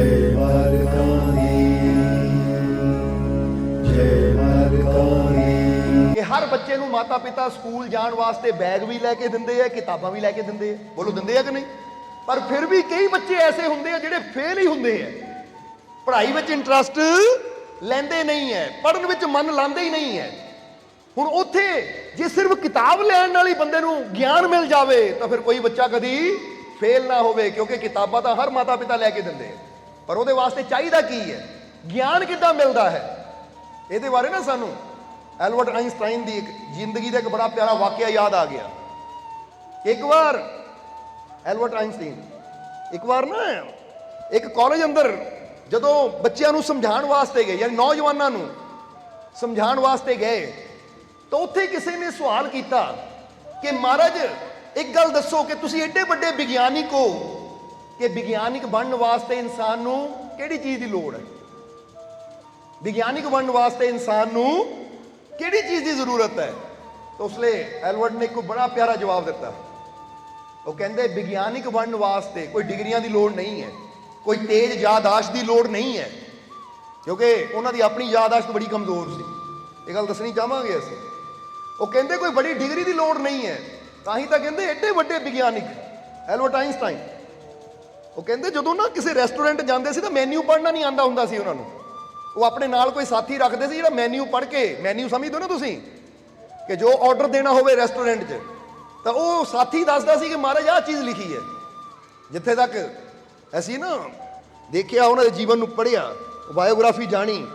जय मारकाही, जय मारकाही। कि हर बच्चे ਨੂੰ ਮਾਤਾ ਪਿਤਾ ਸਕੂਲ ਜਾਣ ਵਾਸਤੇ ਬੈਗ ਵੀ ਲੈ ਕੇ ਦਿੰਦੇ ਆ, ਕਿਤਾਬਾਂ ਵੀ ਲੈ ਕੇ ਦਿੰਦੇ ਆ। ਬੋਲੋ ਦਿੰਦੇ ਆ ਕਿ ਨਹੀਂ? ਪਰ ਫਿਰ ਵੀ ਕਈ ਬੱਚੇ ਐਸੇ ਹੁੰਦੇ ਆ ਜਿਹੜੇ ਫੇਲ ਹੀ ਹੁੰਦੇ ਆ, ਪੜ੍ਹਾਈ ਵਿੱਚ ਇੰਟਰਸਟ ਲੈਂਦੇ ਨਹੀਂ ਹੈ, ਪੜ੍ਹਨ ਵਿੱਚ ਮਨ ਲਾਉਂਦੇ ਹੀ ਨਹੀਂ ਹੈ। ਹੁਣ ਉੱਥੇ ਜੇ ਸਿਰਫ ਕਿਤਾਬ ਲੈਣ ਨਾਲ ਹੀ ਬੰਦੇ ਨੂੰ ਗਿਆਨ ਮਿਲ ਜਾਵੇ ਤਾਂ ਫਿਰ ਕੋਈ ਬੱਚਾ ਕਦੀ ਫੇਲ ਨਾ ਹੋਵੇ, ਕਿਉਂਕਿ ਕਿਤਾਬਾਂ ਤਾਂ ਹਰ ਮਾਤਾ ਪਿਤਾ ਲੈ ਕੇ ਦਿੰਦੇ ਆ। ਪਰ ਉਹਦੇ ਵਾਸਤੇ ਚਾਹੀਦਾ ਕੀ ਹੈ? ਗਿਆਨ ਕਿੱਦਾਂ ਮਿਲਦਾ ਹੈ? ਇਹਦੇ ਬਾਰੇ ਨਾ ਸਾਨੂੰ ਐਲਬਰਟ ਆਇਨਸਟਾਈਨ ਦੀ ਇੱਕ ਜ਼ਿੰਦਗੀ ਦਾ ਇੱਕ ਬੜਾ ਪਿਆਰਾ ਵਾਕਿਆ ਯਾਦ ਆ ਗਿਆ। ਇੱਕ ਵਾਰ ਐਲਬਰਟ ਆਇਨਸਟਾਈਨ ਇੱਕ ਵਾਰ ਨਾ ਇੱਕ ਕਾਲਜ ਅੰਦਰ ਜਦੋਂ ਬੱਚਿਆਂ ਨੂੰ ਸਮਝਾਉਣ ਵਾਸਤੇ ਗਏ, ਯਾਨੀ ਨੌਜਵਾਨਾਂ ਨੂੰ ਸਮਝਾਉਣ ਵਾਸਤੇ ਗਏ, ਤਾਂ ਉੱਥੇ ਕਿਸੇ ਨੇ ਸਵਾਲ ਕੀਤਾ ਕਿ ਮਹਾਰਾਜ ਇੱਕ ਗੱਲ ਦੱਸੋ ਕਿ ਤੁਸੀਂ ਐਡੇ ਵੱਡੇ ਵਿਗਿਆਨਿਕ ਹੋ ਕਿ ਵਿਗਿਆਨਿਕ ਬਣਨ ਵਾਸਤੇ ਇਨਸਾਨ ਨੂੰ ਕਿਹੜੀ ਚੀਜ਼ ਦੀ ਲੋੜ ਹੈ? ਵਿਗਿਆਨਿਕ ਬਣਨ ਵਾਸਤੇ ਇਨਸਾਨ ਨੂੰ ਕਿਹੜੀ ਚੀਜ਼ ਦੀ ਜ਼ਰੂਰਤ ਹੈ? ਤਾਂ ਉਸ ਲਈ ਐਲਬਰਟ ਨੇ ਇੱਕ ਬੜਾ ਪਿਆਰਾ ਜਵਾਬ ਦਿੱਤਾ। ਉਹ ਕਹਿੰਦੇ ਵਿਗਿਆਨਿਕ ਬਣਨ ਵਾਸਤੇ ਕੋਈ ਡਿਗਰੀਆਂ ਦੀ ਲੋੜ ਨਹੀਂ ਹੈ, ਕੋਈ ਤੇਜ਼ ਯਾਦਾਸ਼ਤ ਦੀ ਲੋੜ ਨਹੀਂ ਹੈ, ਕਿਉਂਕਿ ਉਹਨਾਂ ਦੀ ਆਪਣੀ ਯਾਦਾਸ਼ਤ ਬੜੀ ਕਮਜ਼ੋਰ ਸੀ। ਇਹ ਗੱਲ ਦੱਸਣੀ ਚਾਹਾਂਗੇ ਅਸੀਂ। ਉਹ ਕਹਿੰਦੇ ਕੋਈ ਬੜੀ ਡਿਗਰੀ ਦੀ ਲੋੜ ਨਹੀਂ ਹੈ, ਤਾਂ ਹੀ ਤਾਂ ਕਹਿੰਦੇ ਐਡੇ ਵੱਡੇ ਵਿਗਿਆਨਿਕ ਐਲਬਰਟ ਆਇਨਸਟਾਈਨ। ਉਹ ਕਹਿੰਦੇ ਜਦੋਂ ਨਾ ਕਿਸੇ ਰੈਸਟੋਰੈਂਟ ਜਾਂਦੇ ਸੀ ਤਾਂ ਮੈਨਿਊ ਪੜ੍ਹਨਾ ਨਹੀਂ ਆਉਂਦਾ ਹੁੰਦਾ ਸੀ ਉਹਨਾਂ ਨੂੰ। ਉਹ ਆਪਣੇ ਨਾਲ ਕੋਈ ਸਾਥੀ ਰੱਖਦੇ ਸੀ ਜਿਹੜਾ ਮੈਨਿਊ ਪੜ੍ਹ ਕੇ, ਮੈਨਿਊ ਸਮਝਦੇ ਹੋ ਨਾ ਤੁਸੀਂ, ਕਿ ਜੋ ਆਰਡਰ ਦੇਣਾ ਹੋਵੇ ਰੈਸਟੋਰੈਂਟ 'ਚ, ਤਾਂ ਉਹ ਸਾਥੀ ਦੱਸਦਾ ਸੀ ਕਿ ਮਹਾਰਾਜ ਆਹ ਚੀਜ਼ ਲਿਖੀ ਹੈ। ਜਿੱਥੇ ਤੱਕ ਅਸੀਂ ਨਾ ਦੇਖਿਆ, ਉਹਨਾਂ ਦੇ ਜੀਵਨ ਨੂੰ ਪੜ੍ਹਿਆ, ਬਾਇਓਗ੍ਰਾਫੀ ਜਾਣੀ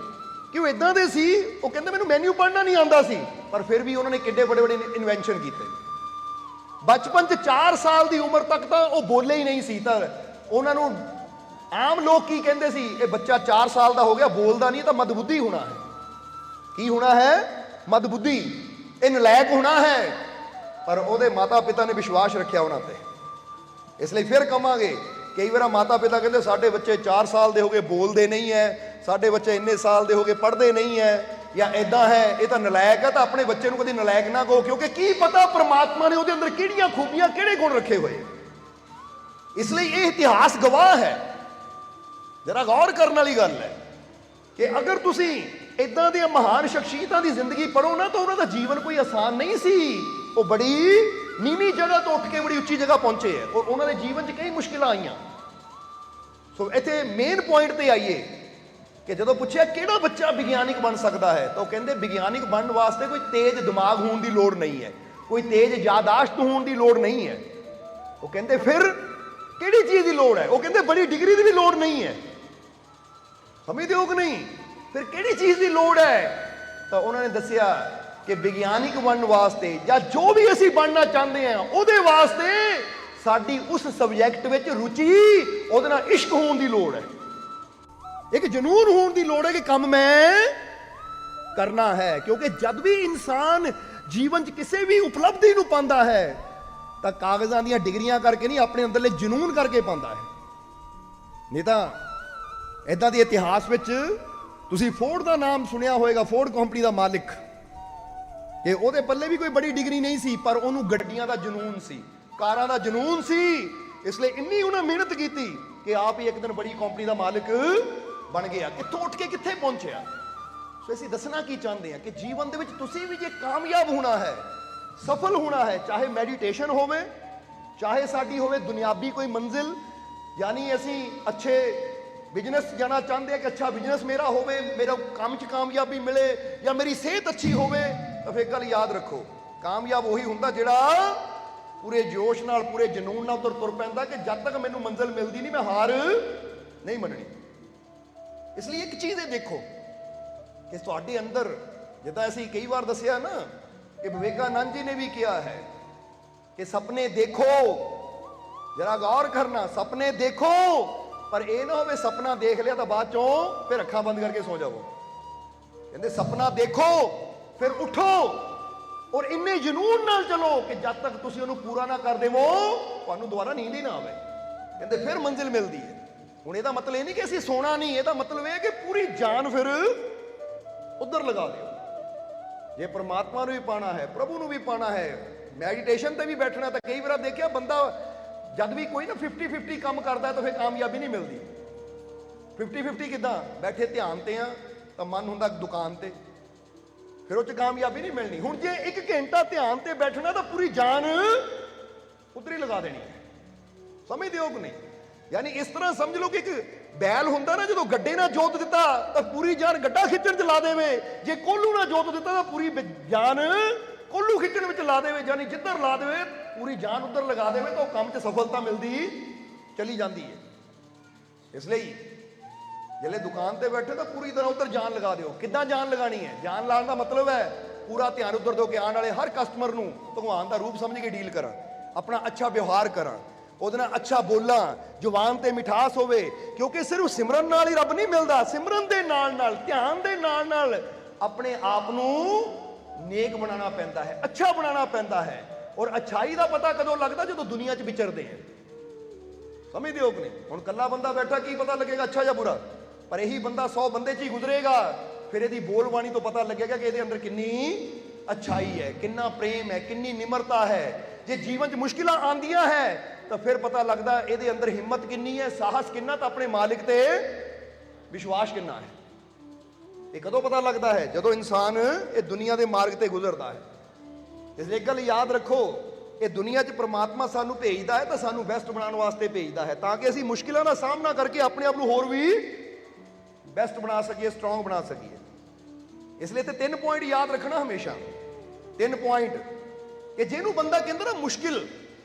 ਕਿ ਉਹ ਇਦਾਂ ਦੇ ਸੀ। ਉਹ ਕਹਿੰਦੇ ਮੈਨੂੰ ਮੈਨਿਊ ਪੜ੍ਹਨਾ ਨਹੀਂ ਆਉਂਦਾ ਸੀ, ਪਰ ਫਿਰ ਵੀ ਉਹਨਾਂ ਨੇ ਕਿੱਡੇ ਵੱਡੇ ਵੱਡੇ ਇਨਵੈਂਸ਼ਨ ਕੀਤੇ। ਬਚਪਨ 'ਚ 4 ਸਾਲ ਦੀ ਉਮਰ ਤੱਕ ਤਾਂ ਉਹ ਬੋਲੇ ਹੀ ਨਹੀਂ ਸੀ, ਤਾਂ ਉਹਨਾਂ ਨੂੰ ਆਮ ਲੋਕ ਕੀ ਕਹਿੰਦੇ ਸੀ? ਇਹ ਬੱਚਾ 4 ਸਾਲ ਦਾ ਹੋ ਗਿਆ, ਬੋਲਦਾ ਨਹੀਂ, ਤਾਂ ਮਦਬੁੱਧੀ ਹੋਣਾ ਹੈ। ਕੀ ਹੋਣਾ ਹੈ? ਮਦਬੁੱਧੀ, ਇਹ ਨਲਾਇਕ ਹੋਣਾ ਹੈ। ਪਰ ਉਹਦੇ ਮਾਤਾ ਪਿਤਾ ਨੇ ਵਿਸ਼ਵਾਸ ਰੱਖਿਆ ਉਹਨਾਂ ਤੇ। ਇਸ ਲਈ ਫਿਰ ਕਵਾਂਗੇ, ਕਈ ਵਾਰ ਮਾਤਾ ਪਿਤਾ ਕਹਿੰਦੇ ਸਾਡੇ ਬੱਚੇ 4 ਸਾਲ ਦੇ ਹੋ ਗਏ, ਬੋਲਦੇ ਨਹੀਂ ਹੈ, ਸਾਡੇ ਬੱਚੇ ਇੰਨੇ ਸਾਲ ਦੇ ਹੋ ਗਏ, ਪੜ੍ਹਦੇ ਨਹੀਂ ਹੈ, ਜਾਂ ਇਦਾਂ ਹੈ, ਇਹ ਤਾਂ ਨਲਾਇਕ ਹੈ। ਤਾਂ ਆਪਣੇ ਬੱਚੇ ਨੂੰ ਕਦੀ ਨਲਾਇਕ ਨਾ ਕਹੋ, ਕਿਉਂਕਿ ਕੀ ਪਤਾ ਪਰਮਾਤਮਾ ਨੇ ਉਹਦੇ ਅੰਦਰ ਕਿਹੜੀਆਂ ਖੂਬੀਆਂ, ਕਿਹੜੇ ਗੁਣ ਰੱਖੇ ਹੋਏ। ਇਸ ਲਈ ਇਹ ਇਤਿਹਾਸ ਗਵਾਹ ਹੈ। ਜਰਾ ਗੌਰ ਕਰਨ ਵਾਲੀ ਗੱਲ ਹੈ ਕਿ ਅਗਰ ਤੁਸੀਂ ਇਦਾਂ ਦੀਆਂ ਮਹਾਨ ਸ਼ਖਸੀਅਤਾਂ ਦੀ ਜ਼ਿੰਦਗੀ ਪੜ੍ਹੋ ਨਾ, ਤਾਂ ਉਹਨਾਂ ਦਾ ਜੀਵਨ ਕੋਈ ਆਸਾਨ ਨਹੀਂ ਸੀ। ਉਹ ਬੜੀ ਨੀਵੀਂ ਜਗ੍ਹਾ ਤੋਂ ਉੱਠ ਕੇ ਬੜੀ ਉੱਚੀ ਜਗ੍ਹਾ ਪਹੁੰਚੇ ਹੈ, ਔਰ ਉਹਨਾਂ ਦੇ ਜੀਵਨ 'ਚ ਕਈ ਮੁਸ਼ਕਿਲਾਂ ਆਈਆਂ। ਸੋ ਇੱਥੇ ਮੇਨ ਪੁਆਇੰਟ ਤੇ ਆਈਏ ਕਿ ਜਦੋਂ ਪੁੱਛਿਆ ਕਿਹੜਾ ਬੱਚਾ ਵਿਗਿਆਨਿਕ ਬਣ ਸਕਦਾ ਹੈ, ਤਾਂ ਉਹ ਕਹਿੰਦੇ ਵਿਗਿਆਨਿਕ ਬਣਨ ਵਾਸਤੇ ਕੋਈ ਤੇਜ਼ ਦਿਮਾਗ ਹੋਣ ਦੀ ਲੋੜ ਨਹੀਂ ਹੈ, ਕੋਈ ਤੇਜ਼ ਯਾਦਾਸ਼ਤ ਹੋਣ ਦੀ ਲੋੜ ਨਹੀਂ ਹੈ। ਉਹ ਕਹਿੰਦੇ ਫਿਰ ਕਿਹੜੀ ਚੀਜ਼ ਦੀ ਲੋੜ ਹੈ? ਉਹ ਕਹਿੰਦੇ ਬੜੀ ਡਿਗਰੀ ਦੀ ਵੀ ਲੋੜ ਨਹੀਂ ਹੈ। ਸਮਝਦੇ ਹੋ ਕਿ ਨਹੀਂ? ਫਿਰ ਕਿਹੜੀ ਚੀਜ਼ ਦੀ ਲੋੜ ਹੈ? ਤਾਂ ਉਹਨਾਂ ਨੇ ਦੱਸਿਆ ਕਿ ਵਿਗਿਆਨਿਕ ਬਣਨ ਵਾਸਤੇ ਜਾਂ ਜੋ ਵੀ ਅਸੀਂ ਬਣਨਾ ਚਾਹੁੰਦੇ ਹਾਂ, ਉਹਦੇ ਵਾਸਤੇ ਸਾਡੀ ਉਸ ਸਬਜੈਕਟ ਵਿੱਚ ਰੁਚੀ, ਉਹਦੇ ਨਾਲ ਇਸ਼ਕ ਹੋਣ ਦੀ ਲੋੜ ਹੈ, ਇੱਕ ਜਨੂਨ ਹੋਣ ਦੀ ਲੋੜ ਹੈ ਕਿ ਕੰਮ ਮੈਂ ਕਰਨਾ ਹੈ। ਕਿਉਂਕਿ ਜਦ ਵੀ ਇਨਸਾਨ ਜੀਵਨ 'ਚ ਕਿਸੇ ਵੀ ਉਪਲਬਧੀ ਨੂੰ ਪਾਉਂਦਾ ਹੈ ਤਾਂ ਕਾਗਜ਼ਾਂ ਦੀਆਂ ਡਿਗਰੀਆਂ ਕਰਕੇ ਨਹੀਂ, ਆਪਣੇ ਅੰਦਰਲੇ ਜਨੂਨ ਕਰਕੇ ਪਾਉਂਦਾ ਹੈ। ਨਹੀਂ ਤਾਂ ਇਦਾਂ ਦੇ ਇਤਿਹਾਸ ਵਿੱਚ ਤੁਸੀਂ ਫੋਰਡ ਦਾ ਨਾਮ ਸੁਣਿਆ ਹੋਵੇਗਾ, ਫੋਰਡ ਕੰਪਨੀ ਦਾ ਮਾਲਿਕ, ਕਿ ਉਹਦੇ ਪੱਲੇ ਵੀ ਕੋਈ ਬੜੀ ਡਿਗਰੀ ਨਹੀਂ ਸੀ, ਪਰ ਉਹਨੂੰ ਗੱਡੀਆਂ ਦਾ ਜਨੂਨ ਸੀ, ਕਾਰਾਂ ਦਾ ਜਨੂਨ ਸੀ। ਇਸ ਲਈ ਇੰਨੀ ਉਹਨਾਂ ਮਿਹਨਤ ਕੀਤੀ ਕਿ ਆਪ ਹੀ ਇੱਕ ਦਿਨ ਬੜੀ ਕੰਪਨੀ ਦਾ ਮਾਲਿਕ ਬਣ ਗਿਆ। ਕਿੱਥੋਂ ਉੱਠ ਕੇ ਕਿੱਥੇ ਪਹੁੰਚਿਆ। ਸੋ ਅਸੀਂ ਦੱਸਣਾ ਕੀ ਚਾਹੁੰਦੇ ਹਾਂ ਕਿ ਜੀਵਨ ਦੇ ਵਿੱਚ ਤੁਸੀਂ ਵੀ ਜੇ ਕਾਮਯਾਬ ਹੋਣਾ ਹੈ, ਸਫਲ ਹੋਣਾ ਹੈ, ਚਾਹੇ ਮੈਡੀਟੇਸ਼ਨ ਹੋਵੇ, ਚਾਹੇ ਸਾਡੀ ਹੋਵੇ ਦੁਨਿਆਵੀ ਕੋਈ ਮੰਜ਼ਿਲ, ਯਾਨੀ ਅਸੀਂ ਅੱਛੇ ਬਿਜ਼ਨਸ ਜਾਣਾ ਚਾਹੁੰਦੇ ਹਾਂ ਕਿ ਅੱਛਾ ਬਿਜ਼ਨਸ ਮੇਰਾ ਹੋਵੇ, ਮੇਰਾ ਕੰਮ 'ਚ ਕਾਮਯਾਬੀ ਮਿਲੇ, ਜਾਂ ਮੇਰੀ ਸਿਹਤ ਅੱਛੀ ਹੋਵੇ, ਤਾਂ ਫਿਰ ਗੱਲ ਯਾਦ ਰੱਖੋ, ਕਾਮਯਾਬ ਉਹੀ ਹੁੰਦਾ ਜਿਹੜਾ ਪੂਰੇ ਜੋਸ਼ ਨਾਲ, ਪੂਰੇ ਜਨੂਨ ਨਾਲ ਤੁਰ ਪੈਂਦਾ ਕਿ ਜਦ ਤੱਕ ਮੈਨੂੰ ਮੰਜ਼ਿਲ ਮਿਲਦੀ ਨਹੀਂ, ਮੈਂ ਹਾਰ ਨਹੀਂ ਮੰਨਣੀ। ਇਸ ਲਈ ਇੱਕ ਚੀਜ਼ ਇਹ ਦੇਖੋ ਕਿ ਤੁਹਾਡੇ ਅੰਦਰ, ਜਿੱਦਾਂ ਅਸੀਂ ਕਈ ਵਾਰ ਦੱਸਿਆ ਨਾ ਕਿ ਵਿਵੇਕਾਨੰਦ ਜੀ ਨੇ ਵੀ ਕਿਹਾ ਹੈ ਕਿ ਸੁਪਨੇ ਦੇਖੋ, ਜਰਾ ਗੌਰ ਕਰਨਾ, ਸੁਪਨੇ ਦੇਖੋ, ਪਰ ਇਹ ਨਾ ਹੋਵੇ ਸੁਪਨਾ ਦੇਖ ਲਿਆ ਤਾਂ ਬਾਅਦ ਚੋਂ ਫਿਰ ਅੱਖਾਂ ਬੰਦ ਕਰਕੇ ਸੋ ਜਾਵੋ। ਕਹਿੰਦੇ ਸੁਪਨਾ ਦੇਖੋ, ਫਿਰ ਉਠੋ, ਔਰ ਇੰਨੇ ਜਨੂਨ ਨਾਲ ਚਲੋ ਕਿ ਜਦ ਤੱਕ ਤੁਸੀਂ ਉਹਨੂੰ ਪੂਰਾ ਨਾ ਕਰ ਦੇਵੋ, ਤੁਹਾਨੂੰ ਦੁਬਾਰਾ ਨੀਂਦ ਹੀ ਨਾ ਆਵੇ। ਕਹਿੰਦੇ ਫਿਰ ਮੰਜ਼ਿਲ ਮਿਲਦੀ ਹੈ। ਹੁਣ ਇਹਦਾ ਮਤਲਬ ਇਹ ਨਹੀਂ ਕਿ ਅਸੀਂ ਸੋਣਾ ਨਹੀਂ, ਇਹਦਾ ਮਤਲਬ ਇਹ ਕਿ ਪੂਰੀ ਜਾਨ ਫਿਰ ਉਧਰ ਲਗਾ ਦਿਓ। ਜੇ ਪਰਮਾਤਮਾ ਨੂੰ ਵੀ ਪਾਣਾ ਹੈ, ਪ੍ਰਭੂ ਨੂੰ ਵੀ ਪਾਣਾ ਹੈ, ਮੈਡੀਟੇਸ਼ਨ ਤੇ ਵੀ ਬੈਠਣਾ, ਤਾਂ ਕਈ ਵਾਰ ਦੇਖਿਆ ਬੰਦਾ ਜਦ ਵੀ ਕੋਈ ਨਾ 50-50 ਕੰਮ ਕਰਦਾ ਤਾਂ ਫਿਰ ਕਾਮਯਾਬੀ ਨਹੀਂ ਮਿਲਦੀ। 50-50 ਕਿੱਦਾਂ? ਬੈਠੇ ਧਿਆਨ ਤੇ ਆ ਤਾਂ ਮਨ ਹੁੰਦਾ ਦੁਕਾਨ ਤੇ, ਫਿਰ ਉਹ ਚ ਕਾਮਯਾਬੀ ਨਹੀਂ ਮਿਲਣੀ। ਹੁਣ ਜੇ 1 ਘੰਟਾ ਧਿਆਨ ਤੇ ਬੈਠਣਾ ਤਾਂ ਪੂਰੀ ਜਾਨ ਉੱਧਰ ਹੀ ਲਗਾ ਦੇਣੀ ਹੈ। ਸਮਝਦੇ ਹੋ ਕਿ ਨਹੀਂ? ਯਾਨੀ ਇਸ ਤਰ੍ਹਾਂ ਸਮਝ ਲਓ ਕਿ ਇੱਕ ਬੈਲ ਹੁੰਦਾ ਨਾ, ਜਦੋਂ ਗੱਡੇ ਨਾਲ ਜੋਤ ਦਿੱਤਾ ਤਾਂ ਪੂਰੀ ਜਾਨ ਗੱਡਾ ਖਿੱਚਣ ਚ ਲਾ ਦੇਵੇ, ਜੇ ਕੋਲੂ ਨਾਲ ਜੋਤ ਦਿੱਤਾ ਤਾਂ ਪੂਰੀ ਜਾਨ ਕੋਲੂ ਖਿੱਚਣ ਵਿੱਚ ਲਾ ਦੇਵੇ। ਯਾਨੀ ਜਿੱਧਰ ਲਾ ਦੇਵੇ ਪੂਰੀ ਜਾਨ ਉੱਧਰ ਲਗਾ ਦੇਵੇ ਤਾਂ ਉਹ ਕੰਮ 'ਚ ਸਫਲਤਾ ਮਿਲਦੀ ਚਲੀ ਜਾਂਦੀ ਹੈ। ਇਸ ਲਈ ਜਿਹੜੇ ਦੁਕਾਨ ਤੇ ਬੈਠੇ ਤਾਂ ਪੂਰੀ ਤਰ੍ਹਾਂ ਉੱਧਰ ਜਾਨ ਲਗਾ ਦਿਓ। ਕਿੱਦਾਂ ਜਾਨ ਲਗਾਣੀ ਹੈ? ਜਾਨ ਲਾਉਣ ਦਾ ਮਤਲਬ ਹੈ ਪੂਰਾ ਧਿਆਨ ਉੱਧਰ ਦਿਓ ਕਿ ਆਉਣ ਵਾਲੇ ਹਰ ਕਸਟਮਰ ਨੂੰ ਭਗਵਾਨ ਦਾ ਰੂਪ ਸਮਝ ਕੇ ਡੀਲ ਕਰਾਂ, ਆਪਣਾ ਅੱਛਾ ਵਿਵਹਾਰ ਕਰਾਂ, ਉਹਦੇ ਨਾਲ ਅੱਛਾ ਬੋਲਾਂ, ਜ਼ੁਬਾਨ ਤੇ ਮਿਠਾਸ ਹੋਵੇ। ਕਿਉਂਕਿ ਸਿਰਫ ਸਿਮਰਨ ਨਾਲ ਹੀ ਰੱਬ ਨਹੀਂ ਮਿਲਦਾ, ਸਿਮਰਨ ਦੇ ਨਾਲ ਨਾਲ, ਧਿਆਨ ਦੇ ਨਾਲ ਨਾਲ ਆਪਣੇ ਆਪ ਨੂੰ ਨੇਕ ਬਣਾਉਣਾ ਪੈਂਦਾ ਹੈ, ਅੱਛਾ ਬਣਾਉਣਾ ਪੈਂਦਾ ਹੈ। ਔਰ ਅੱਛਾਈ ਦਾ ਪਤਾ ਕਦੋਂ ਲੱਗਦਾ? ਜਦੋਂ ਦੁਨੀਆ 'ਚ ਵਿਚਰਦੇ ਆ। ਸਮਝਦੇ ਹੋ ਕਿ ਨਹੀਂ? ਹੁਣ ਕੱਲਾ ਬੰਦਾ ਬੈਠਾ ਕੀ ਪਤਾ ਲੱਗੇਗਾ ਅੱਛਾ ਜਾਂ ਬੁਰਾ? ਪਰ ਇਹੀ ਬੰਦਾ 100 ਬੰਦੇ 'ਚ ਹੀ ਗੁਜ਼ਰੇਗਾ, ਫਿਰ ਇਹਦੀ ਬੋਲਬਾਣੀ ਤੋਂ ਪਤਾ ਲੱਗੇਗਾ ਕਿ ਇਹਦੇ ਅੰਦਰ ਕਿੰਨੀ ਅੱਛਾਈ ਹੈ, ਕਿੰਨਾ ਪ੍ਰੇਮ ਹੈ, ਕਿੰਨੀ ਨਿਮਰਤਾ ਹੈ। ਜੇ ਜੀਵਨ 'ਚ ਮੁਸ਼ਕਿਲਾਂ ਆਉਂਦੀਆਂ ਹੈ ਤਾਂ ਫਿਰ ਪਤਾ ਲੱਗਦਾ ਇਹਦੇ ਅੰਦਰ ਹਿੰਮਤ ਕਿੰਨੀ ਹੈ, ਸਾਹਸ ਕਿੰਨਾ, ਤਾਂ ਆਪਣੇ ਮਾਲਿਕ ਤੇ ਵਿਸ਼ਵਾਸ ਕਿੰਨਾ ਹੈ। ਇਹ ਕਦੋਂ ਪਤਾ ਲੱਗਦਾ ਹੈ? ਜਦੋਂ ਇਨਸਾਨ ਇਹ ਦੁਨੀਆ ਦੇ ਮਾਰਗ ਤੇ ਗੁਜ਼ਰਦਾ ਹੈ। ਇਸ ਲਈ ਇੱਕ ਗੱਲ ਯਾਦ ਰੱਖੋ, ਇਹ ਦੁਨੀਆ 'ਚ ਪ੍ਰਮਾਤਮਾ ਸਾਨੂੰ ਭੇਜਦਾ ਹੈ ਤਾਂ ਸਾਨੂੰ ਬੈਸਟ ਬਣਾਉਣ ਵਾਸਤੇ ਭੇਜਦਾ ਹੈ, ਤਾਂ ਕਿ ਅਸੀਂ ਮੁਸ਼ਕਿਲਾਂ ਦਾ ਸਾਹਮਣਾ ਕਰਕੇ ਆਪਣੇ ਆਪ ਨੂੰ ਹੋਰ ਵੀ ਬੈਸਟ ਬਣਾ ਸਕੀਏ, ਸਟਰੋਂਗ ਬਣਾ ਸਕੀਏ। ਇਸ ਲਈ ਤੇ 3 ਪੁਆਇੰਟ ਯਾਦ ਰੱਖਣਾ ਹਮੇਸ਼ਾ। 3 ਪੁਆਇੰਟ ਕਿ ਜਿਹਨੂੰ ਬੰਦਾ ਕਹਿੰਦਾ ਨਾ ਮੁਸ਼ਕਿਲ,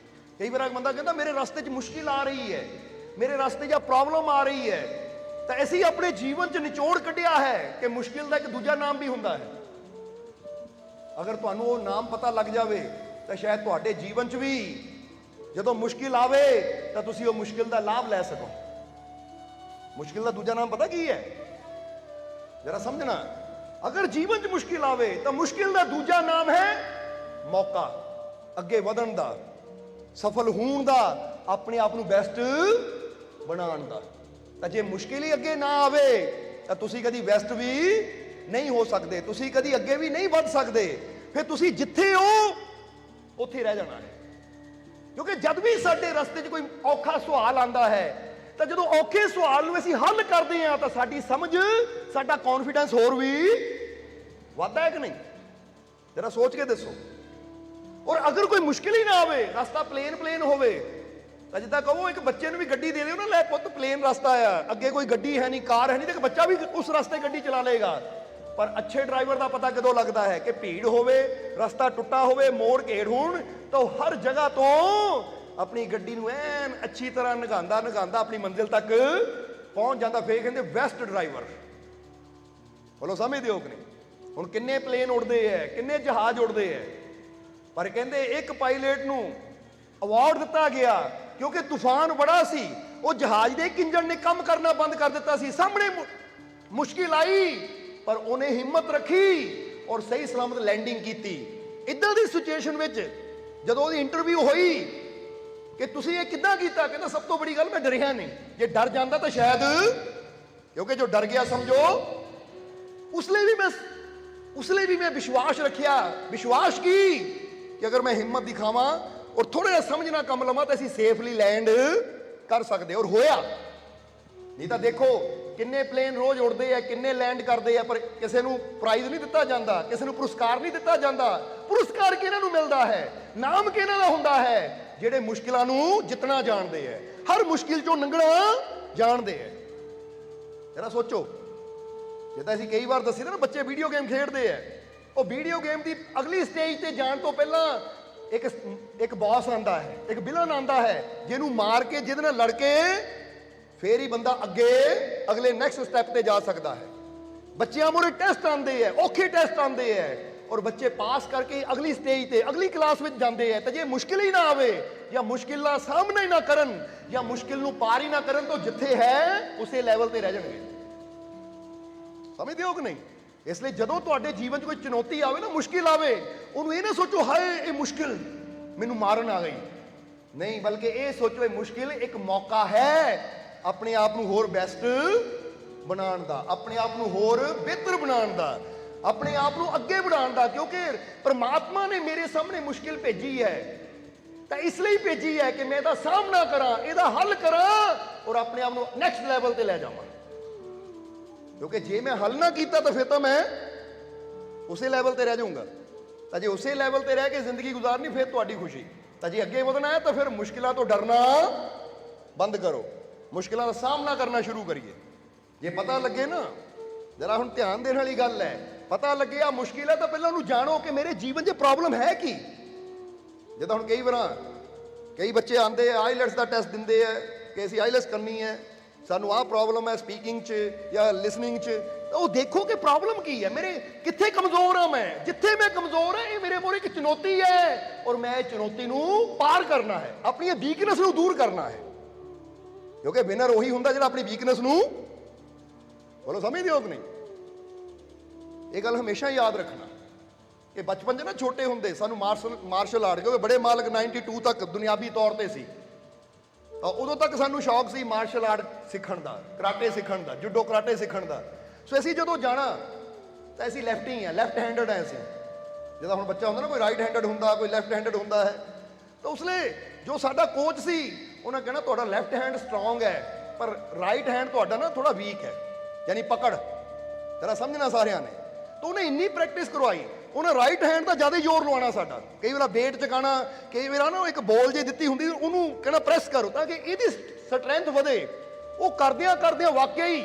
ਕਈ ਵਾਰ ਬੰਦਾ ਕਹਿੰਦਾ ਮੇਰੇ ਰਸਤੇ 'ਚ ਮੁਸ਼ਕਿਲ ਆ ਰਹੀ ਹੈ, ਮੇਰੇ ਰਸਤੇ 'ਚ ਪ੍ਰੋਬਲਮ ਆ ਰਹੀ ਹੈ, ਤਾਂ ਅਸੀਂ ਆਪਣੇ ਜੀਵਨ 'ਚ ਨਿਚੋੜ ਕੱਢਿਆ ਹੈ ਕਿ ਮੁਸ਼ਕਿਲ ਦਾ ਇੱਕ ਦੂਜਾ ਨਾਮ ਵੀ ਹੁੰਦਾ ਹੈ। ਅਗਰ ਤੁਹਾਨੂੰ ਉਹ ਨਾਮ ਪਤਾ ਲੱਗ ਜਾਵੇ ਤਾਂ ਸ਼ਾਇਦ ਤੁਹਾਡੇ ਜੀਵਨ 'ਚ ਵੀ ਜਦੋਂ ਮੁਸ਼ਕਿਲ ਆਵੇ ਤਾਂ ਤੁਸੀਂ ਉਹ ਮੁਸ਼ਕਿਲ ਦਾ ਲਾਭ ਲੈ ਸਕੋ। ਮੁਸ਼ਕਿਲ ਦਾ ਦੂਜਾ ਨਾਮ ਪਤਾ ਕੀ ਹੈ? ਜਰਾ ਸਮਝਣਾ। ਅਗਰ ਜੀਵਨ 'ਚ ਮੁਸ਼ਕਿਲ ਆਵੇ ਤਾਂ ਮੁਸ਼ਕਿਲ ਦਾ ਦੂਜਾ ਨਾਮ ਹੈ ਮੌਕਾ, ਅੱਗੇ ਵਧਣ ਦਾ, ਸਫਲ ਹੋਣ ਦਾ, ਆਪਣੇ ਆਪ ਨੂੰ ਬੈਸਟ ਬਣਾਉਣ ਦਾ। ਤਾਂ ਜੇ ਮੁਸ਼ਕਿਲ ਹੀ ਅੱਗੇ ਨਾ ਆਵੇ ਤਾਂ ਤੁਸੀਂ ਕਦੀ ਬੈਸਟ ਵੀ ਨਹੀਂ ਹੋ ਸਕਦੇ, ਤੁਸੀਂ ਕਦੀ ਅੱਗੇ ਵੀ ਨਹੀਂ ਵੱਧ ਸਕਦੇ। ਫਿਰ ਤੁਸੀਂ ਜਿੱਥੇ ਹੋ ਉੱਥੇ ਰਹਿ ਜਾਣਾ ਹੈ। ਕਿਉਂਕਿ ਜਦ ਵੀ ਸਾਡੇ ਰਸਤੇ 'ਚ ਕੋਈ ਔਖਾ ਸਵਾਲ ਆਉਂਦਾ ਹੈ ਤਾਂ ਜਦੋਂ ਔਖੇ ਸਵਾਲ ਨੂੰ ਅਸੀਂ ਹੱਲ ਕਰਦੇ ਹਾਂ ਤਾਂ ਸਾਡੀ ਸਮਝ, ਸਾਡਾ ਕੌਨਫੀਡੈਂਸ ਹੋਰ ਵੀ ਵੱਧਦਾ ਹੈ ਕਿ ਨਹੀਂ? ਜਰਾ ਸੋਚ ਕੇ ਦੱਸੋ। ਔਰ ਅਗਰ ਕੋਈ ਮੁਸ਼ਕਿਲ ਹੀ ਨਾ ਆਵੇ, ਰਸਤਾ ਪਲੇਨ ਹੋਵੇ, ਤਾਂ ਜਿੱਦਾਂ ਕਹੋ ਇੱਕ ਬੱਚੇ ਨੂੰ ਵੀ ਗੱਡੀ ਦੇ ਦਿਓ ਨਾ, ਲੈ ਪੁੱਤ ਪਲੇਨ ਰਸਤਾ ਆ, ਅੱਗੇ ਕੋਈ ਗੱਡੀ ਹੈ ਨਹੀਂ, ਕਾਰ ਹੈ ਨਹੀਂ, ਤੇ ਇੱਕ ਬੱਚਾ ਵੀ ਉਸ ਰਸਤੇ ਗੱਡੀ ਚਲਾ ਲਏਗਾ। ਪਰ ਅੱਛੇ ਡਰਾਈਵਰ ਦਾ ਪਤਾ ਕਦੋਂ ਲੱਗਦਾ ਹੈ? ਕਿ ਭੀੜ ਹੋਵੇ, ਰਸਤਾ ਟੁੱਟਾ ਹੋਵੇ, ਮੋੜ ਘੇੜ ਹੋਣ, ਤਾਂ ਉਹ ਹਰ ਜਗ੍ਹਾ ਤੋਂ ਆਪਣੀ ਗੱਡੀ ਨੂੰ ਐਨ ਅੱਛੀ ਤਰ੍ਹਾਂ ਨਿਗਾਉਂਦਾ ਆਪਣੀ ਮੰਜ਼ਿਲ ਤੱਕ ਪਹੁੰਚ ਜਾਂਦਾ। ਫੇਰ ਕਹਿੰਦੇ ਬੈਸਟ ਡਰਾਈਵਰ। ਬੋਲੋ ਸਮਝਦੇ ਹੋ ਕਿ ਨਹੀਂ? ਹੁਣ ਕਿੰਨੇ ਪਲੇਨ ਉੜਦੇ ਹੈ, ਕਿੰਨੇ ਜਹਾਜ਼ ਉੜਦੇ ਹੈ, ਪਰ ਕਹਿੰਦੇ ਇੱਕ ਪਾਇਲਟ ਨੂੰ ਅਵਾਰਡ ਦਿੱਤਾ ਗਿਆ ਕਿਉਂਕਿ ਤੂਫਾਨ ਬੜਾ ਸੀ, ਉਹ ਜਹਾਜ਼ ਦੇ ਇੱਕ ਇੰਜਣ ਨੇ ਕੰਮ ਕਰਨਾ ਬੰਦ ਕਰ ਦਿੱਤਾ ਸੀ। ਸਾਹਮਣੇ ਮੁਸ਼ਕਿਲ ਆਈ ਪਰ ਉਹਨੇ ਹਿੰਮਤ ਰੱਖੀ ਔਰ ਸਹੀ ਸਲਾਮਤ ਲੈਂਡਿੰਗ ਕੀਤੀ। ਇਦਾਂ ਦੀ ਸਿਚੁਏਸ਼ਨ ਵਿੱਚ ਜਦੋਂ ਉਹਦੀ ਇੰਟਰਵਿਊ ਹੋਈ ਕਿ ਤੁਸੀਂ ਇਹ ਕਿੱਦਾਂ ਕੀਤਾ, ਕਹਿੰਦਾ ਸਭ ਤੋਂ ਬੜੀ ਗੱਲ ਮੈਂ ਡਰਿਆ ਨਹੀਂ। ਜੇ ਡਰ ਜਾਂਦਾ ਤਾਂ ਸ਼ਾਇਦ, ਕਿਉਂਕਿ ਜੋ ਡਰ ਗਿਆ ਸਮਝੋ ਉਸ ਲਈ ਵੀ ਮੈਂ ਵਿਸ਼ਵਾਸ ਰੱਖਿਆ। ਵਿਸ਼ਵਾਸ ਕੀ ਕਿ ਅਗਰ ਮੈਂ ਹਿੰਮਤ ਦਿਖਾਵਾਂ ਔਰ ਥੋੜਾ ਜਿਹਾ ਸਮਝਣਾ ਕੰਮ ਲਵਾਂ ਤਾਂ ਅਸੀਂ ਸੇਫਲੀ ਲੈਂਡ ਕਰ ਸਕਦੇ। ਔਰ ਹੋਇਆ। ਨਹੀਂ ਤਾਂ ਦੇਖੋ ਕਿੰਨੇ ਪਲੇਨ ਰੋਜ਼ ਉੜਦੇ ਆ, ਕਿੰਨੇ ਲੈਂਡ ਕਰਦੇ ਆ, ਪਰ ਕਿਸੇ ਨੂੰ ਪ੍ਰਾਈਜ਼ ਨਹੀਂ ਦਿੱਤਾ ਜਾਂਦਾ, ਕਿਸੇ ਨੂੰ ਪੁਰਸਕਾਰ ਨਹੀਂ ਦਿੱਤਾ ਜਾਂਦਾ। ਪੁਰਸਕਾਰ ਕਿਹਨਾਂ ਨੂੰ ਮਿਲਦਾ ਹੈ? ਨਾਮ ਕਿਹਨਾਂ ਦਾ ਹੁੰਦਾ ਹੈ? ਜਿਹੜੇ ਮੁਸ਼ਕਿਲਾਂ ਨੂੰ ਜਿੱਤਣਾ ਜਾਣਦੇ ਆ, ਹਰ ਮੁਸ਼ਕਿਲ ਚੋਂ ਲੰਘਣਾ ਜਾਣਦੇ ਆ। ਜਰਾ ਸੋਚੋ, ਜਿੱਦਾਂ ਅਸੀਂ ਕਈ ਵਾਰ ਦੱਸੀ ਨਾ ਬੱਚੇ ਵੀਡੀਓ ਗੇਮ ਖੇਡਦੇ ਆ, ਉਹ ਵੀਡੀਓ ਗੇਮ ਦੀ ਅਗਲੀ ਸਟੇਜ ਤੇ ਜਾਣ ਤੋਂ ਪਹਿਲਾਂ ਇੱਕ ਬੌਸ ਆਂਦਾ ਹੈ, ਇੱਕ ਵਿਲਨ ਆਂਦਾ ਹੈ, ਜਿਹਨੂੰ ਮਾਰ ਕੇ, ਜਿਹਦੇ ਨਾਲ ਲੜ ਕੇ ਫੇਰ ਹੀ ਬੰਦਾ ਅਗਲੇ ਨੈਕਸਟ ਸਟੈਪ ਤੇ ਜਾ ਸਕਦਾ ਹੈ। ਬੱਚਿਆਂ ਮੂਹਰੇ ਟੈਸਟ ਆਉਂਦੇ ਆ, ਔਖੇ ਟੈਸਟ ਆਉਂਦੇ ਆ, ਔਰ ਬੱਚੇ ਪਾਸ ਕਰਕੇ ਅਗਲੀ ਸਟੇਜ ਤੇ, ਅਗਲੀ ਕਲਾਸ ਵਿੱਚ ਜਾਂਦੇ ਆ। ਤਾਂ ਜੇ ਮੁਸ਼ਕਿਲ ਹੀ ਨਾ ਆਵੇ ਜਾਂ ਮੁਸ਼ਕਿਲ ਦਾ ਸਾਹਮਣਾ ਹੀ ਨਾ ਕਰਨ ਜਾਂ ਮੁਸ਼ਕਿਲ ਨੂੰ ਪਾਰ ਹੀ ਨਾ ਕਰਨ ਤਾਂ ਜਿੱਥੇ ਹੈ ਉਸੇ ਲੈਵਲ ਤੇ ਰਹਿ ਜਾਣਗੇ। ਸਮਝਦੇ ਹੋ ਕਿ ਨਹੀਂ? ਇਸ ਲਈ ਜਦੋਂ ਤੁਹਾਡੇ ਜੀਵਨ 'ਚ ਕੋਈ ਚੁਣੌਤੀ ਆਵੇ ਨਾ, ਮੁਸ਼ਕਿਲ ਆਵੇ, ਉਹਨੂੰ ਇਹ ਨਾ ਸੋਚੋ ਹਾਏ ਇਹ ਮੁਸ਼ਕਿਲ ਮੈਨੂੰ ਮਾਰਨ ਆ ਗਈ। ਨਹੀਂ, ਬਲਕਿ ਇਹ ਸੋਚੋ ਇਹ ਮੁਸ਼ਕਿਲ ਇੱਕ ਮੌਕਾ ਹੈ ਆਪਣੇ ਆਪ ਨੂੰ ਹੋਰ ਬੈਸਟ ਬਣਾਉਣ ਦਾ, ਆਪਣੇ ਆਪ ਨੂੰ ਹੋਰ ਬਿਹਤਰ ਬਣਾਉਣ ਦਾ, ਆਪਣੇ ਆਪ ਨੂੰ ਅੱਗੇ ਵਧਾਉਣ ਦਾ। ਕਿਉਂਕਿ ਪ੍ਰਮਾਤਮਾ ਨੇ ਮੇਰੇ ਸਾਹਮਣੇ ਮੁਸ਼ਕਿਲ ਭੇਜੀ ਹੈ ਤਾਂ ਇਸ ਲਈ ਭੇਜੀ ਹੈ ਕਿ ਮੈਂ ਇਹਦਾ ਸਾਹਮਣਾ ਕਰਾਂ, ਇਹਦਾ ਹੱਲ ਕਰਾਂ ਔਰ ਆਪਣੇ ਆਪ ਨੂੰ ਨੈਕਸਟ ਲੈਵਲ ਤੇ ਲੈ ਜਾਵਾਂ। ਕਿਉਂਕਿ ਜੇ ਮੈਂ ਹੱਲ ਨਾ ਕੀਤਾ ਤਾਂ ਫਿਰ ਤਾਂ ਮੈਂ ਉਸੇ ਲੈਵਲ ਤੇ ਰਹਿ ਜਾਊਂਗਾ। ਤਾਂ ਜੇ ਉਸੇ ਲੈਵਲ ਤੇ ਰਹਿ ਕੇ ਜ਼ਿੰਦਗੀ ਗੁਜ਼ਾਰਨੀ ਫਿਰ ਤੁਹਾਡੀ ਖੁਸ਼ੀ। ਤਾਂ ਜੇ ਅੱਗੇ ਵਧਣਾ ਹੈ ਤਾਂ ਫਿਰ ਮੁਸ਼ਕਿਲਾਂ ਤੋਂ ਡਰਨਾ ਬੰਦ ਕਰੋ, ਮੁਸ਼ਕਿਲਾਂ ਦਾ ਸਾਹਮਣਾ ਕਰਨਾ ਸ਼ੁਰੂ ਕਰੀਏ। ਜੇ ਪਤਾ ਲੱਗੇ ਨਾ, ਜਰਾ ਹੁਣ ਧਿਆਨ ਦੇਣ ਵਾਲੀ ਗੱਲ ਹੈ, ਪਤਾ ਲੱਗੇ ਆ ਮੁਸ਼ਕਿਲ ਹੈ ਤਾਂ ਪਹਿਲਾਂ ਉਹਨੂੰ ਜਾਣੋ ਕਿ ਮੇਰੇ ਜੀਵਨ 'ਚ ਪ੍ਰੋਬਲਮ ਹੈ ਕੀ। ਜਿੱਦਾਂ ਹੁਣ ਕਈ ਬੱਚੇ ਆਉਂਦੇ ਆ, ਆਈਲੈਟਸ ਦਾ ਟੈਸਟ ਦਿੰਦੇ ਆ ਕਿ ਅਸੀਂ ਆਈਲੈਟਸ ਕਰਨੀ ਹੈ, ਸਾਨੂੰ ਆਹ ਪ੍ਰੋਬਲਮ ਹੈ ਸਪੀਕਿੰਗ 'ਚ ਜਾਂ ਲਿਸਨਿੰਗ 'ਚ। ਉਹ ਦੇਖੋ ਕਿ ਪ੍ਰੋਬਲਮ ਕੀ ਹੈ, ਮੇਰੇ ਕਿੱਥੇ ਕਮਜ਼ੋਰ ਹਾਂ ਮੈਂ। ਜਿੱਥੇ ਮੈਂ ਕਮਜ਼ੋਰ ਹਾਂ ਇਹ ਮੇਰੇ ਮੂਹਰੇ ਇੱਕ ਚੁਣੌਤੀ ਹੈ ਔਰ ਮੈਂ ਇਹ ਚੁਣੌਤੀ ਨੂੰ ਪਾਰ ਕਰਨਾ ਹੈ, ਆਪਣੀਆਂ ਵੀਕਨੈਸ ਨੂੰ ਦੂਰ ਕਰਨਾ ਹੈ। ਕਿਉਂਕਿ ਵਿਨਰ ਉਹੀ ਹੁੰਦਾ ਜਿਹੜਾ ਆਪਣੀ ਵੀਕਨੈਸ ਨੂੰ, ਬੋਲੋ ਸਮਝਦੇ ਹੋ ਕਿ ਨਹੀਂ? ਇਹ ਗੱਲ ਹਮੇਸ਼ਾ ਯਾਦ ਰੱਖਣਾ ਕਿ ਬਚਪਨ 'ਚ ਨਾ ਛੋਟੇ ਹੁੰਦੇ ਸਾਨੂੰ ਮਾਰਸ਼ਲ ਆਰਟ, ਕਿਉਂਕਿ ਬੜੇ ਮਾਲਕ 92 ਤੱਕ ਦੁਨਿਆਵੀ ਤੌਰ ਤੇ ਸੀ, ਉਦੋਂ ਤੱਕ ਸਾਨੂੰ ਸ਼ੌਕ ਸੀ ਮਾਰਸ਼ਲ ਆਰਟ ਸਿੱਖਣ ਦਾ, ਕਰਾਟੇ ਸਿੱਖਣ ਦਾ, ਜੂਡੋ ਕਰਾਟੇ ਸਿੱਖਣ ਦਾ। ਸੋ ਅਸੀਂ ਜਦੋਂ ਜਾਣਾ ਤਾਂ ਅਸੀਂ ਲੈਫਟੀ ਹਾਂ, ਲੈਫਟ ਹੈਂਡਡ ਹੈ ਅਸੀਂ। ਜਦੋਂ ਹੁਣ ਬੱਚਾ ਹੁੰਦਾ ਨਾ, ਕੋਈ ਰਾਈਟ ਹੈਂਡਡ ਹੁੰਦਾ, ਕੋਈ ਲੈਫਟ ਹੈਂਡਡ ਹੁੰਦਾ ਹੈ, ਤਾਂ ਉਸਲੇ ਜੋ ਸਾਡਾ ਕੋਚ ਸੀ ਉਹਨਾਂ ਕਹਿਣਾ ਤੁਹਾਡਾ ਲੈਫਟ ਹੈਂਡ ਸਟਰੋਂਗ ਹੈ ਪਰ ਰਾਈਟ ਹੈਂਡ ਤੁਹਾਡਾ ਨਾ ਥੋੜਾ ਵੀਕ ਹੈ, ਯਾਨੀ ਪਕੜ। ਜਰਾ ਸਮਝਣਾ ਸਾਰਿਆਂ ਨੇ। ਤਾਂ ਉਹਨੇ ਇੰਨੀ ਪ੍ਰੈਕਟਿਸ ਕਰਵਾਈ, ਉਹਨੇ ਰਾਈਟ ਹੈਂਡ ਦਾ ਜ਼ਿਆਦਾ ਜ਼ੋਰ ਲਵਾਉਣਾ ਸਾਡਾ। ਕਈ ਵਾਰ ਵੇਟ ਚਕਾਣਾ, ਕਈ ਵਾਰ ਨਾ ਇੱਕ ਬੋਲ ਜੇ ਦਿੱਤੀ ਹੁੰਦੀ ਉਹਨੂੰ ਕਹਿਣਾ ਪ੍ਰੈਸ ਕਰੋ ਤਾਂ ਕਿ ਇਹਦੀ ਸਟਰੈਂਥ ਵਧੇ। ਉਹ ਕਰਦਿਆਂ ਕਰਦਿਆਂ ਵਾਕਿਆ ਹੀ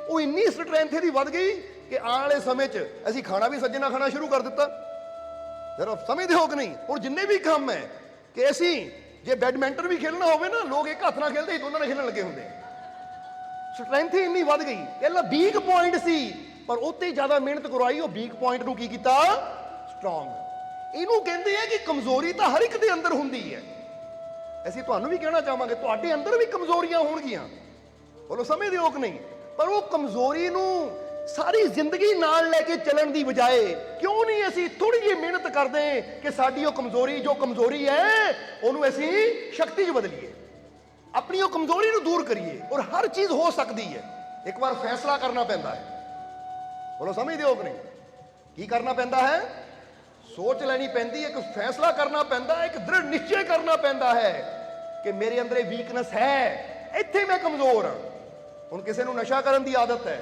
ਉਹ ਇੰਨੀ ਸਟਰੈਂਥ ਇਹਦੀ ਵੱਧ ਗਈ ਕਿ ਆਉਣ ਵਾਲੇ ਸਮੇਂ 'ਚ ਅਸੀਂ ਖਾਣਾ ਵੀ ਸੱਜਣਾ ਖਾਣਾ ਸ਼ੁਰੂ ਕਰ ਦਿੱਤਾ। ਜਰਾ ਸਮਝਦੇ ਹੋ ਕਿ ਨਹੀਂ? ਹੁਣ ਜਿੰਨੇ ਵੀ ਕੰਮ ਹੈ ਕਿ ਅਸੀਂ ਜੇ ਬੈਡਮਿੰਟਨ ਵੀ ਖੇਲਣਾ ਹੋਵੇ ਨਾ, ਲੋਕ ਇੱਕ ਹੱਥ ਨਾਲ ਖੇਲਦੇ ਸੀ, ਦੋਨਾਂ ਨਾਲ ਖੇਲਣ ਲੱਗੇ ਹੁੰਦੇ। ਸਟਰੈਂਥ ਹੀ ਇੰਨੀ ਵੱਧ ਗਈ। ਪਹਿਲਾਂ ਵੀਕ ਪੁਆਇੰਟ ਸੀ ਪਰ ਉੱਤੇ ਜ਼ਿਆਦਾ ਮਿਹਨਤ ਕਰਵਾਈ, ਉਹ ਵੀਕ ਪੁਆਇੰਟ ਨੂੰ ਕੀ ਕੀਤਾ? ਸਟਰੋਂਗ। ਇਹਨੂੰ ਕਹਿੰਦੇ ਆ ਕਿ ਕਮਜ਼ੋਰੀ ਤਾਂ ਹਰ ਇੱਕ ਦੇ ਅੰਦਰ ਹੁੰਦੀ ਹੈ। ਅਸੀਂ ਤੁਹਾਨੂੰ ਵੀ ਕਹਿਣਾ ਚਾਹਾਂਗੇ ਤੁਹਾਡੇ ਅੰਦਰ ਵੀ ਕਮਜ਼ੋਰੀਆਂ ਹੋਣਗੀਆਂ, ਬੋਲੋ ਸਮਝਦੇ ਹੋ ਕਿ ਨਹੀਂ? ਪਰ ਉਹ ਕਮਜ਼ੋਰੀ ਨੂੰ ਸਾਰੀ ਜ਼ਿੰਦਗੀ ਨਾਲ ਲੈ ਕੇ ਚੱਲਣ ਦੀ ਬਜਾਏ ਕਿਉਂ ਨਹੀਂ ਅਸੀਂ ਥੋੜੀ ਜਿਹੀ ਮਿਹਨਤ ਕਰਦੇ ਕਿ ਸਾਡੀ ਉਹ ਕਮਜ਼ੋਰੀ, ਜੋ ਕਮਜ਼ੋਰੀ ਹੈ ਉਹਨੂੰ ਅਸੀਂ ਸ਼ਕਤੀ 'ਚ ਬਦਲੀਏ, ਆਪਣੀ ਉਹ ਕਮਜ਼ੋਰੀ ਨੂੰ ਦੂਰ ਕਰੀਏ। ਔਰ ਹਰ ਚੀਜ਼ ਹੋ ਸਕਦੀ ਹੈ, ਇੱਕ ਵਾਰ ਫੈਸਲਾ ਕਰਨਾ ਪੈਂਦਾ ਹੈ, ਬੋਲੋ ਸਮਝਦੇ ਹੋ ਕਿ ਨਹੀਂ? ਕੀ ਕਰਨਾ ਪੈਂਦਾ ਹੈ? ਸੋਚ ਲੈਣੀ ਪੈਂਦੀ ਹੈ, ਇੱਕ ਫੈਸਲਾ ਕਰਨਾ ਪੈਂਦਾ ਹੈ, ਇੱਕ ਦ੍ਰਿੜ ਨਿਸ਼ਚੈ ਕਰਨਾ ਪੈਂਦਾ ਹੈ ਕਿ ਮੇਰੇ ਅੰਦਰ ਇਹ ਵੀਕਨੈਸ ਹੈ, ਇੱਥੇ ਮੈਂ ਕਮਜ਼ੋਰ ਹਾਂ। ਹੁਣ ਕਿਸੇ ਨੂੰ ਨਸ਼ਾ ਕਰਨ ਦੀ ਆਦਤ ਹੈ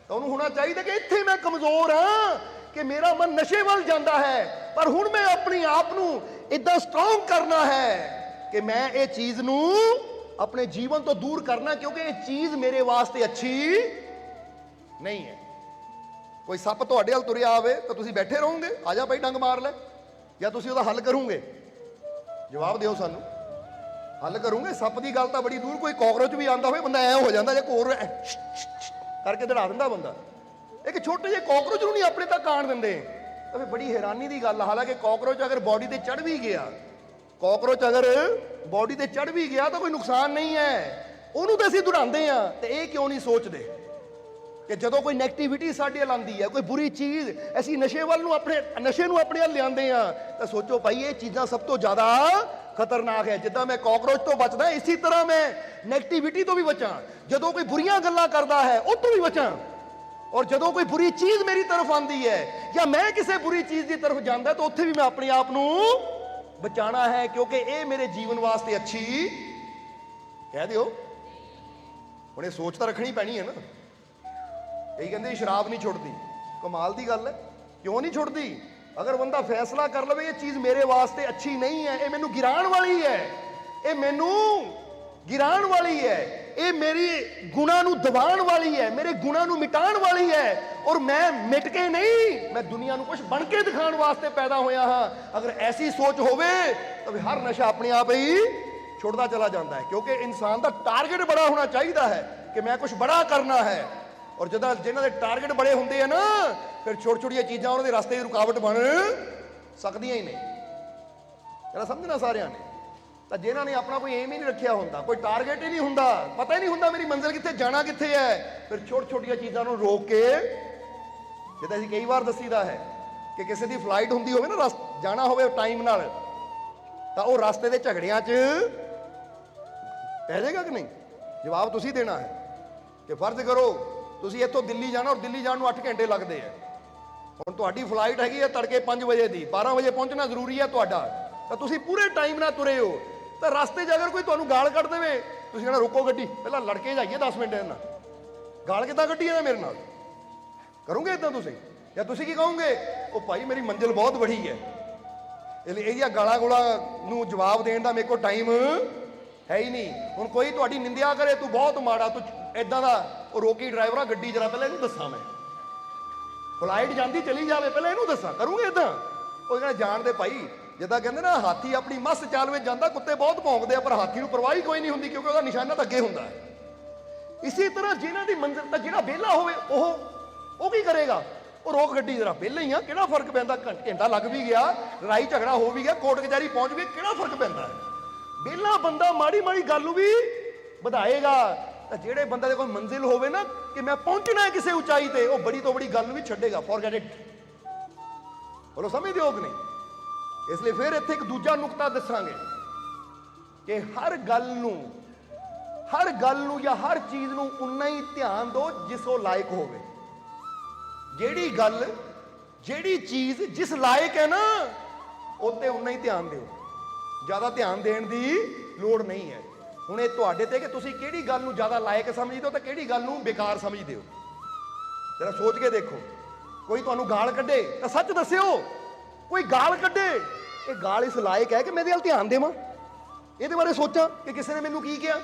ਤਾਂ ਉਹਨੂੰ ਹੋਣਾ ਚਾਹੀਦਾ ਕਿ ਇੱਥੇ ਮੈਂ ਕਮਜ਼ੋਰ ਹਾਂ ਕਿ ਮੇਰਾ ਮਨ ਨਸ਼ੇ ਵੱਲ ਜਾਂਦਾ ਹੈ, ਪਰ ਹੁਣ ਮੈਂ ਆਪਣੀ ਆਪ ਨੂੰ ਇਦਾਂ ਸਟਰੋਂਗ ਕਰਨਾ ਹੈ ਕਿ ਮੈਂ ਇਹ ਚੀਜ਼ ਨੂੰ ਆਪਣੇ ਜੀਵਨ ਤੋਂ ਦੂਰ ਕਰਨਾ, ਕਿਉਂਕਿ ਇਹ ਚੀਜ਼ ਮੇਰੇ ਵਾਸਤੇ ਅੱਛੀ ਨਹੀਂ ਹੈ। ਕੋਈ ਸੱਪ ਤੁਹਾਡੇ ਵੱਲ ਤੁਰਿਆ ਆਵੇ ਤਾਂ ਤੁਸੀਂ ਬੈਠੇ ਰਹੋਗੇ, ਆ ਜਾ ਭਾਈ ਡੰਗ ਮਾਰ ਲੈ, ਜਾਂ ਤੁਸੀਂ ਉਹਦਾ ਹੱਲ ਕਰੋਗੇ? ਜਵਾਬ ਦਿਓ ਸਾਨੂੰ। ਹੱਲ ਕਰੋਗੇ? ਸੱਪ ਦੀ ਗੱਲ ਤਾਂ ਬੜੀ ਦੂਰ, ਕੋਈ ਕਾਕਰੋਚ ਵੀ ਆਂਦਾ ਹੋਵੇ ਬੰਦਾ ਐ ਹੋ ਜਾਂਦਾ, ਜੇ ਕੋਰ ਕਰਕੇ ਦੜਾ ਦਿੰਦਾ ਬੰਦਾ। ਇੱਕ ਛੋਟੇ ਜਿਹੇ ਕਾਕਰੋਚ ਨੂੰ ਨਹੀਂ ਆਪਣੇ ਤੱਕ ਆਣ ਦਿੰਦੇ ਤਾਂ ਫਿਰ ਬੜੀ ਹੈਰਾਨੀ ਦੀ ਗੱਲ। ਹਾਲਾਂਕਿ ਕਾਕਰੋਚ ਅਗਰ ਬਾਡੀ ਤੇ ਚੜ ਵੀ ਗਿਆ, ਕਾਕਰੋਚ ਅਗਰ ਬਾਡੀ ਤੇ ਚੜ ਵੀ ਗਿਆ ਤਾਂ ਕੋਈ ਨੁਕਸਾਨ ਨਹੀਂ ਹੈ, ਉਹਨੂੰ ਤਾਂ ਅਸੀਂ ਦੌੜਾਉਂਦੇ ਆ। ਤੇ ਇਹ ਕਿਉਂ ਨਹੀਂ ਸੋਚਦੇ ਕਿ ਜਦੋਂ ਕੋਈ ਨੈਗੇਟਿਵਿਟੀ ਸਾਡੇ ਵੱਲ ਆਉਂਦੀ ਹੈ, ਕੋਈ ਬੁਰੀ ਚੀਜ਼, ਅਸੀਂ ਨਸ਼ੇ ਵੱਲ ਨੂੰ ਆਪਣੇ ਵੱਲ ਲਿਆਉਂਦੇ ਆ, ਤਾਂ ਸੋਚੋ ਭਾਈ ਇਹ ਚੀਜ਼ਾਂ ਸਭ ਤੋਂ ਜ਼ਿਆਦਾ ਖਤਰਨਾਕ ਹੈ। ਜਿੱਦਾਂ ਮੈਂ ਕਾਕਰੋਚ ਤੋਂ ਬਚਦਾ, ਇਸੇ ਤਰ੍ਹਾਂ ਮੈਂ ਨੈਗੇਟਿਵਿਟੀ ਤੋਂ ਵੀ ਬਚਾਂ। ਜਦੋਂ ਕੋਈ ਬੁਰੀਆਂ ਗੱਲਾਂ ਕਰਦਾ ਹੈ ਉਹ ਤੋਂ ਵੀ ਬਚਾਂ, ਔਰ ਜਦੋਂ ਕੋਈ ਬੁਰੀ ਚੀਜ਼ ਮੇਰੀ ਤਰਫ ਆਉਂਦੀ ਹੈ ਜਾਂ ਮੈਂ ਕਿਸੇ ਬੁਰੀ ਚੀਜ਼ ਦੀ ਤਰਫ ਜਾਂਦਾ ਤਾਂ ਉੱਥੇ ਵੀ ਮੈਂ ਆਪਣੇ ਆਪ ਨੂੰ ਬਚਾਣਾ ਹੈ, ਕਿਉਂਕਿ ਇਹ ਮੇਰੇ ਜੀਵਨ ਵਾਸਤੇ ਅੱਛੀ, ਕਹਿ ਦਿਓ। ਹੁਣ ਇਹ ਸੋਚ ਤਾਂ ਰੱਖਣੀ ਪੈਣੀ ਹੈ ਨਾ। ਕਈ ਕਹਿੰਦੇ ਸ਼ਰਾਬ ਨਹੀਂ ਛੁੱਟਦੀ, ਕਮਾਲ ਦੀ ਗੱਲ ਹੈ, ਕਿਉਂ ਨਹੀਂ ਛੁੱਟਦੀ? ਅਗਰ ਬੰਦਾ ਫੈਸਲਾ ਕਰ ਲਵੇ ਇਹ ਚੀਜ਼ ਮੇਰੇ ਵਾਸਤੇ ਅੱਛੀ ਨਹੀਂ ਹੈ, ਇਹ ਮੈਨੂੰ ਗਿਰਾਉਣ ਵਾਲੀ ਹੈ, ਇਹ ਮੈਨੂੰ ਗਿਰਾਉਣ ਵਾਲੀ ਹੈ, ਇਹ ਮੇਰੀ ਗੁਣਾਂ ਨੂੰ ਦਬਾਉਣ ਵਾਲੀ ਹੈ, ਮੇਰੇ ਗੁਣਾਂ ਨੂੰ ਮਿਟਾਉਣ ਵਾਲੀ ਹੈ, ਔਰ ਮੈਂ ਮਿਟ ਕੇ ਨਹੀਂ, ਮੈਂ ਦੁਨੀਆ ਨੂੰ ਕੁਝ ਬਣ ਕੇ ਦਿਖਾਉਣ ਵਾਸਤੇ ਪੈਦਾ ਹੋਇਆ ਹਾਂ। ਅਗਰ ਐਸੀ ਸੋਚ ਹੋਵੇ ਤਾਂ ਹਰ ਨਸ਼ਾ ਆਪਣੇ ਆਪ ਹੀ ਛੁੱਟਦਾ ਚਲਾ ਜਾਂਦਾ ਹੈ, ਕਿਉਂਕਿ ਇਨਸਾਨ ਦਾ ਟਾਰਗੇਟ ਬੜਾ ਹੋਣਾ ਚਾਹੀਦਾ ਹੈ ਕਿ ਮੈਂ ਕੁਝ ਬੜਾ ਕਰਨਾ ਹੈ। ਔਰ ਜਦੋਂ ਜਿਨ੍ਹਾਂ ਦੇ ਟਾਰਗੇਟ ਬੜੇ ਹੁੰਦੇ ਆ ਨਾ, ਫਿਰ ਛੋਟੀ ਛੋਟੀਆਂ ਚੀਜ਼ਾਂ ਉਹਨਾਂ ਦੇ ਰਸਤੇ ਦੀ ਰੁਕਾਵਟ ਬਣ ਸਕਦੀਆਂ ਹੀ ਨਹੀਂ। ਜਰਾ ਸਮਝਣਾ ਸਾਰਿਆਂ ਨੇ। ਤਾਂ ਜਿਨ੍ਹਾਂ ਨੇ ਆਪਣਾ ਕੋਈ ਏਮ ਹੀ ਨਹੀਂ ਰੱਖਿਆ ਹੁੰਦਾ, ਕੋਈ ਟਾਰਗੇਟ ਹੀ ਨਹੀਂ ਹੁੰਦਾ, ਪਤਾ ਹੀ ਨਹੀਂ ਹੁੰਦਾ ਮੇਰੀ ਮੰਜ਼ਿਲ ਕਿੱਥੇ, ਜਾਣਾ ਕਿੱਥੇ ਹੈ, ਫਿਰ ਛੋਟੀ ਛੋਟੀਆਂ ਚੀਜ਼ਾਂ ਨੂੰ ਰੋਕ ਕੇ, ਜਿੱਦਾਂ ਅਸੀਂ ਕਈ ਵਾਰ ਦੱਸੀਦਾ ਹੈ ਕਿ ਕਿਸੇ ਦੀ ਫਲਾਈਟ ਹੁੰਦੀ ਹੋਵੇ ਨਾ, ਜਾਣਾ ਹੋਵੇ ਟਾਈਮ ਨਾਲ, ਤਾਂ ਉਹ ਰਸਤੇ ਦੇ ਝਗੜਿਆਂ 'ਚ ਪੈ ਜਾਏਗਾ ਕਿ ਨਹੀਂ? ਜਵਾਬ ਤੁਸੀਂ ਦੇਣਾ ਹੈ ਕਿ ਫਰਜ਼ ਕਰੋ ਤੁਸੀਂ ਇੱਥੋਂ ਦਿੱਲੀ ਜਾਣਾ, ਔਰ ਦਿੱਲੀ ਜਾਣ ਨੂੰ 8 ਘੰਟੇ ਲੱਗਦੇ ਆ। ਹੁਣ ਤੁਹਾਡੀ ਫਲਾਈਟ ਹੈਗੀ ਹੈ ਤੜਕੇ 5 ਵਜੇ ਦੀ, 12 ਵਜੇ ਪਹੁੰਚਣਾ ਜ਼ਰੂਰੀ ਹੈ ਤੁਹਾਡਾ, ਤਾਂ ਤੁਸੀਂ ਪੂਰੇ ਟਾਈਮ ਨਾਲ ਤੁਰੇ ਹੋ। ਤਾਂ ਰਸਤੇ 'ਚ ਅਗਰ ਕੋਈ ਤੁਹਾਨੂੰ ਗਾਲ ਕੱਢ ਦੇਵੇ, ਤੁਸੀਂ ਕਹਿਣਾ ਰੁਕੋ ਗੱਡੀ, ਪਹਿਲਾਂ ਲੜਕੇ ਜਾਈਏ 10 ਮਿੰਟ ਇਹਨਾਂ। ਗਾਲ ਕਿੱਦਾਂ ਕੱਢੀ ਇਹਨੇ ਮੇਰੇ ਨਾਲ? ਕਰੋਗੇ ਇਦਾਂ ਤੁਸੀਂ? ਜਾਂ ਤੁਸੀਂ ਕੀ ਕਹੋਗੇ, ਉਹ ਭਾਈ ਮੇਰੀ ਮੰਜ਼ਿਲ ਬਹੁਤ ਬੜੀ ਹੈ, ਇਹ ਜਿਹੀਆਂ ਗਾਲਾਂ ਗੋਲਾਂ ਨੂੰ ਜਵਾਬ ਦੇਣ ਦਾ ਮੇਰੇ ਕੋਲ ਟਾਈਮ ਹੈ ਹੀ ਨਹੀਂ। ਹੁਣ ਕੋਈ ਤੁਹਾਡੀ ਨਿੰਦਿਆ ਕਰੇ, ਤੂੰ ਬਹੁਤ ਮਾੜਾ, ਤੂੰ ਇਦਾਂ ਦਾ, ਉਹ ਰੋਕੀ ਡਰਾਈਵਰਾਂ ਗੱਡੀ ਜਰਾ ਪਹਿਲਾਂ ਇਹਨੂੰ ਦੱਸਾਂ, ਮੈਂ ਫਲਾਈਟ ਜਾਂਦੀ ਚਲੀ ਜਾਵੇ ਪਹਿਲਾਂ ਇਹਨੂੰ ਦੱਸਾਂ, ਕਰੂੰਗੇ ਇਦਾਂ? ਉਹ ਕਹਿੰਦਾ ਜਾਣਦੇ ਭਾਈ, ਜਿੱਦਾਂ ਕਹਿੰਦੇ ਨਾ ਹਾਥੀ ਆਪਣੀ ਮੱਸ ਚਾਲ ਵਿੱਚ ਜਾਂਦਾ, ਕੁੱਤੇ ਬਹੁਤ ਭੌਂਕਦੇ ਆ, ਪਰ ਹਾਥੀ ਨੂੰ ਪਰਵਾਹ ਹੀ ਕੋਈ ਨਹੀਂ ਹੁੰਦੀ, ਕਿਉਂਕਿ ਉਹਦਾ ਨਿਸ਼ਾਨਾ ਤਾਂ ਅੱਗੇ ਹੁੰਦਾ ਹੈ। ਇਸੇ ਤਰ੍ਹਾਂ ਜਿਨ੍ਹਾਂ ਦੀ ਮੰਜ਼ਿਲ ਤਾਂ ਜਿਹੜਾ ਵਿਹਲਾ ਹੋਵੇ ਉਹ ਕੀ ਕਰੇਗਾ? ਉਹ ਰੋਕ ਗੱਡੀ, ਜਰਾ ਵਿਹਲੇ ਹੀ ਆ, ਕਿਹੜਾ ਫਰਕ ਪੈਂਦਾ, ਘੰਟਾ ਲੱਗ ਵੀ ਗਿਆ, ਲੜਾਈ ਝਗੜਾ ਹੋ ਵੀ ਗਿਆ, ਕੋਰਟ ਕਚਹਿਰੀ ਪਹੁੰਚ ਗਏ, ਕਿਹੜਾ ਫਰਕ ਪੈਂਦਾ ਹੈ? ਵਿਹਲਾ ਬੰਦਾ ਮਾੜੀ ਮਾੜੀ ਗੱਲ ਨੂੰ ਵੀ ਵਧਾਏਗਾ। ਤਾਂ ਜਿਹੜੇ ਬੰਦੇ ਦੇ ਕੋਈ ਮੰਜ਼ਿਲ ਹੋਵੇ ਨਾ ਕਿ ਮੈਂ ਪਹੁੰਚਣਾ ਹੈ ਕਿਸੇ ਉਚਾਈ ਤੇ, ਉਹ ਬੜੀ ਤੋਂ ਬੜੀ ਗੱਲ ਨੂੰ ਵੀ ਛੱਡੇਗਾ, ਫੋਰਗੇਟ ਇਟ। ਬੋਲੋ ਸਮਝਦੇ ਹੋ ਕਿ ਨਹੀਂ? ਇਸ ਲਈ ਫਿਰ ਇੱਥੇ ਇੱਕ ਦੂਜਾ ਨੁਕਤਾ ਦੱਸਾਂਗੇ ਕਿ ਹਰ ਗੱਲ ਨੂੰ ਜਾਂ ਹਰ ਚੀਜ਼ ਨੂੰ ਉਨਾ ਹੀ ਧਿਆਨ ਦਿਓ ਜਿਸ ਉਹ ਲਾਇਕ ਹੋਵੇ। ਜਿਹੜੀ ਗੱਲ, ਜਿਹੜੀ ਚੀਜ਼ ਜਿਸ ਲਾਇਕ ਹੈ ਨਾ, ਉੱਤੇ ਉਨਾ ਹੀ ਧਿਆਨ ਦਿਓ, ਜ਼ਿਆਦਾ ਧਿਆਨ ਦੇਣ ਦੀ ਲੋੜ ਨਹੀਂ ਹੈ। ਹੁਣ ਇਹ ਤੁਹਾਡੇ ਤੇ ਕਿ ਤੁਸੀਂ ਕਿਹੜੀ ਗੱਲ ਨੂੰ ਜ਼ਿਆਦਾ ਲਾਇਕ ਸਮਝਦੇ ਹੋ ਤੇ ਕਿਹੜੀ ਗੱਲ ਨੂੰ ਬੇਕਾਰ ਸਮਝਦੇ ਹੋ। ਜਰਾ ਸੋਚ ਕੇ ਦੇਖੋ। ਕੋਈ ਤੁਹਾਨੂੰ ਗਾਲ ਕੱਢੇ ਤਾਂ ਸੱਚ ਦੱਸਿਓ। ਕੋਈ ਗਾਲ ਕੱਢੇ, ਇਹ ਗਾਲ ਇਸ ਲਾਇਕ ਹੈ ਕਿ ਮੈਂ ਇਹਦੇ ਵੱਲ ਧਿਆਨ ਦੇਵਾਂ, ਇਹਦੇ ਬਾਰੇ ਸੋਚਾਂ ਕਿ ਕਿਸੇ ਨੇ ਮੈਨੂੰ ਕੀ ਕਿਹਾ।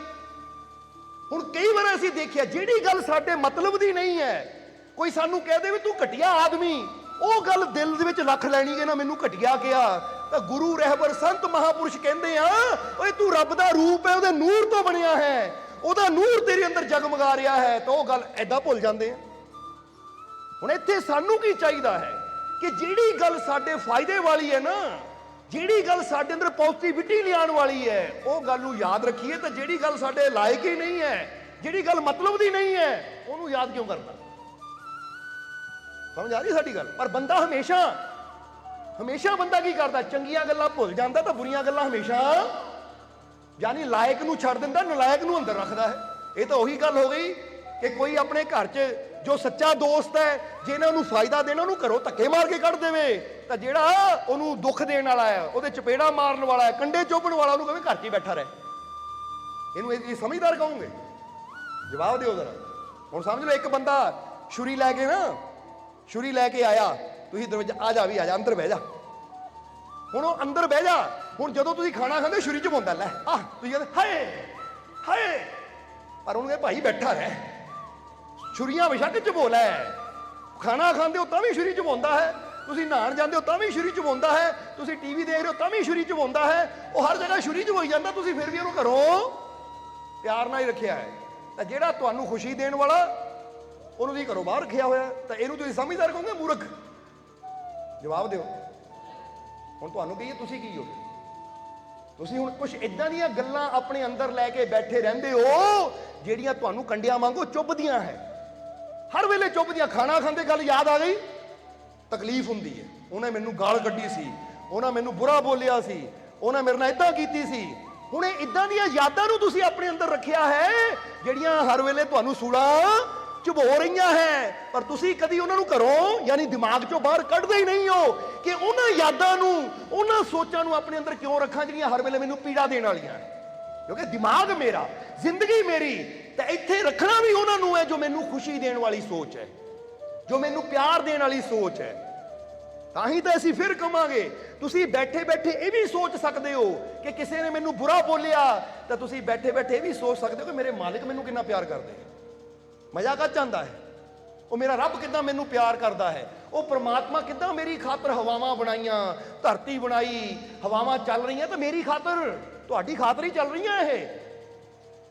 ਹੁਣ ਕਈ ਵਾਰ ਅਸੀਂ ਦੇਖਿਆ ਜਿਹੜੀ ਗੱਲ ਸਾਡੇ ਮਤਲਬ ਦੀ ਨਹੀਂ ਹੈ, ਕੋਈ ਸਾਨੂੰ ਕਹਿ ਦੇ ਵੀ ਤੂੰ ਘਟੀਆ ਆਦਮੀ, ਉਹ ਗੱਲ ਦਿਲ ਦੇ ਵਿੱਚ ਰੱਖ ਲੈਣੀ ਕਿ ਨਾ ਮੈਨੂੰ ਘਟੀਆ ਕਿਹਾ। ਤਾਂ ਗੁਰੂ ਰਹਿਬਰ ਸੰਤ ਮਹਾਪੁਰਸ਼ ਕਹਿੰਦੇ ਆ, ਓਏ ਤੂੰ ਰੱਬ ਦਾ ਰੂਪ ਹੈ, ਉਹਦੇ ਨੂਰ ਤੋਂ ਬਣਿਆ ਹੈ, ਉਹਦਾ ਨੂਰ ਤੇਰੇ ਅੰਦਰ ਜਗਮਗਾ ਰਿਹਾ ਹੈ। ਤਾਂ ਉਹ ਗੱਲ ਐਦਾਂ ਭੁੱਲ ਜਾਂਦੇ ਆ। ਹੁਣ ਇੱਥੇ ਸਾਨੂੰ ਕੀ ਚਾਹੀਦਾ ਹੈ ਕਿ ਜਿਹੜੀ ਗੱਲ ਸਾਡੇ ਫਾਇਦੇ ਵਾਲੀ ਹੈ ਨਾ, ਜਿਹੜੀ ਗੱਲ ਸਾਡੇ ਅੰਦਰ ਪੋਜ਼ਿਟਿਵਿਟੀ ਲਿਆਉਣ ਵਾਲੀ ਹੈ, ਉਹ ਗੱਲ ਨੂੰ ਯਾਦ ਰੱਖੀਏ। ਤਾਂ ਜਿਹੜੀ ਗੱਲ ਸਾਡੇ ਲਾਇਕ ਹੀ ਨਹੀਂ ਹੈ, ਜਿਹੜੀ ਗੱਲ ਮਤਲਬ ਦੀ ਨਹੀਂ ਹੈ, ਉਹਨੂੰ ਯਾਦ ਕਿਉਂ ਕਰਨਾ? ਸਮਝ ਆ ਰਹੀ ਸਾਡੀ ਗੱਲ? ਪਰ ਬੰਦਾ ਹਮੇਸ਼ਾ ਬੰਦਾ ਕੀ ਕਰਦਾ, ਚੰਗੀਆਂ ਗੱਲਾਂ ਭੁੱਲ ਜਾਂਦਾ ਤਾਂ ਬੁਰੀਆਂ ਗੱਲਾਂ ਹਮੇਸ਼ਾ, ਯਾਨੀ ਲਾਇਕ ਨੂੰ ਛੱਡ ਦਿੰਦਾ, ਨਲਾਇਕ ਨੂੰ ਅੰਦਰ ਰੱਖਦਾ ਹੈ। ਇਹ ਤਾਂ ਉਹੀ ਗੱਲ ਹੋ ਗਈ ਕਿ ਕੋਈ ਆਪਣੇ ਘਰ 'ਚ ਜੋ ਸੱਚਾ ਦੋਸਤ ਹੈ, ਜਿਹਨਾਂ ਨੂੰ ਫਾਇਦਾ ਦੇਣਾ, ਉਹਨੂੰ ਘਰੋਂ ਧੱਕੇ ਮਾਰ ਕੇ ਕੱਢ ਦੇਵੇ, ਤਾਂ ਜਿਹੜਾ ਉਹਨੂੰ ਦੁੱਖ ਦੇਣ ਵਾਲਾ ਹੈ, ਉਹਦੇ ਚਪੇੜਾ ਮਾਰਨ ਵਾਲਾ ਹੈ, ਕੰਡੇ ਚੁੱਭਣ ਵਾਲਾ, ਉਹਨੂੰ ਕਹੇ ਘਰ 'ਚ ਹੀ ਬੈਠਾ ਰਹੇ। ਇਹਨੂੰ ਇਹ ਸਮਝਦਾਰ ਕਹੋਗੇ? ਜਵਾਬ ਦਿਓ ਜ਼ਰਾ। ਹੁਣ ਸਮਝ ਲਓ, ਇੱਕ ਬੰਦਾ ਛੁਰੀ ਲੈ ਕੇ ਆਇਆ, ਤੁਸੀਂ ਦਰਵਾਜ਼ਾ ਆ ਜਾ ਵੀ ਆ ਜਾ, ਅੰਦਰ ਬਹਿ ਜਾ। ਹੁਣ ਉਹ ਅੰਦਰ ਬਹਿ ਜਾ। ਹੁਣ ਜਦੋਂ ਤੁਸੀਂ ਖਾਣਾ ਖਾਂਦੇ ਛੁਰੀ ਚਬਾਉਂਦਾ, ਲੈ ਆ, ਤੁਸੀਂ ਕਹਿੰਦੇ ਹਾਏ ਹਾਏ, ਪਰ ਉਹਨੂੰ ਇਹ ਭਾਈ ਬੈਠਾ ਰਹਿ, ਛੁਰੀਆਂ ਬੇਸ਼ੱਕ ਚਬੋ ਲੈ। ਖਾਣਾ ਖਾਂਦੇ ਹੋ ਤਾਂ ਵੀ ਛੁਰੀ ਚਬਾਉਂਦਾ ਹੈ, ਤੁਸੀਂ ਨਹਾਣ ਜਾਂਦੇ ਹੋ ਤਾਂ ਵੀ ਛੁਰੀ ਚਬਾਉਂਦਾ ਹੈ, ਤੁਸੀਂ ਟੀਵੀ ਦੇਖ ਰਹੇ ਹੋ ਤਾਂ ਵੀ ਛੁਰੀ ਚਬਾਉਂਦਾ ਹੈ, ਉਹ ਹਰ ਜਗ੍ਹਾ ਛੁਰੀ ਚਬਾਈ ਜਾਂਦਾ, ਤੁਸੀਂ ਫਿਰ ਵੀ ਉਹਨੂੰ ਘਰੋਂ ਪਿਆਰ ਨਾਲ ਹੀ ਰੱਖਿਆ ਹੈ। ਤਾਂ ਜਿਹੜਾ ਤੁਹਾਨੂੰ ਖੁਸ਼ੀ ਦੇਣ ਵਾਲਾ, ਉਹਨੂੰ ਵੀ ਘਰੋਂ ਬਾਹਰ ਰੱਖਿਆ ਹੋਇਆ। ਤਾਂ ਇਹਨੂੰ ਤੁਸੀਂ ਸਮਝਦਾਰ ਕਹੋਗੇ ਮੂਰਖ? ਜਵਾਬ ਦਿਓ। ਹੁਣ ਤੁਹਾਨੂੰ ਕਹੀਏ ਤੁਸੀਂ ਕੀ ਹੋ? ਤੁਸੀਂ ਹੁਣ ਕੁਝ ਇਦਾਂ ਦੀਆਂ ਗੱਲਾਂ ਆਪਣੇ ਅੰਦਰ ਲੈ ਕੇ ਬੈਠੇ ਰਹਿੰਦੇ ਹੋ ਜਿਹੜੀਆਂ ਤੁਹਾਨੂੰ ਕੰਡਿਆਂ ਵਾਂਗੂ ਚੁੱਭਦੀਆਂ ਹੈ, ਹਰ ਵੇਲੇ ਚੁੱਭਦੀਆਂ। ਖਾਣਾ ਖਾਂਦੇ ਗੱਲ ਯਾਦ ਆ ਗਈ, ਤਕਲੀਫ ਹੁੰਦੀ ਹੈ, ਉਹਨੇ ਮੈਨੂੰ ਗਾਲ ਕੱਢੀ ਸੀ, ਉਹਨਾਂ ਮੈਨੂੰ ਬੁਰਾ ਬੋਲਿਆ ਸੀ, ਉਹਨਾਂ ਮੇਰੇ ਨਾਲ ਇਦਾਂ ਕੀਤੀ ਸੀ। ਹੁਣ ਇਹ ਇਦਾਂ ਦੀਆਂ ਯਾਦਾਂ ਨੂੰ ਤੁਸੀਂ ਆਪਣੇ ਅੰਦਰ ਰੱਖਿਆ ਹੈ ਜਿਹੜੀਆਂ ਹਰ ਵੇਲੇ ਤੁਹਾਨੂੰ ਸੂਲਾਂ ਚੁਭੋ ਰਹੀਆਂ ਹੈ, ਪਰ ਤੁਸੀਂ ਕਦੀ ਉਹਨਾਂ ਨੂੰ ਘਰੋਂ ਯਾਨੀ ਦਿਮਾਗ ਚੋਂ ਬਾਹਰ ਕੱਢਦੇ ਹੀ ਨਹੀਂ ਹੋ ਕਿ ਉਹਨਾਂ ਯਾਦਾਂ ਨੂੰ, ਉਹਨਾਂ ਸੋਚਾਂ ਨੂੰ ਆਪਣੇ ਅੰਦਰ ਕਿਉਂ ਰੱਖਾਂ ਜਿਹੜੀਆਂ ਹਰ ਵੇਲੇ ਮੈਨੂੰ ਪੀੜਾ ਦੇਣ ਵਾਲੀਆਂ ਨੇ। ਕਿਉਂਕਿ ਦਿਮਾਗ ਮੇਰਾ, ਜ਼ਿੰਦਗੀ ਮੇਰੀ, ਤਾਂ ਇੱਥੇ ਰੱਖਣਾ ਵੀ ਉਹਨਾਂ ਨੂੰ ਹੈ ਜੋ ਮੈਨੂੰ ਖੁਸ਼ੀ ਦੇਣ ਵਾਲੀ ਸੋਚ ਹੈ, ਜੋ ਮੈਨੂੰ ਪਿਆਰ ਦੇਣ ਵਾਲੀ ਸੋਚ ਹੈ। ਤਾਂ ਹੀ ਤਾਂ ਅਸੀਂ ਫਿਰ ਕਵਾਂਗੇ, ਤੁਸੀਂ ਬੈਠੇ ਬੈਠੇ ਇਹ ਵੀ ਸੋਚ ਸਕਦੇ ਹੋ ਕਿ ਕਿਸੇ ਨੇ ਮੈਨੂੰ ਬੁਰਾ ਬੋਲਿਆ, ਤਾਂ ਤੁਸੀਂ ਬੈਠੇ ਬੈਠੇ ਇਹ ਵੀ ਸੋਚ ਸਕਦੇ ਹੋ ਕਿ ਮੇਰੇ ਮਾਲਿਕ ਮੈਨੂੰ ਕਿੰਨਾ ਪਿਆਰ ਕਰਦੇ ਹੈ, ਮਜ਼ਾ ਕੱਚ ਆਉਂਦਾ ਹੈ, ਉਹ ਮੇਰਾ ਰੱਬ ਕਿੱਦਾਂ ਮੈਨੂੰ ਪਿਆਰ ਕਰਦਾ ਹੈ, ਉਹ ਪ੍ਰਮਾਤਮਾ ਕਿੱਦਾਂ ਮੇਰੀ ਖਾਤਰ ਹਵਾਵਾਂ ਬਣਾਈਆਂ, ਧਰਤੀ ਬਣਾਈ, ਹਵਾਵਾਂ ਚੱਲ ਰਹੀਆਂ ਤਾਂ ਮੇਰੀ ਖਾਤਰ, ਤੁਹਾਡੀ ਖਾਤਰ ਹੀ ਚੱਲ ਰਹੀਆਂ ਇਹ।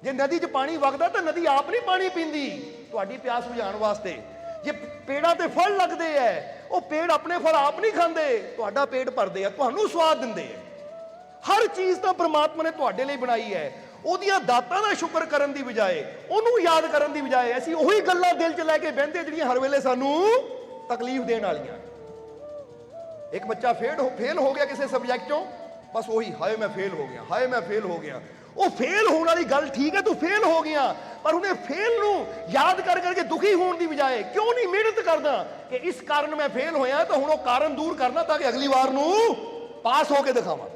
ਜੇ ਨਦੀ 'ਚ ਪਾਣੀ ਵਗਦਾ ਤਾਂ ਨਦੀ ਆਪ ਨਹੀਂ ਪਾਣੀ ਪੀਂਦੀ ਤੁਹਾਡੀ ਪਿਆਸ ਬੁਝਾਉਣ ਵਾਸਤੇ। ਜੇ ਪੇੜਾਂ ਤੇ ਫਲ ਲੱਗਦੇ ਐ, ਉਹ ਪੇੜ ਆਪਣੇ ਫਲ ਆਪ ਨਹੀਂ ਖਾਂਦੇ, ਤੁਹਾਡਾ ਪੇਟ ਭਰਦੇ ਆ, ਤੁਹਾਨੂੰ ਸਵਾਦ ਦਿੰਦੇ ਆ। ਹਰ ਚੀਜ਼ ਤਾਂ ਪ੍ਰਮਾਤਮਾ ਨੇ ਤੁਹਾਡੇ ਲਈ ਬਣਾਈ ਹੈ। ਉਹਦੀਆਂ ਦਾਤਾਂ ਦਾ ਸ਼ੁਕਰ ਕਰਨ ਦੀ ਬਜਾਏ, ਉਹਨੂੰ ਯਾਦ ਕਰਨ ਦੀ ਬਜਾਏ, ਅਸੀਂ ਉਹੀ ਗੱਲਾਂ ਦਿਲ 'ਚ ਲੈ ਕੇ ਬਹਿੰਦੇ ਜਿਹੜੀਆਂ ਹਰ ਵੇਲੇ ਸਾਨੂੰ ਤਕਲੀਫ ਦੇਣ ਵਾਲੀਆਂ। ਇੱਕ ਬੱਚਾ ਫੇਲ ਹੋ ਗਿਆ ਕਿਸੇ ਸਬਜੈਕਟ 'ਚੋਂ, ਬਸ ਉਹੀ ਹਾਏ ਮੈਂ ਫੇਲ ਹੋ ਗਿਆ, ਹਾਏ ਮੈਂ ਫੇਲ ਹੋ ਗਿਆ। ਉਹ ਫੇਲ ਹੋਣ ਵਾਲੀ ਗੱਲ ਠੀਕ ਹੈ, ਤੂੰ ਫੇਲ ਹੋ ਗਿਆ, ਪਰ ਉਹਨੇ ਫੇਲ ਨੂੰ ਯਾਦ ਕਰ ਕਰਕੇ ਦੁਖੀ ਹੋਣ ਦੀ ਬਜਾਏ ਕਿਉਂ ਨਹੀਂ ਮਿਹਨਤ ਕਰਦਾ ਕਿ ਇਸ ਕਾਰਨ ਮੈਂ ਫੇਲ ਹੋਇਆ, ਤਾਂ ਹੁਣ ਉਹ ਕਾਰਨ ਦੂਰ ਕਰਨਾ ਤਾਂ ਕਿ ਅਗਲੀ ਵਾਰ ਨੂੰ ਪਾਸ ਹੋ ਕੇ ਦਿਖਾਵਾਂ।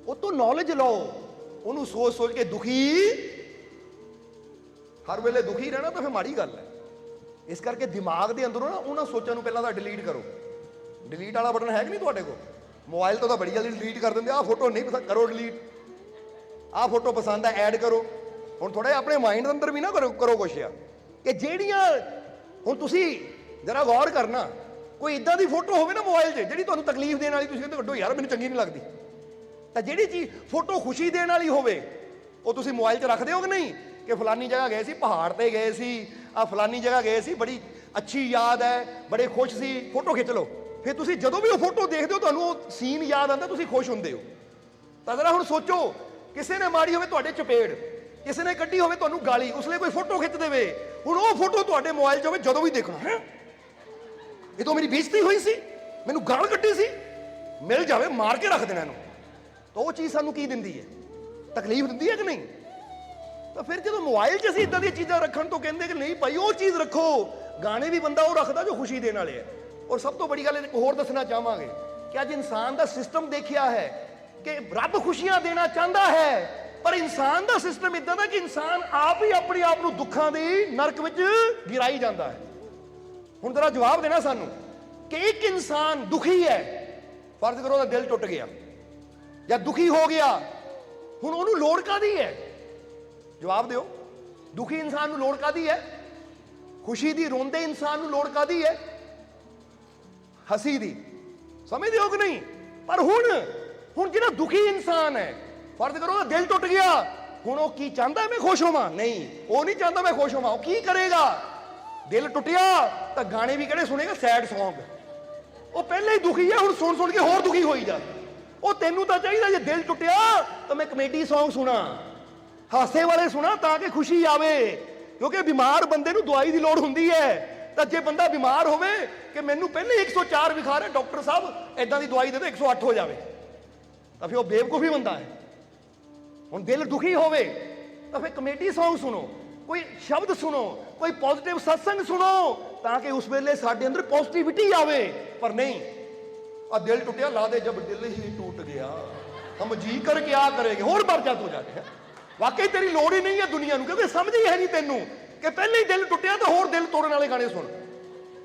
ਉਹ ਤੋਂ ਨੌਲੇਜ ਲਓ, ਉਹਨੂੰ ਸੋਚ ਸੋਚ ਕੇ ਦੁਖੀ, ਹਰ ਵੇਲੇ ਦੁਖੀ ਰਹਿਣਾ ਤਾਂ ਫਿਰ ਮਾੜੀ ਗੱਲ ਹੈ। ਇਸ ਕਰਕੇ ਦਿਮਾਗ ਦੇ ਅੰਦਰੋਂ ਨਾ ਉਹਨਾਂ ਸੋਚਾਂ ਨੂੰ ਪਹਿਲਾਂ ਤਾਂ ਡਿਲੀਟ ਕਰੋ। ਡਿਲੀਟ ਵਾਲਾ ਬਟਨ ਹੈ ਕਿ ਨਹੀਂ ਤੁਹਾਡੇ ਕੋਲ? ਮੋਬਾਈਲ ਤੋਂ ਤਾਂ ਬੜੀ ਜਲਦੀ ਡਿਲੀਟ ਕਰ ਦਿੰਦੇ। ਆਹ ਫੋਟੋ ਨਹੀਂ ਪਸੰਦ, ਕਰੋ ਡਿਲੀਟ। ਆਹ ਫੋਟੋ ਪਸੰਦ ਹੈ, ਐਡ ਕਰੋ। ਹੁਣ ਥੋੜਾ ਜਿਹਾ ਆਪਣੇ ਮਾਈਂਡ ਦੇ ਅੰਦਰ ਵੀ ਨਾ ਕਰੋ ਕੁਛ ਆ ਕਿ ਜਿਹੜੀਆਂ ਹੁਣ ਤੁਸੀਂ ਜਰਾ ਗੌਰ ਕਰਨਾ, ਕੋਈ ਇਦਾਂ ਦੀ ਫੋਟੋ ਹੋਵੇ ਨਾ ਮੋਬਾਈਲ 'ਚ ਜਿਹੜੀ ਤੁਹਾਨੂੰ ਤਕਲੀਫ ਦੇਣ ਵਾਲੀ, ਤੁਸੀਂ ਕਹਿੰਦੇ ਕੱਢੋ ਯਾਰ ਮੈਨੂੰ ਚੰਗੀ ਨਹੀਂ ਲੱਗਦੀ। ਤਾਂ ਜਿਹੜੀ ਚੀਜ਼ ਫੋਟੋ ਖੁਸ਼ੀ ਦੇਣ ਵਾਲੀ ਹੋਵੇ ਉਹ ਤੁਸੀਂ ਮੋਬਾਈਲ 'ਚ ਰੱਖਦੇ ਹੋ ਕਿ ਨਹੀਂ? ਕਿ ਫਲਾਨੀ ਜਗ੍ਹਾ ਗਏ ਸੀ, ਪਹਾੜ ਤੇ ਗਏ ਸੀ, ਆ ਫਲਾਨੀ ਜਗ੍ਹਾ ਗਏ ਸੀ, ਬੜੀ ਅੱਛੀ ਯਾਦ ਹੈ, ਬੜੇ ਖੁਸ਼ ਸੀ, ਫੋਟੋ ਖਿੱਚ ਲਓ। ਫਿਰ ਤੁਸੀਂ ਜਦੋਂ ਵੀ ਉਹ ਫੋਟੋ ਦੇਖਦੇ ਹੋ ਤੁਹਾਨੂੰ ਉਹ ਸੀਨ ਯਾਦ ਆਉਂਦਾ, ਤੁਸੀਂ ਖੁਸ਼ ਹੁੰਦੇ ਹੋ। ਤਾਂ ਜ਼ਰਾ ਹੁਣ ਸੋਚੋ, ਕਿਸੇ ਨੇ ਮਾਰੀ ਹੋਵੇ ਤੁਹਾਡੇ ਚਪੇੜ, ਕਿਸੇ ਨੇ ਕੱਢੀ ਹੋਵੇ ਤੁਹਾਨੂੰ ਗਾਲੀ, ਉਸ ਲਈ ਕੋਈ ਫੋਟੋ ਖਿੱਚ ਦੇਵੇ, ਹੁਣ ਉਹ ਫੋਟੋ ਤੁਹਾਡੇ ਮੋਬਾਈਲ 'ਚ ਹੋਵੇ, ਜਦੋਂ ਵੀ ਦੇਖਣਾ ਹੈ ਇਹ ਤਾਂ ਮੇਰੀ ਬੇਇੱਜ਼ਤੀ ਹੋਈ ਸੀ, ਮੈਨੂੰ ਗਾਲ ਕੱਢੀ ਸੀ, ਮਿਲ ਜਾਵੇ ਮਾਰ ਕੇ ਰੱਖ ਦੇਣਾ ਇਹਨੂੰ। ਤਾਂ ਉਹ ਚੀਜ਼ ਸਾਨੂੰ ਕੀ ਦਿੰਦੀ ਹੈ? ਤਕਲੀਫ ਦਿੰਦੀ ਹੈ ਕਿ ਨਹੀਂ? ਤਾਂ ਫਿਰ ਜਦੋਂ ਮੋਬਾਈਲ 'ਚ ਅਸੀਂ ਇਦਾਂ ਦੀਆਂ ਚੀਜ਼ਾਂ ਰੱਖਣ ਤੋਂ ਕਹਿੰਦੇ ਕਿ ਨਹੀਂ ਭਾਈ ਉਹ ਚੀਜ਼ ਰੱਖੋ। ਗਾਣੇ ਵੀ ਬੰਦਾ ਉਹ ਰੱਖਦਾ ਜੋ ਖੁਸ਼ੀ ਦੇਣ ਵਾਲੇ ਹੈ। ਔਰ ਸਭ ਤੋਂ ਬੜੀ ਗੱਲ ਇੱਕ ਹੋਰ ਦੱਸਣਾ ਚਾਹਾਂਗੇ ਕਿ ਅੱਜ ਇਨਸਾਨ ਦਾ ਸਿਸਟਮ ਦੇਖਿਆ ਹੈ ਕਿ ਰੱਬ ਖੁਸ਼ੀਆਂ ਦੇਣਾ ਚਾਹੁੰਦਾ ਹੈ, ਪਰ ਇਨਸਾਨ ਦਾ ਸਿਸਟਮ ਇਦਾਂ ਦਾ ਕਿ ਇਨਸਾਨ ਆਪ ਹੀ ਆਪਣੇ ਆਪ ਨੂੰ ਦੁੱਖਾਂ ਦੀ ਨਰਕ ਵਿੱਚ ਗਿਰਾਈ ਜਾਂਦਾ ਹੈ। ਹੁਣ ਜ਼ਰਾ ਜਵਾਬ ਦੇਣਾ ਸਾਨੂੰ ਕਿ ਇੱਕ ਇਨਸਾਨ ਦੁਖੀ ਹੈ, ਫਰਜ਼ ਕਰੋ ਉਹਦਾ ਦਿਲ ਟੁੱਟ ਗਿਆ ਜਾਂ ਦੁਖੀ ਹੋ ਗਿਆ, ਹੁਣ ਉਹਨੂੰ ਲੋੜ ਕਾਹਦੀ ਹੈ? ਜਵਾਬ ਦਿਓ। ਦੁਖੀ ਇਨਸਾਨ ਨੂੰ ਲੋੜ ਕਾਹਦੀ ਹੈ? ਖੁਸ਼ੀ ਦੀ। ਰੋਂਦੇ ਇਨਸਾਨ ਨੂੰ ਲੋੜ ਕਾਹਦੀ ਹੈ? ਹਸੀ ਦੀ। ਸਮਝਦੇ ਹੋ ਕਿ ਨਹੀਂ? ਪਰ ਹੁਣ ਜਿਹੜਾ ਦੁਖੀ ਇਨਸਾਨ ਹੈ, ਫਰਜ਼ ਕਰੋ ਉਹਦਾ ਦਿਲ ਟੁੱਟ ਗਿਆ, ਹੁਣ ਉਹ ਕੀ ਚਾਹੁੰਦਾ? ਮੈਂ ਖੁਸ਼ ਹੋਵਾਂ? ਨਹੀਂ, ਉਹ ਨਹੀਂ ਚਾਹੁੰਦਾ ਮੈਂ ਖੁਸ਼ ਹੋਵਾਂ। ਉਹ ਕੀ ਕਰੇਗਾ? ਦਿਲ ਟੁੱਟਿਆ ਤਾਂ ਗਾਣੇ ਵੀ ਕਿਹੜੇ ਸੁਣੇਗਾ? Sad song. ਉਹ ਪਹਿਲਾਂ ਹੀ ਦੁਖੀ ਹੈ, ਹੁਣ ਸੁਣ ਸੁਣ ਕੇ ਹੋਰ ਦੁਖੀ ਹੋਈ ਜਾ। ਉਹ ਤੈਨੂੰ ਤਾਂ ਚਾਹੀਦਾ ਜੇ ਦਿਲ ਟੁੱਟਿਆ ਤਾਂ ਮੈਂ ਕਮੇਡੀ ਸੌਂਗ ਸੁਣਾ, ਹਾਸੇ ਵਾਲੇ ਸੁਣਾ ਤਾਂ ਕਿ ਖੁਸ਼ੀ ਆਵੇ। ਕਿਉਂਕਿ ਬਿਮਾਰ ਬੰਦੇ ਨੂੰ ਦਵਾਈ ਦੀ ਲੋੜ ਹੁੰਦੀ ਹੈ। ਤਾਂ ਜੇ ਬੰਦਾ ਬਿਮਾਰ ਹੋਵੇ ਕਿ ਮੈਨੂੰ ਪਹਿਲੇ 104 ਵਿਖਾ ਰਿਹਾ ਡਾਕਟਰ ਸਾਹਿਬ, ਐਦਾਂ ਦੀ ਦਵਾਈ ਦੇ ਦਿਓ 108 ਹੋ ਜਾਵੇ, ਤਾਂ ਫਿਰ ਉਹ ਬੇਵਕੂਫੀ ਬੰਦਾ ਹੈ। ਹੁਣ ਦਿਲ ਦੁਖੀ ਹੋਵੇ ਤਾਂ ਫਿਰ ਕਮੇਡੀ ਸੌਂਗ ਸੁਣੋ, ਕੋਈ ਸ਼ਬਦ ਸੁਣੋ, ਕੋਈ ਪੋਜ਼ਿਟਿਵ ਸਤਸੰਗ ਸੁਣੋ ਤਾਂ ਕਿ ਉਸ ਵੇਲੇ ਸਾਡੇ ਅੰਦਰ ਪੋਜ਼ਿਟਿਵਿਟੀ ਆਵੇ। ਪਰ ਨਹੀਂ, ਆ ਦਿਲ ਟੁੱਟਿਆ ਲਾ ਦੇ, ਜਬ ਦਿਲ ਹੀ ਟूट गया हम जी कर क्या करेंगे, ਹੋਰ ਬਰਜਾਤ ਹੋ ਜਾਏ। ਵਾਕਈ ਤੇਰੀ ਲੋੜ ਹੀ ਨਹੀਂ ਹੈ ਦੁਨੀਆ ਨੂੰ, ਕਿਉਂਕਿ ਸਮਝ ਹੀ ਹੈ ਨਹੀਂ ਤੈਨੂੰ ਕਿ ਪਹਿਲੇ ਹੀ ਦਿਲ ਟੁੱਟਿਆ ਤਾਂ ਹੋਰ ਦਿਲ ਤੋੜਨ ਵਾਲੇ ਗਾਣੇ ਸੁਣ,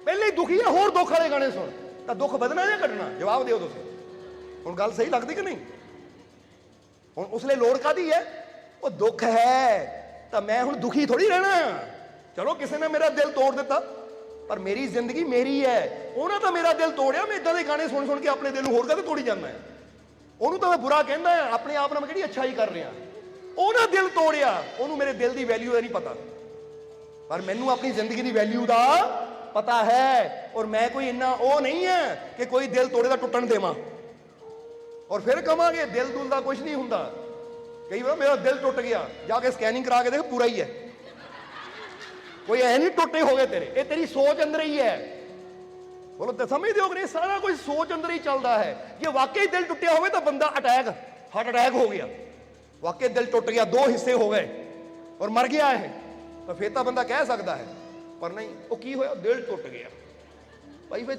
ਪਹਿਲੇ ਹੀ ਦੁਖੀ ਹੈ ਹੋਰ ਦੁੱਖ ਵਾਲੇ ਗਾਣੇ ਸੁਣ। ਤਾਂ ਦੁੱਖ ਵਧਣਾ ਜਾਂ ਘਟਣਾ? ਜਵਾਬ ਦਿਓ ਤੁਸੀਂ। ਹੁਣ ਗੱਲ ਸਹੀ ਲੱਗਦੀ ਕਿ ਨਹੀਂ? ਹੁਣ ਉਸ ਲਈ ਲੋੜ ਕਾਹਦੀ ਹੈ? ਉਹ ਦੁੱਖ ਹੈ ਤਾਂ ਮੈਂ ਹੁਣ ਦੁਖੀ ਥੋੜੀ ਰਹਿਣਾ। ਚਲੋ ਕਿਸੇ ਨੇ ਮੇਰਾ ਦਿਲ ਤੋੜ ਦਿੱਤਾ, ਪਰ ਮੇਰੀ ਜ਼ਿੰਦਗੀ ਮੇਰੀ ਹੈ। ਉਹਨਾਂ ਤਾਂ ਮੇਰਾ ਦਿਲ ਤੋੜਿਆ, ਮੈਂ ਇਦਾਂ ਦੇ ਗਾਣੇ ਸੁਣ ਸੁਣ ਕੇ ਆਪਣੇ ਦਿਲ ਨੂੰ ਹੋਰ ਕਦੇ ਤੋੜੀ ਜਾਂਦਾ। ਉਹਨੂੰ ਤਾਂ ਮੈਂ ਬੁਰਾ ਕਹਿੰਦਾ, ਆਪਣੇ ਆਪ ਨਾਲ ਮੈਂ ਕਿਹੜੀ ਅੱਛਾਈ ਕਰ ਰਿਹਾ। ਉਹਨਾਂ ਦਿਲ ਤੋੜਿਆ, ਉਹਨੂੰ ਮੇਰੇ ਦਿਲ ਦੀ ਵੈਲਿਊ ਦਾ ਨਹੀਂ ਪਤਾ, ਪਰ ਮੈਨੂੰ ਆਪਣੀ ਜ਼ਿੰਦਗੀ ਦੀ ਵੈਲਿਊ ਦਾ ਪਤਾ ਹੈ। ਔਰ ਮੈਂ ਕੋਈ ਇੰਨਾ ਉਹ ਨਹੀਂ ਹੈ ਕਿ ਕੋਈ ਦਿਲ ਤੋੜੇ ਦਾ ਟੁੱਟਣ ਦੇਵਾਂ ਔਰ ਫਿਰ ਕਵਾਂਗੇ ਦਿਲ ਦੁਲ ਦਾ ਕੁਝ ਨਹੀਂ ਹੁੰਦਾ। ਕਈ ਵਾਰ ਮੇਰਾ ਦਿਲ ਟੁੱਟ ਗਿਆ, ਜਾ ਕੇ ਸਕੈਨਿੰਗ ਕਰਾ ਕੇ ਦੇਖ ਪੂਰਾ ਹੀ ਹੈ, ਕੋਈ ਐ ਨਹੀਂ ਟੁੱਟੇ ਹੋ ਗਏ ਤੇਰੇ, ਇਹ ਤੇਰੀ ਸੋਚ ਅੰਦਰ ਹੀ ਹੈ। ਬੋਲੋ ਤੇ ਸਮਝਦੇ ਹੋ ਕਿ ਨਹੀਂ? ਸਾਰਾ ਕੁਝ ਸੋਚ ਅੰਦਰ ਹੀ ਚੱਲਦਾ ਹੈ। ਜੇ ਵਾਕਈ ਦਿਲ ਟੁੱਟਿਆ ਹੋਵੇ ਤਾਂ ਬੰਦਾ ਹਾਰਟ ਅਟੈਕ ਹੋ ਗਿਆ, ਵਾਕਈ ਦਿਲ ਟੁੱਟ ਗਿਆ, 2 ਹਿੱਸੇ ਹੋ ਗਏ ਔਰ ਮਰ ਗਿਆ ਹੈ, ਤਾਂ ਫਿਰ ਤਾਂ ਬੰਦਾ ਕਹਿ ਸਕਦਾ ਹੈ। ਪਰ ਨਹੀਂ, ਉਹ ਕੀ ਹੋਇਆ? ਦਿਲ ਟੁੱਟ ਗਿਆ। ਭਾਈ ਫਿਰ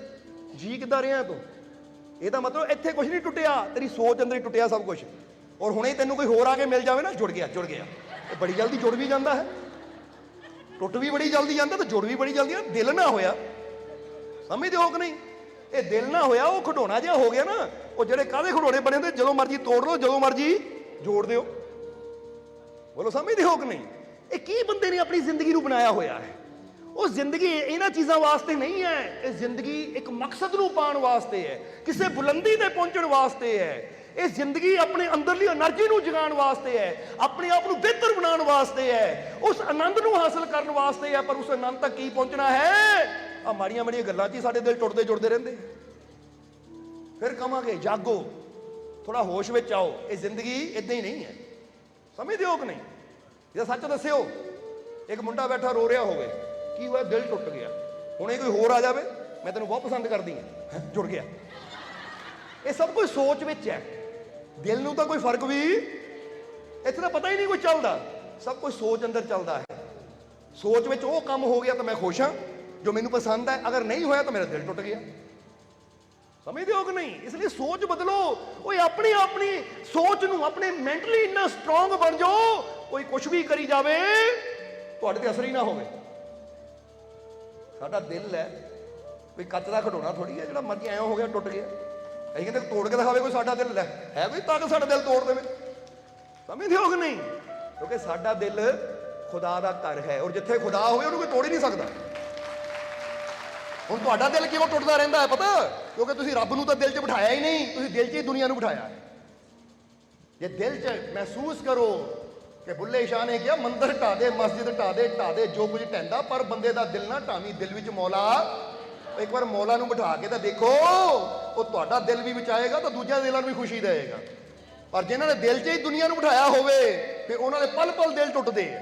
ਜੀ ਕਿੱਦਾਂ ਰਿਹਾ ਤੂੰ? ਇਹਦਾ ਮਤਲਬ ਇੱਥੇ ਕੁਝ ਨਹੀਂ ਟੁੱਟਿਆ, ਤੇਰੀ ਸੋਚ ਅੰਦਰ ਹੀ ਟੁੱਟਿਆ ਸਭ ਕੁਝ। ਔਰ ਹੁਣੇ ਤੈਨੂੰ ਕੋਈ ਹੋਰ ਆ ਕੇ ਮਿਲ ਜਾਵੇ ਨਾ, ਜੁੜ ਗਿਆ। ਇਹ ਬੜੀ ਜਲਦੀ ਜੁੜ ਵੀ ਜਾਂਦਾ ਹੈ, ਟੁੱਟ ਵੀ ਬੜੀ ਜਲਦੀ ਜਾਂਦਾ ਤੇ ਜੁੜ ਵੀ ਬੜੀ ਜਲਦੀ। ਦਿਲ ਨਾ ਹੋਇਆ, ਸਮਝਦੇ ਹੋ ਕਿ ਨਹੀਂ? ਇਹ ਦਿਲ ਨਾ ਹੋਇਆ, ਉਹ ਖਿਡੌਣਾ ਜਿਹਾ ਹੋ ਗਿਆ ਨਾ। ਉਹ ਜਿਹੜੇ ਕਾਹਦੇ ਖਿਡੌਣੇ ਬਣੇ ਹੁੰਦੇ, ਜਦੋਂ ਮਰਜੀ ਤੋੜ ਲਓ, ਜਦੋਂ ਮਰਜੀ ਜੋੜ ਦਿਓ। ਬੋਲੋ ਸਮਝਦੇ ਹੋ ਕਿ ਨਹੀਂ? ਇਹ ਕੀ ਬੰਦੇ ਨੇ ਆਪਣੀ ਜ਼ਿੰਦਗੀ ਨੂੰ ਬਣਾਇਆ ਹੋਇਆ ਹੈ? ਉਹ ਜ਼ਿੰਦਗੀ ਇਹਨਾਂ ਚੀਜ਼ਾਂ ਵਾਸਤੇ ਨਹੀਂ ਹੈ। ਇਹ ਜ਼ਿੰਦਗੀ ਇੱਕ ਮਕਸਦ ਨੂੰ ਪਾਉਣ ਵਾਸਤੇ ਹੈ, ਕਿਸੇ ਬੁਲੰਦੀ ਤੇ ਪਹੁੰਚਣ ਵਾਸਤੇ ਹੈ। ਇਹ ਜ਼ਿੰਦਗੀ ਆਪਣੇ ਅੰਦਰਲੀ એનર્ਜੀ ਨੂੰ ਜਗਾਉਣ ਵਾਸਤੇ ਹੈ, ਆਪਣੇ ਆਪ ਨੂੰ ਬਿਹਤਰ ਬਣਾਉਣ ਵਾਸਤੇ ਹੈ, ਉਸ ਆਨੰਦ ਨੂੰ ਹਾਸਲ ਕਰਨ ਵਾਸਤੇ ਹੈ। ਪਰ ਉਸ ਆਨੰਦ ਤੱਕ ਕੀ ਪਹੁੰਚਣਾ ਹੈ? ਆ ਮਾੜੀਆਂ ਮਾੜੀਆਂ ਗੱਲਾਂ 'ਚ ਹੀ ਸਾਡੇ ਦਿਲ ਟੁੱਟਦੇ ਜੁੜਦੇ ਰਹਿੰਦੇ। ਫਿਰ ਕਹਾਂਗੇ ਜਾਗੋ, ਥੋੜਾ ਹੋਸ਼ ਵਿੱਚ ਆਓ। ਇਹ ਜ਼ਿੰਦਗੀ ਇਦਾਂ ਹੀ ਨਹੀਂ ਹੈ, ਸਮਝਦੇ ਹੋ ਕਿ ਨਹੀਂ? ਜੇ ਸੱਚ ਦੱਸਿਓ, ਇੱਕ ਮੁੰਡਾ ਬੈਠਾ ਰੋ ਰਿਹਾ ਹੋਵੇ, ਕੀ ਹੋਇਆ? ਦਿਲ ਟੁੱਟ ਗਿਆ। ਹੁਣੇ ਕੋਈ ਹੋਰ ਆ ਜਾਵੇ, ਮੈਂ ਤੈਨੂੰ ਬਹੁਤ ਪਸੰਦ ਕਰਦੀ ਹਾਂ, ਜੁੜ ਗਿਆ। ਇਹ ਸਭ ਕੁਝ ਸੋਚ ਵਿੱਚ ਹੈ। ਦਿਲ ਨੂੰ ਤਾਂ ਕੋਈ ਫਰਕ ਵੀ ਇੱਥੇ ਤਾਂ ਪਤਾ ਹੀ ਨਹੀਂ ਕੋਈ ਚੱਲਦਾ, ਸਭ ਕੁਝ ਸੋਚ ਅੰਦਰ ਚੱਲਦਾ ਹੈ। ਸੋਚ ਵਿੱਚ ਉਹ ਕੰਮ ਹੋ ਗਿਆ ਤਾਂ ਮੈਂ ਖੁਸ਼ ਹਾਂ ਜੋ ਮੈਨੂੰ ਪਸੰਦ ਹੈ, ਅਗਰ ਨਹੀਂ ਹੋਇਆ ਤਾਂ ਮੇਰਾ ਦਿਲ ਟੁੱਟ ਗਿਆ। ਸਮਝਦੇ ਹੋ ਕਿ ਨਹੀਂ? ਇਸ ਲਈ ਸੋਚ ਬਦਲੋ। ਓਏ ਆਪਣੀ ਸੋਚ ਨੂੰ, ਆਪਣੇ ਮੈਂਟਲੀ ਇੰਨਾ ਸਟਰੋਂਗ ਬਣ ਜਾਓ, ਕੋਈ ਕੁਝ ਵੀ ਕਰੀ ਜਾਵੇ ਤੁਹਾਡੇ ਤੇ ਅਸਰ ਹੀ ਨਾ ਹੋਵੇ। ਸਾਡਾ ਦਿਲ ਹੈ ਕੋਈ ਕੱਚ ਦਾ ਖਿਡੌਣਾ ਥੋੜੀ ਹੈ ਜਿਹੜਾ ਮਰਜ਼ੀ ਐਂ ਹੋ ਗਿਆ ਟੁੱਟ ਗਿਆ। ਅਸੀਂ ਕਹਿੰਦੇ ਤੋੜ ਕੇ ਦਿਖਾਵੇ ਕੋਈ ਸਾਡਾ ਦਿਲ, ਲੈ ਹੈ ਕੋਈ ਤਾਕਤ ਸਾਡਾ ਦਿਲ ਤੋੜ ਦੇਵੇ? ਸਮਝਦੇ ਹੋ ਕਿ ਨਹੀਂ? ਕਿਉਂਕਿ ਸਾਡਾ ਦਿਲ ਖੁਦਾ ਦਾ ਘਰ ਹੈ, ਔਰ ਜਿੱਥੇ ਖੁਦਾ ਹੋਵੇ ਉਹਨੂੰ ਕੋਈ ਤੋੜ ਹੀ ਨਹੀਂ ਸਕਦਾ। ਹੁਣ ਤੁਹਾਡਾ ਦਿਲ ਕਿਉਂ ਟੁੱਟਦਾ ਰਹਿੰਦਾ ਹੈ ਪਤਾ? ਕਿਉਂਕਿ ਤੁਸੀਂ ਰੱਬ ਨੂੰ ਤਾਂ ਦਿਲ 'ਚ ਬਿਠਾਇਆ ਹੀ ਨਹੀਂ, ਤੁਸੀਂ ਦਿਲ 'ਚ ਹੀ ਦੁਨੀਆ ਨੂੰ ਬਿਠਾਇਆ। ਜੇ ਦਿਲ 'ਚ ਮਹਿਸੂਸ ਕਰੋ ਕਿ ਬੁੱਲੇ ਸ਼ਾਹ ਨੇ ਕਿਹਾ ਮੰਦਰ ਢਾ ਦੇ, ਮਸਜਿਦ ਢਾ ਦੇ ਜੋ ਕੁਝ ਢਹਿੰਦਾ, ਪਰ ਬੰਦੇ ਦਾ ਦਿਲ ਨਾ ਢਾਵੀਂ, ਦਿਲ ਵਿੱਚ ਮੌਲਾ। ਇੱਕ ਵਾਰ ਮੌਲਾ ਨੂੰ ਬਿਠਾ ਕੇ ਤਾਂ ਦੇਖੋ, ਉਹ ਤੁਹਾਡਾ ਦਿਲ ਵੀ ਬਚਾਏਗਾ ਤਾਂ ਦੂਜਿਆਂ ਦਿਲਾਂ ਨੂੰ ਵੀ ਖੁਸ਼ੀ ਦੇਵੇਗਾ। ਪਰ ਜਿਨ੍ਹਾਂ ਨੇ ਦਿਲ 'ਚ ਹੀ ਦੁਨੀਆ ਨੂੰ ਬਿਠਾਇਆ ਹੋਵੇ ਫਿਰ ਉਹਨਾਂ ਦੇ ਪਲ ਪਲ ਦਿਲ ਟੁੱਟਦੇ ਆ,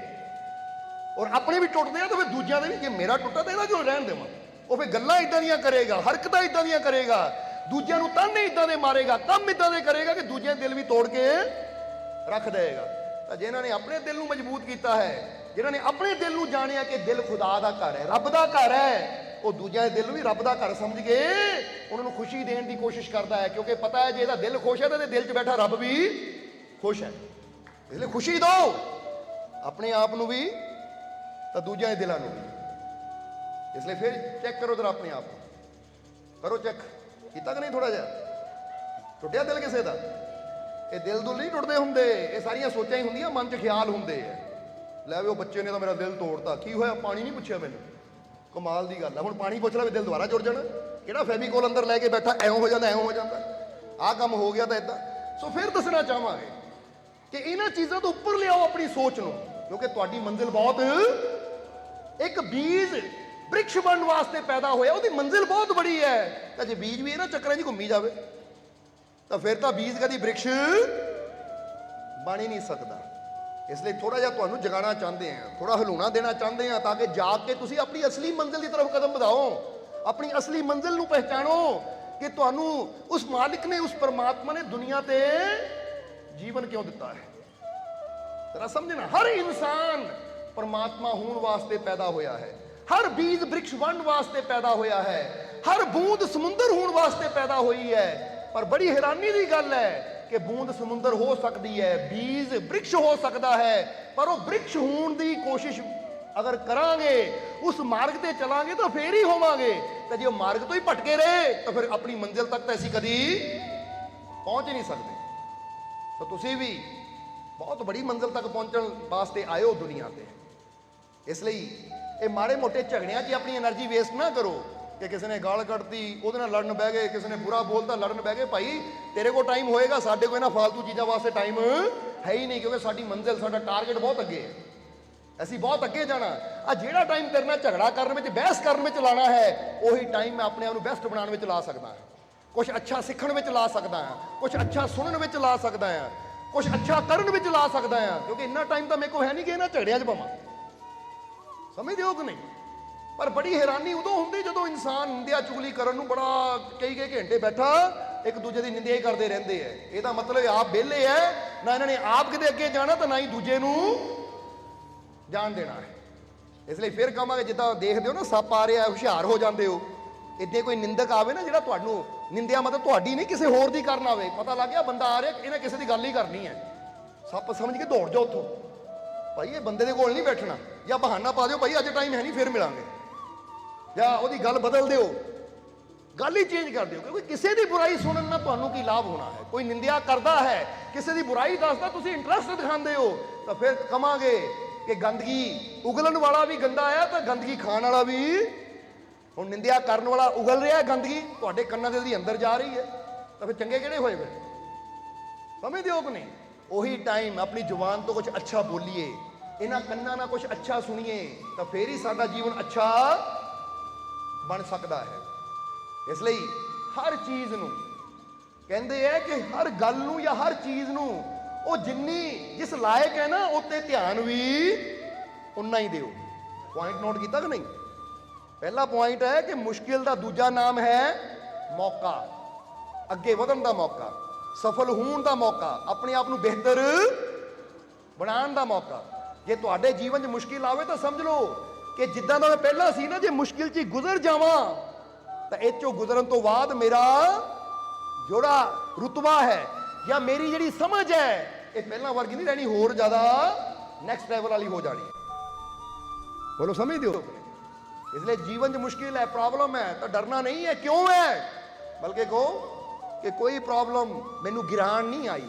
ਔਰ ਆਪਣੇ ਵੀ ਟੁੱਟਦੇ ਆ ਤਾਂ ਫਿਰ ਦੂਜਿਆਂ ਦੇ ਵੀ। ਜੇ ਮੇਰਾ ਟੁੱਟਾ ਤਾਂ ਇਹਦਾ ਕਿਉਂ ਰਹਿਣ ਦੇਵਾਂ? ਉਹ ਫਿਰ ਗੱਲਾਂ ਇਦਾਂ ਦੀਆਂ ਕਰੇਗਾ, ਹਰਕਤਾਂ ਇਦਾਂ ਦੀਆਂ ਕਰੇਗਾ, ਦੂਜਿਆਂ ਨੂੰ ਤਾਨੇ ਇਦਾਂ ਦੇ ਮਾਰੇਗਾ, ਕੰਮ ਇਦਾਂ ਦੇ ਕਰੇਗਾ ਕਿ ਦੂਜਿਆਂ ਦੇ ਦਿਲ ਵੀ ਤੋੜ ਕੇ ਰੱਖ ਦੇਵੇਗਾ। ਤਾਂ ਜਿਨ੍ਹਾਂ ਨੇ ਆਪਣੇ ਦਿਲ ਨੂੰ ਮਜ਼ਬੂਤ ਕੀਤਾ ਹੈ, ਜਿਨ੍ਹਾਂ ਨੇ ਆਪਣੇ ਦਿਲ ਨੂੰ ਜਾਣਿਆ ਕਿ ਦਿਲ ਖੁਦਾ ਦਾ ਘਰ ਹੈ, ਰੱਬ ਦਾ ਘਰ ਹੈ, ਉਹ ਦੂਜਿਆਂ ਦੇ ਦਿਲ ਨੂੰ ਵੀ ਰੱਬ ਦਾ ਘਰ ਸਮਝ ਕੇ ਉਹਨਾਂ ਨੂੰ ਖੁਸ਼ੀ ਦੇਣ ਦੀ ਕੋਸ਼ਿਸ਼ ਕਰਦਾ ਹੈ। ਕਿਉਂਕਿ ਪਤਾ ਹੈ ਜੇ ਇਹਦਾ ਦਿਲ ਖੁਸ਼ ਹੈ ਤਾਂ ਇਹਦੇ ਦਿਲ 'ਚ ਬੈਠਾ ਰੱਬ ਵੀ ਖੁਸ਼ ਹੈ। ਇਸ ਲਈ ਖੁਸ਼ੀ ਦਿਓ ਆਪਣੇ ਆਪ ਨੂੰ ਵੀ ਤਾਂ ਦੂਜਿਆਂ ਦੇ ਦਿਲਾਂ ਨੂੰ ਵੀ। ਇਸ ਲਈ ਫਿਰ ਚੈੱਕ ਕਰੋ ਜਰਾ ਆਪਣੇ ਆਪ ਨੂੰ, ਕਰੋ ਚੈੱਕ ਕੀਤਾ ਕਿ ਨਹੀਂ? ਥੋੜਾ ਜਿਹਾ ਟੁੱਟਿਆ ਦਿਲ ਕਿਸੇ ਦਾ? ਇਹ ਦਿਲ ਦੁਲ ਨਹੀਂ ਟੁੱਟਦੇ ਹੁੰਦੇ, ਇਹ ਸਾਰੀਆਂ ਸੋਚਾਂ ਹੀ ਹੁੰਦੀਆਂ, ਮਨ 'ਚ ਖਿਆਲ ਹੁੰਦੇ ਆ। ਲੈ ਵੀ ਉਹ ਬੱਚੇ ਨੇ ਤਾਂ ਮੇਰਾ ਦਿਲ ਤੋੜਤਾ, ਕੀ ਹੋਇਆ? ਪਾਣੀ ਨਹੀਂ ਪੁੱਛਿਆ ਮੈਨੂੰ। ਕਮਾਲ ਦੀ ਗੱਲ ਹੈ, ਹੁਣ ਪਾਣੀ ਪੁੱਛ ਲੈ ਵੀ ਦਿਲ ਦੁਬਾਰਾ ਜੁੜ ਜਾਣਾ। ਕਿਹੜਾ ਫੈਵੀਕੋਲ ਅੰਦਰ ਲੈ ਕੇ ਬੈਠਾ, ਐਂ ਹੋ ਜਾਂਦਾ, ਐਂ ਹੋ ਜਾਂਦਾ, ਆਹ ਕੰਮ ਹੋ ਗਿਆ ਤਾਂ ਇਦਾਂ। ਸੋ ਫਿਰ ਦੱਸਣਾ ਚਾਹਾਂਗੇ ਕਿ ਇਹਨਾਂ ਚੀਜ਼ਾਂ ਤੋਂ ਉੱਪਰ ਲਿਆਓ ਆਪਣੀ ਸੋਚ ਨੂੰ, ਕਿਉਂਕਿ ਤੁਹਾਡੀ ਮੰਜ਼ਿਲ ਬਹੁਤ, ਇੱਕ ਬੀਜ ਬ੍ਰਿਕਸ਼ ਬਣਨ ਵਾਸਤੇ ਪੈਦਾ ਹੋਇਆ, ਉਹਦੀ ਮੰਜ਼ਿਲ ਬਹੁਤ ਬੜੀ ਹੈ। ਤਾਂ ਜੇ ਬੀਜ ਵੀ ਇਹਨਾਂ ਚੱਕਰਾਂ 'ਚ ਘੁੰਮੀ ਜਾਵੇ ਤਾਂ ਫਿਰ ਤਾਂ ਬੀਜ ਕਦੀ ਬ੍ਰਿਕਸ਼ ਬਣ ਹੀ ਨਹੀਂ ਸਕਦਾ। ਇਸ ਲਈ ਥੋੜਾ ਜਿਹਾ ਤੁਹਾਨੂੰ ਜਗਾਉਣਾ ਚਾਹੁੰਦੇ ਹਾਂ, ਥੋੜਾ ਹਿਲਾਉਣਾ ਦੇਣਾ ਚਾਹੁੰਦੇ ਹਾਂ, ਤਾਂ ਕਿ ਜਾਗ ਕੇ ਤੁਸੀਂ ਆਪਣੀ ਅਸਲੀ ਮੰਜ਼ਿਲ ਦੀ ਤਰਫ ਕਦਮ ਵਧਾਓ, ਆਪਣੀ ਅਸਲੀ ਮੰਜ਼ਿਲ ਨੂੰ ਪਹਿਚਾਣੋ ਕਿ ਤੁਹਾਨੂੰ ਉਸ ਮਾਲਿਕ ਨੇ, ਉਸ ਪਰਮਾਤਮਾ ਨੇ ਦੁਨੀਆ ਤੇ ਜੀਵਨ ਕਿਉਂ ਦਿੱਤਾ ਹੈ। ਜ਼ਰਾ ਸਮਝਣਾ, ਹਰ ਇਨਸਾਨ ਪਰਮਾਤਮਾ ਹੋਣ ਵਾਸਤੇ ਪੈਦਾ ਹੋਇਆ ਹੈ, ਹਰ ਬੀਜ ਬ੍ਰਿਕਸ਼ ਬਣਨ ਵਾਸਤੇ ਪੈਦਾ ਹੋਇਆ ਹੈ, ਹਰ ਬੂੰਦ ਸਮੁੰਦਰ ਹੋਣ ਵਾਸਤੇ ਪੈਦਾ ਹੋਈ ਹੈ। ਪਰ ਬੜੀ ਹੈਰਾਨੀ ਦੀ ਗੱਲ ਹੈ ਕਿ ਬੂੰਦ ਸਮੁੰਦਰ ਹੋ ਸਕਦੀ ਹੈ, ਬੀਜ ਬ੍ਰਿਕਸ਼ ਹੋ ਸਕਦਾ ਹੈ, ਪਰ ਉਹ ਬ੍ਰਿਕਸ਼ ਹੋਣ ਦੀ ਕੋਸ਼ਿਸ਼ ਅਗਰ ਕਰਾਂਗੇ, ਉਸ ਮਾਰਗ ਤੇ ਚਲਾਂਗੇ ਤਾਂ ਫੇਰ ਹੀ ਹੋਵਾਂਗੇ। ਤੇ ਜੇ ਉਹ ਮਾਰਗ ਤੋਂ ਹੀ ਭਟਕੇ ਰਹੇ ਤਾਂ ਫਿਰ ਆਪਣੀ ਮੰਜ਼ਿਲ ਤੱਕ ਤਾਂ ਅਸੀਂ ਕਦੀ ਪਹੁੰਚ ਨਹੀਂ ਸਕਦੇ। ਤਾਂ ਤੁਸੀਂ ਵੀ ਬਹੁਤ ਬੜੀ ਮੰਜ਼ਿਲ ਤੱਕ ਪਹੁੰਚਣ ਵਾਸਤੇ ਆਏ ਹੋ ਦੁਨੀਆ ਤੇ। ਇਸ ਲਈ ਇਹ ਮਾੜੇ ਮੋਟੇ ਝਗੜਿਆਂ 'ਚ ਆਪਣੀ એનર્ਜੀ ਵੇਸਟ ਨਾ ਕਰੋ ਕਿ ਕਿਸੇ ਨੇ ਗਾਲ ਕੱਢਤੀ ਉਹਦੇ ਨਾਲ ਲੜਨ ਬਹਿ ਗਏ, ਕਿਸੇ ਨੇ ਬੁਰਾ ਬੋਲਤਾ ਲੜਨ ਬਹਿ ਗਏ। ਭਾਈ ਤੇਰੇ ਕੋਲ ਟਾਈਮ ਹੋਏਗਾ, ਸਾਡੇ ਕੋਲ ਇਹਨਾਂ ਫਾਲਤੂ ਚੀਜ਼ਾਂ ਵਾਸਤੇ ਟਾਈਮ ਹੈ ਹੀ ਨਹੀਂ, ਕਿਉਂਕਿ ਸਾਡੀ ਮੰਜ਼ਿਲ, ਸਾਡਾ ਟਾਰਗੇਟ ਬਹੁਤ ਅੱਗੇ ਹੈ, ਅਸੀਂ ਬਹੁਤ ਅੱਗੇ ਜਾਣਾ। ਆ ਜਿਹੜਾ ਟਾਈਮ ਤੇਰੇ ਨਾਲ ਝਗੜਾ ਕਰਨ ਵਿੱਚ, ਬਹਿਸ ਕਰਨ ਵਿੱਚ ਲਾਣਾ ਹੈ, ਉਹੀ ਟਾਈਮ ਮੈਂ ਆਪਣੇ ਆਪ ਨੂੰ ਬੈਸਟ ਬਣਾਉਣ ਵਿੱਚ ਲਾ ਸਕਦਾ ਹਾਂ, ਕੁਝ ਅੱਛਾ ਸਿੱਖਣ ਵਿੱਚ ਲਾ ਸਕਦਾ ਹਾਂ, ਕੁਝ ਅੱਛਾ ਸੁਣਨ ਵਿੱਚ ਲਾ ਸਕਦਾ ਹਾਂ, ਕੁਝ ਅੱਛਾ ਕਰਨ ਵਿੱਚ ਲਾ ਸਕਦਾ ਹਾਂ। ਕਿਉਂਕਿ ਇੰਨਾ ਟਾਈਮ ਤਾਂ ਮੇਰੇ ਕੋਲ ਹੈ ਨਹੀਂ ਕਿ ਇਹਨਾਂ ਝਗੜਿਆਂ 'ਚ ਪਵਾਂ। ਸਮਝਦੇ ਹੋ ਕਿ ਨਹੀਂ? ਪਰ ਬੜੀ ਹੈਰਾਨੀ ਉਦੋਂ ਹੁੰਦੀ ਜਦੋਂ ਇਨਸਾਨ ਨਿੰਦਿਆ ਚੁਗਲੀ ਕਰਨ ਨੂੰ ਬੜਾ ਕਈ ਘੰਟੇ ਬੈਠਾ ਇੱਕ ਦੂਜੇ ਦੀ ਨਿੰਦਿਆ ਹੀ ਕਰਦੇ ਰਹਿੰਦੇ ਐ। ਇਹਦਾ ਮਤਲਬ ਆਪ ਵਿਹਲੇ ਐ, ਨਾ ਇਹਨਾਂ ਨੇ ਆਪ ਕਿਤੇ ਅੱਗੇ ਜਾਣਾ ਤਾਂ ਨਾ ਹੀ ਦੂਜੇ ਨੂੰ ਜਾਣ ਦੇਣਾ ਹੈ। ਇਸ ਲਈ ਫਿਰ ਕਹਾਂਗੇ, ਜਿੱਦਾਂ ਦੇਖਦੇ ਹੋ ਨਾ ਸੱਪ ਆ ਰਿਹਾ, ਹੁਸ਼ਿਆਰ ਹੋ ਜਾਂਦੇ ਹੋ। ਇੱਦਾਂ ਕੋਈ ਨਿੰਦਕ ਆਵੇ ਨਾ ਜਿਹੜਾ ਤੁਹਾਨੂੰ ਨਿੰਦਿਆ, ਮਤਲਬ ਤੁਹਾਡੀ ਨਹੀਂ ਕਿਸੇ ਹੋਰ ਦੀ ਕਰਨ ਆਵੇ, ਪਤਾ ਲੱਗ ਗਿਆ ਬੰਦਾ ਆ ਰਿਹਾ, ਇਹਨੇ ਕਿਸੇ ਦੀ ਗੱਲ ਹੀ ਕਰਨੀ ਹੈ, ਸੱਪ ਸਮਝ ਕੇ ਦੌੜ ਜਾਓ ਉੱਥੋਂ। ਭਾਈ ਇਹ ਬੰਦੇ ਦੇ ਕੋਲ ਨਹੀਂ ਬੈਠਣਾ, ਜਾਂ ਬਹਾਨਾ ਪਾ ਦਿਓ ਭਾਈ ਅੱਜ ਟਾਈਮ ਹੈ ਨਹੀਂ ਫਿਰ ਮਿਲਾਂਗੇ, ਜਾਂ ਉਹਦੀ ਗੱਲ ਬਦਲ ਦਿਓ, ਗੱਲ ਹੀ ਚੇਂਜ ਕਰ ਦਿਓ। ਕਿਉਂਕਿ ਕਿਸੇ ਦੀ ਬੁਰਾਈ ਸੁਣਨ ਨਾਲ ਤੁਹਾਨੂੰ ਕੀ ਲਾਭ ਹੋਣਾ ਹੈ? ਕੋਈ ਨਿੰਦਿਆ ਕਰਦਾ ਹੈ, ਕਿਸੇ ਦੀ ਬੁਰਾਈ ਦੱਸਦਾ, ਤੁਸੀਂ ਇੰਟਰਸਟ ਦਿਖਾਉਂਦੇ ਹੋ, ਤਾਂ ਫਿਰ ਕਹਾਂਗੇ ਕਿ ਗੰਦਗੀ ਉਗਲਣ ਵਾਲਾ ਵੀ ਗੰਦਾ ਆਇਆ ਤਾਂ ਗੰਦਗੀ ਖਾਣ ਵਾਲਾ ਵੀ। ਹੁਣ ਨਿੰਦਿਆ ਕਰਨ ਵਾਲਾ ਉਗਲ ਰਿਹਾ, ਗੰਦਗੀ ਤੁਹਾਡੇ ਕੰਨਾਂ ਦੇ ਉਹਦੀ ਅੰਦਰ ਜਾ ਰਹੀ ਹੈ, ਤਾਂ ਫਿਰ ਚੰਗੇ ਕਿਹੜੇ ਹੋਏ? ਫਿਰ ਸਮਝਦੇ ਹੋ ਕਿ ਨਹੀਂ? ਉਹੀ ਟਾਈਮ ਆਪਣੀ ਜ਼ੁਬਾਨ ਤੋਂ ਕੁਝ ਅੱਛਾ ਬੋਲੀਏ, ਇਹਨਾਂ ਕੰਨਾਂ ਨਾਲ ਕੁਝ ਅੱਛਾ ਸੁਣੀਏ, ਤਾਂ ਫੇਰ ਹੀ ਸਾਡਾ ਜੀਵਨ ਅੱਛਾ ਬਣ ਸਕਦਾ ਹੈ। ਇਸ ਲਈ ਹਰ ਚੀਜ਼ ਨੂੰ ਕਹਿੰਦੇ ਹੈ ਕਿ ਹਰ ਗੱਲ ਨੂੰ ਜਾਂ ਹਰ ਚੀਜ਼ ਨੂੰ ਉਹ ਜਿਸ ਲਾਇਕ ਹੈ ਨਾ, ਉੱਤੇ ਧਿਆਨ ਵੀ ਉਨਾ ਹੀ ਦਿਓ। ਪੁਆਇੰਟ ਨੋਟ ਕੀਤਾ ਕਿ ਨਹੀਂ? ਪਹਿਲਾ ਪੁਆਇੰਟ ਹੈ ਕਿ ਮੁਸ਼ਕਿਲ ਦਾ ਦੂਜਾ ਨਾਮ ਹੈ ਮੌਕਾ, ਅੱਗੇ ਵਧਣ ਦਾ ਮੌਕਾ, ਸਫਲ ਹੋਣ ਦਾ ਮੌਕਾ, ਆਪਣੇ ਆਪ ਨੂੰ ਬਿਹਤਰ ਬਣਾਉਣ ਦਾ ਮੌਕਾ। ਜੇ ਤੁਹਾਡੇ ਜੀਵਨ 'ਚ ਮੁਸ਼ਕਿਲ ਆਵੇ ਤਾਂ ਸਮਝ ਲਓ ਕਿ ਜਿੱਦਾਂ ਦਾ ਮੈਂ ਪਹਿਲਾਂ ਸੀ ਨਾ, ਜੇ ਮੁਸ਼ਕਿਲ 'ਚ ਗੁਜ਼ਰ ਜਾਵਾਂ ਤਾਂ ਇਹ 'ਚੋਂ ਗੁਜ਼ਰਨ ਤੋਂ ਬਾਅਦ ਮੇਰਾ ਜਿਹੜਾ ਰੁਤਬਾ ਹੈ ਜਾਂ ਮੇਰੀ ਜਿਹੜੀ ਸਮਝ ਹੈ, ਇਹ ਪਹਿਲਾਂ ਵਰਗੀ ਨਹੀਂ ਰਹਿਣੀ, ਹੋਰ ਜ਼ਿਆਦਾ ਨੈਕਸਟ ਲੈਵਲ ਵਾਲੀ ਹੋ ਜਾਣੀ। ਬੋਲੋ ਸਮਝਦੇ ਹੋ? इसलिए जीवन 'ਚ मुश्किल है, प्रॉब्लम है तो डरना नहीं है। क्यों है? बल्कि कहो कि कोई प्रॉब्लम मैनू गिराण नहीं आई,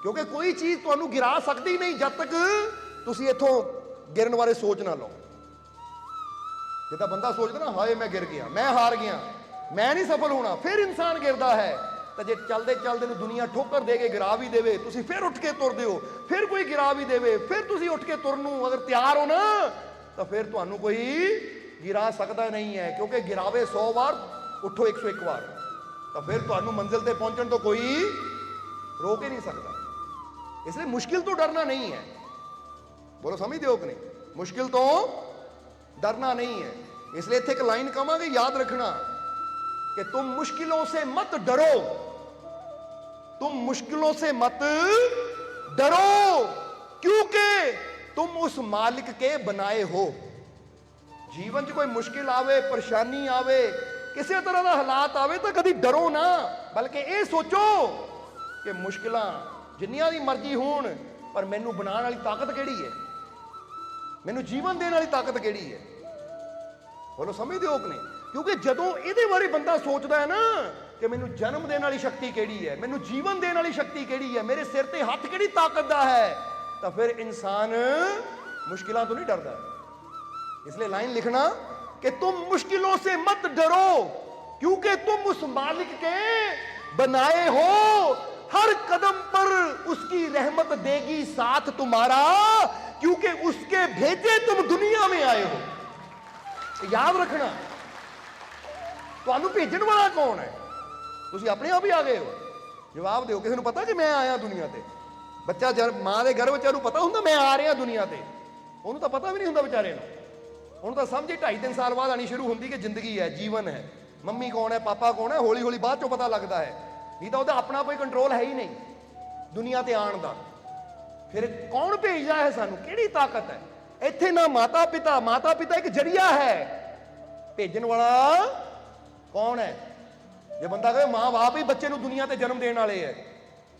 क्योंकि कोई चीज़ तुहानू गिरा सकती नहीं जब तक तुसी इथों गिरन बारे सोच ना लो। जिदा बंदा सोचदा ना हाय मैं गिर गया, मैं हार गया, मैं नहीं सफल होना, फिर इंसान गिरदा है। तो जे चलते चलते दुनिया ठोकर दे के गिरा भी देवे, तुसी फिर उठ के तुरदे हो, फिर कोई गिरा भी देवे, फिर तुसी उठ के तुरन नूं अगर तैयार हो ना, तो फिर तुहानू कोई गिरा सकता नहीं है। क्योंकि गिरावे 100 बार, उठो 101 बार, तो फिर तुहानू मंजिल ते पहुंचण तो कोई रोक ही नहीं सकता। इसलिए मुश्किल तो डरना नहीं है। बोलो समझते हो कि नहीं? मुश्किल तो डरना नहीं है। इसलिए इत्थे एक लाइन कहांगे, याद रखना कि तुम मुश्किलों से मत डरो, तुम मुश्किलों से मत डरो, क्योंकि तुम उस मालिक के बनाए हो। जीवन 'ਚ कोई मुश्किल आवे, परेशानी आवे, किसी तरह का हालात आवे तो कभी डरो ना, बल्कि ये सोचो कि मुश्किलां जिन्नियां दी मर्जी होण, पर मैनू बनाने वाली ताकत किहड़ी है, मैनू जीवन देने वाली ताकत किहड़ी है। बोलो समझदे हो कि नहीं? क्योंकि जदों इहदे बारे बंदा सोचदा है ना कि मैनू जन्म देने वाली शक्ति किहड़ी है, मैनू जीवन देने वाली शक्ति किहड़ी है, मेरे सिर ते हत्थ किहड़ी ताकत दा है, तो फिर इंसान मुश्किलों तो नहीं डरदा। इसलिए लाइन लिखना कि तुम मुश्किलों से मत डरो, क्योंकि तुम उस मालिक के बनाए हो। हर कदम पर उसकी रहमत देगी साथ तुम्हारा, क्योंकि उसके भेजे तुम दुनिया में आए हो। याद रखना, तुहानू भेजण वाला कौन है? तुसी अपने आप ही आ गए हो। जवाब दो, किसी को पता कि मैं आया दुनिया ते? बच्चा जब मां के गर्भ च पता हुंदा मैं आ रहा दुनिया ते? उन्होंने तो पता भी नहीं हुंदा बेचारे नूं। उन्होंने तो समझ 2.5-3 साल बाद आनी शुरू होंदी कि जिंदगी है, जीवन है, मम्मी कौन है, पापा कौन है, हौली हौली बाद चों पता लगता है। नहीं तो अपना कोई कंट्रोल है ही नहीं दुनिया ते आण दा। फिर कौन भेजदा है सानू, किहड़ी ताकत है? इत्थे ना माता पिता, माता पिता एक जरिया है, भेजण वाला कौन है? जे बंदा कहे मां बाप ही बच्चे नूं दुनिया ते जन्म देने वाले है,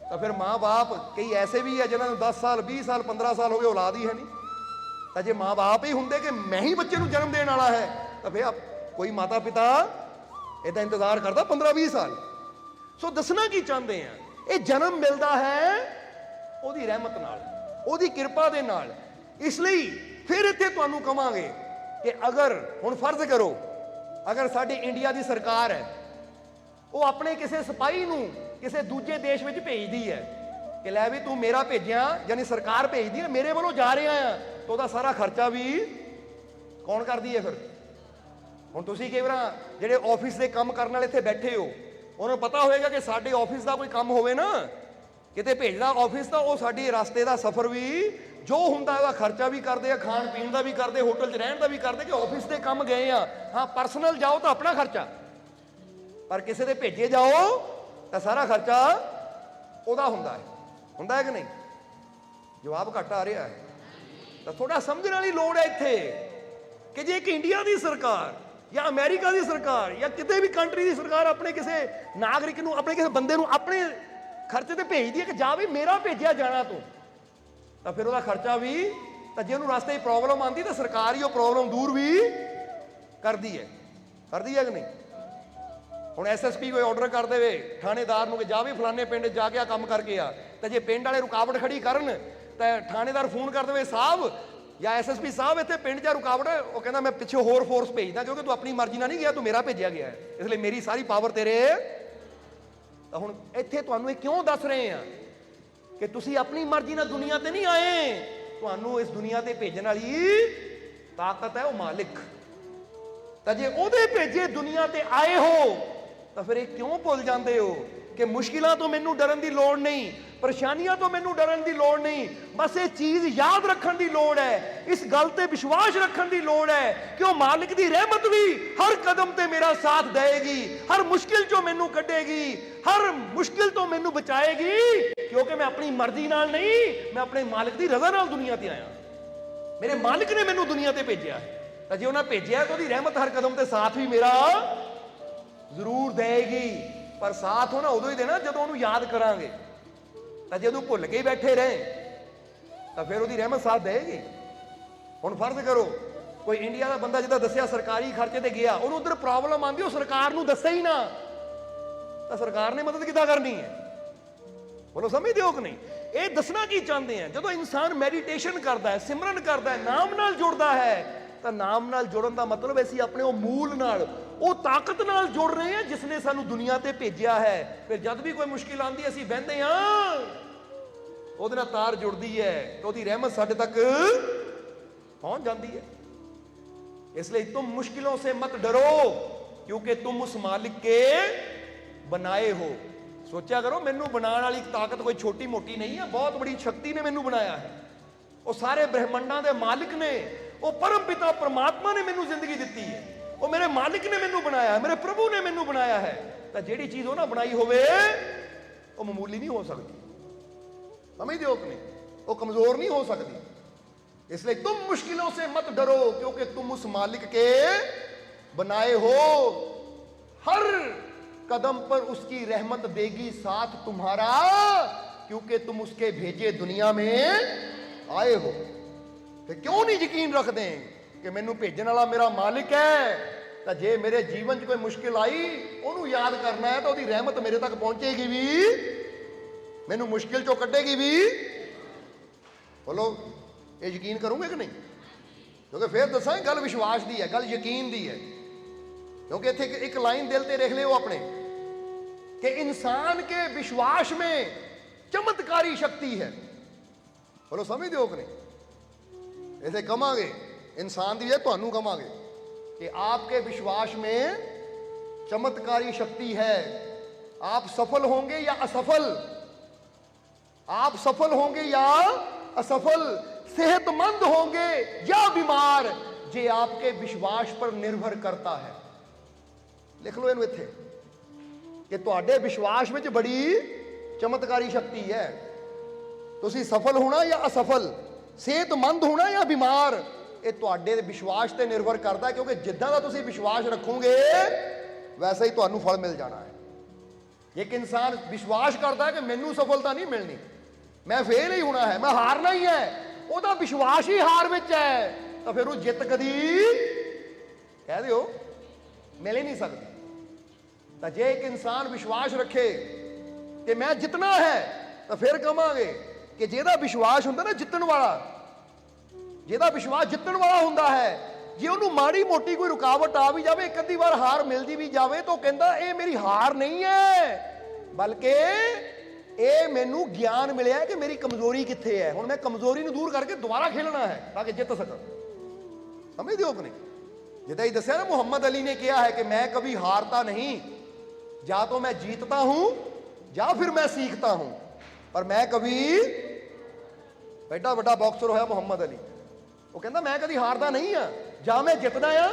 तो फिर मां बाप कई ऐसे भी है जिन्होंने 10 साल 20 साल 15 साल हो गए औलाद ही है नहीं। तो जे मां बाप ही होंगे कि मैं ही बच्चे नूं जन्म देने वाला है, तो फिर कोई माता पिता इदा इंतजार करता 15-20 साल। सो दसना की चाहते हैं, ये जन्म मिलता है ओदी रहमत नाल, ओदी किरपा दे नाल। इसलिए फिर इत्थे तुहानू कहांगे कि अगर हुण फर्ज करो, अगर साडी इंडिया की सरकार है, वो अपने किसी सिपाही नूं किसी दूजे देश में भेजदी है कि लै भी तू मेरा भेजिया, यानी सरकार भेजदी है, मेरे वालों जा रहा है, तो वह सारा खर्चा भी कौन करदी है? फिर हुण तुसीं कई बार जिहड़े ऑफिस के काम करने वाले इत्थे बैठे हो, उन्होंने पता होएगा कि साडे ऑफिस का कोई काम होवे ना किते भेजना ऑफिस का, वो साडी रास्ते का सफर भी जो हुंदा है खर्चा भी करते हैं, खाण पीण का भी करते, होटल च रहण का भी करते कि ऑफिस के काम गए हैं। हाँ परसनल जाओ तो अपना खर्चा, पर किसी के भेजे जाओ तो सारा खर्चा उहदा हुंदा है कि नहीं? जवाब घट आ रहा है। तो थोड़ा समझने वाली लोड़ है इत्थे कि जे एक इंडिया की सरकार या अमेरिका की सरकार या किसी भी कंट्री की सरकार अपने किसी नागरिक नूं, अपने किसी बंदे नूं अपने खर्चे ते भेजदी है कि जा भी मेरा भेजिया जाना तू, तो फिर वह खर्चा भी, तो जे उन्होंने रास्ते प्रॉब्लम आती तो सरकार ही वो प्रॉब्लम दूर भी करती है कि नहीं? हुण SSP कोई ऑर्डर कर दे थानेदार नूं कि जा भी फलाने पिंड जाके काम करके आ, तो जे पिंड वाले रुकावट खड़ी करन तो थानेदार फोन कर दे साहब या SSP साहब इत्थे पिंड च रुकावट है, वो कहना मैं पिछे होर फोर्स भेजदा क्योंकि तू अपनी मर्जी ना नहीं गया, तू मेरा भेजा गया है, इसलिए मेरी सारी पावर तेरे। तो हुण इत्थे तुहानूं क्यों दस रहे हैं कि तुसी अपनी मर्जी नाल दुनिया ते नहीं आए, तुहानूं इस दुनिया ते भेजण वाली ताकत है वो मालिक। तो जे ओहदे भेजे दुनिया ते आए हो तो फिर क्यों भुल जाते हो कि मुश्किलों तो मैनू डरन की लोड़ नहीं, परेशानियां तो मैनू डरन की लोड़ नहीं, बस ये चीज याद रखने की लोड़ है, इस गल ते विश्वास रखने की लोड़ है कि वह मालिक की रहमत भी हर कदम ते मेरा साथ देगी, हर मुश्किल चो मैनू कढेगी, हर मुश्किल तो मैनू बचाएगी, क्योंकि मैं अपनी मर्जी नाल नहीं, मैं अपने मालिक की रजा नाल दुनिया ते आया। मेरे मालिक ने मैनू दुनिया ते भेजा है, तो जो उन्हें भेजा तो उसकी रहमत हर कदम ते साथ भी मेरा जरूर देगी, पर साथ हो ना उदों ही देना जदों उन्होंने याद करांगे। तो जो भुल के ही बैठे रहे तो फिर उसकी रहमत साथ देगी। हुण फर्ज करो ਕੋਈ ਇੰਡੀਆ ਦਾ ਬੰਦਾ ਜਿਹਦਾ ਦੱਸਿਆ ਸਰਕਾਰੀ ਖਰਚੇ ਤੇ ਗਿਆ, ਉਹਨੂੰ ਉਧਰ ਪ੍ਰੋਬਲਮ ਆਉਂਦੀ, ਉਹ ਸਰਕਾਰ ਨੂੰ ਦੱਸੇ ਹੀ ਨਾ, ਤਾਂ ਸਰਕਾਰ ਨੇ ਮਦਦ ਕਿੱਦਾਂ ਕਰਨੀ ਹੈ? ਬੋਲੋ ਸਮਝਦੇ ਹੋ ਕਿ ਨਹੀਂ? ਇਹ ਦੱਸਣਾ ਕੀ ਚਾਹੁੰਦੇ ਆ? ਜਦੋਂ ਇਨਸਾਨ ਮੈਡੀਟੇਸ਼ਨ ਕਰਦਾ ਹੈ, ਸਿਮਰਨ ਕਰਦਾ ਹੈ, ਨਾਮ ਨਾਲ ਜੁੜਦਾ ਹੈ, ਤਾਂ ਨਾਮ ਨਾਲ ਜੁੜਨ ਦਾ ਮਤਲਬ ਅਸੀਂ ਆਪਣੇ ਉਹ ਮੂਲ ਨਾਲ, ਉਹ ਤਾਕਤ ਨਾਲ ਜੁੜ ਰਹੇ ਹਾਂ ਜਿਸ ਨੇ ਸਾਨੂੰ ਦੁਨੀਆ ਤੇ ਭੇਜਿਆ ਹੈ। ਫਿਰ ਜਦ ਵੀ ਕੋਈ ਮੁਸ਼ਕਿਲ ਆਉਂਦੀ ਅਸੀਂ ਬਹਿੰਦੇ ਹਾਂ, ਉਹਦੇ ਨਾਲ ਤਾਰ ਜੁੜਦੀ ਹੈ ਤੇ ਉਹਦੀ ਰਹਿਮਤ ਸਾਡੇ ਤੱਕ ਪਹੁੰਚ ਜਾਂਦੀ ਹੈ। इसलिए तुम मुश्किलों से मत डरो क्योंकि तुम उस मालिक के बनाए हो। सोचा करो, मैनू बनाने वाली ताकत कोई छोटी मोटी नहीं है, बहुत बड़ी शक्ति ने मैनू बनाया है। वो सारे ब्रह्मंडा के मालिक ने, वो परम पिता परमात्मा ने मैनू जिंदगी दी है, वो मेरे मालिक ने मैनू बनाया है, मेरे प्रभु ने मैनू बनाया है। तो जिहड़ी चीज उन्हें बनाई होवे वो मामूली नहीं हो सकती, समझदे हो कि नहीं? वो कमजोर नहीं हो सकती। इसलिए तुम मुश्किलों से मत डरो क्योंकि तुम उस मालिक के बनाए हो। हर कदम पर उसकी रहमत देगी साथ तुम्हारा क्योंकि तुम उसके भेजे दुनिया में आए हो। तो क्यों नहीं यकीन रखते कि मैनू भेजने वाला मेरा मालिक है? तो जे मेरे जीवन च कोई मुश्किल आई, उन्होंने याद करना है तो उसकी रहमत मेरे तक पहुंचेगी भी, मैनू मुश्किल चो कटेगी भी। बोलो ये यकीन करोगे कि नहीं? क्योंकि फिर दसा गल विश्वास की है, गल यकीन की है। क्योंकि इत्थे एक लाइन दिल ते लिख लियो अपने कि इंसान के विश्वास में चमत्कारी शक्ति है। बोलो समझ दो कि नहीं? ऐसे कमांगे इंसान की है, तुहानू कमांगे कि आपके विश्वास में चमत्कारी शक्ति है। आप सफल होंगे या असफल, आप सफल होंगे या असफल, सेहतमंद होंगे या बीमार, जे आपके विश्वास पर निर्भर करता है। लिख लो इनू इत्थे कि तुहाडे विश्वास में बड़ी चमत्कारी शक्ति है। तुसी सफल होना या असफल, सेहतमंद होना या बीमार, ये तुहाडे विश्वास ते निर्भर करता है। क्योंकि जिद्दां दा तुसी विश्वास रखोगे वैसे ही तुहानू फल मिल जाना है। एक इंसान विश्वास करता है कि मैनू सफलता नहीं मिलनी, मैं फेल ही होना है, मैं हारना ही है, ਉਹਦਾ ਵਿਸ਼ਵਾਸ ਹੀ ਹਾਰ ਵਿੱਚ ਹੈ, ਤਾਂ ਫਿਰ ਉਹ ਜਿੱਤ ਕਦੀ ਕਹਿ ਦਿਓ ਮਿਲ ਹੀ ਨਹੀਂ ਸਕਦੀ। ਤਾਂ ਜੇ ਇੱਕ ਇਨਸਾਨ ਵਿਸ਼ਵਾਸ ਰੱਖੇ ਕਿ ਮੈਂ ਜਿੱਤਣਾ ਹੈ, ਤਾਂ ਫਿਰ ਕਹਾਂਗੇ ਕਿ ਜਿਹਦਾ ਵਿਸ਼ਵਾਸ ਹੁੰਦਾ ਨਾ ਜਿੱਤਣ ਵਾਲਾ, ਜਿਹਦਾ ਵਿਸ਼ਵਾਸ ਜਿੱਤਣ ਵਾਲਾ ਹੁੰਦਾ ਹੈ, ਜੇ ਉਹਨੂੰ ਮਾੜੀ ਮੋਟੀ ਕੋਈ ਰੁਕਾਵਟ ਆ ਵੀ ਜਾਵੇ, ਇੱਕ ਅੱਧੀ ਵਾਰ ਹਾਰ ਮਿਲਦੀ ਵੀ ਜਾਵੇ, ਤਾਂ ਉਹ ਕਹਿੰਦਾ ਇਹ ਮੇਰੀ ਹਾਰ ਨਹੀਂ ਹੈ, ਬਲਕਿ ਇਹ ਮੈਨੂੰ ਗਿਆਨ ਮਿਲਿਆ ਕਿ ਮੇਰੀ ਕਮਜ਼ੋਰੀ ਕਿੱਥੇ ਹੈ, ਹੁਣ ਮੈਂ ਕਮਜ਼ੋਰੀ ਨੂੰ ਦੂਰ ਕਰਕੇ ਦੁਬਾਰਾ ਖੇਲਣਾ ਹੈ ਤਾਂ ਕਿ ਜਿੱਤ ਸਕਾਂ। ਸਮਝਦੇ ਹੋ ਕਿ ਨਹੀਂ? ਜਿੱਦਾਂ ਹੀ ਦੱਸਿਆ ਨਾ, ਮੁਹੰਮਦ ਅਲੀ ਨੇ ਕਿਹਾ ਹੈ ਕਿ ਮੈਂ ਕभी हारता नहीं, या तो मैं जीतता हूं या फिर मैं सीखता हूं, पर मैं कभी, ਐਡਾ ਵੱਡਾ ਬਾਕਸਰ ਹੋਇਆ ਮੁਹੰਮਦ ਅਲੀ, ਉਹ ਕਹਿੰਦਾ ਮੈਂ ਕਦੀ ਹਾਰਦਾ ਨਹੀਂ ਆ, ਜਾਂ ਮੈਂ ਜਿੱਤਦਾ ਆ।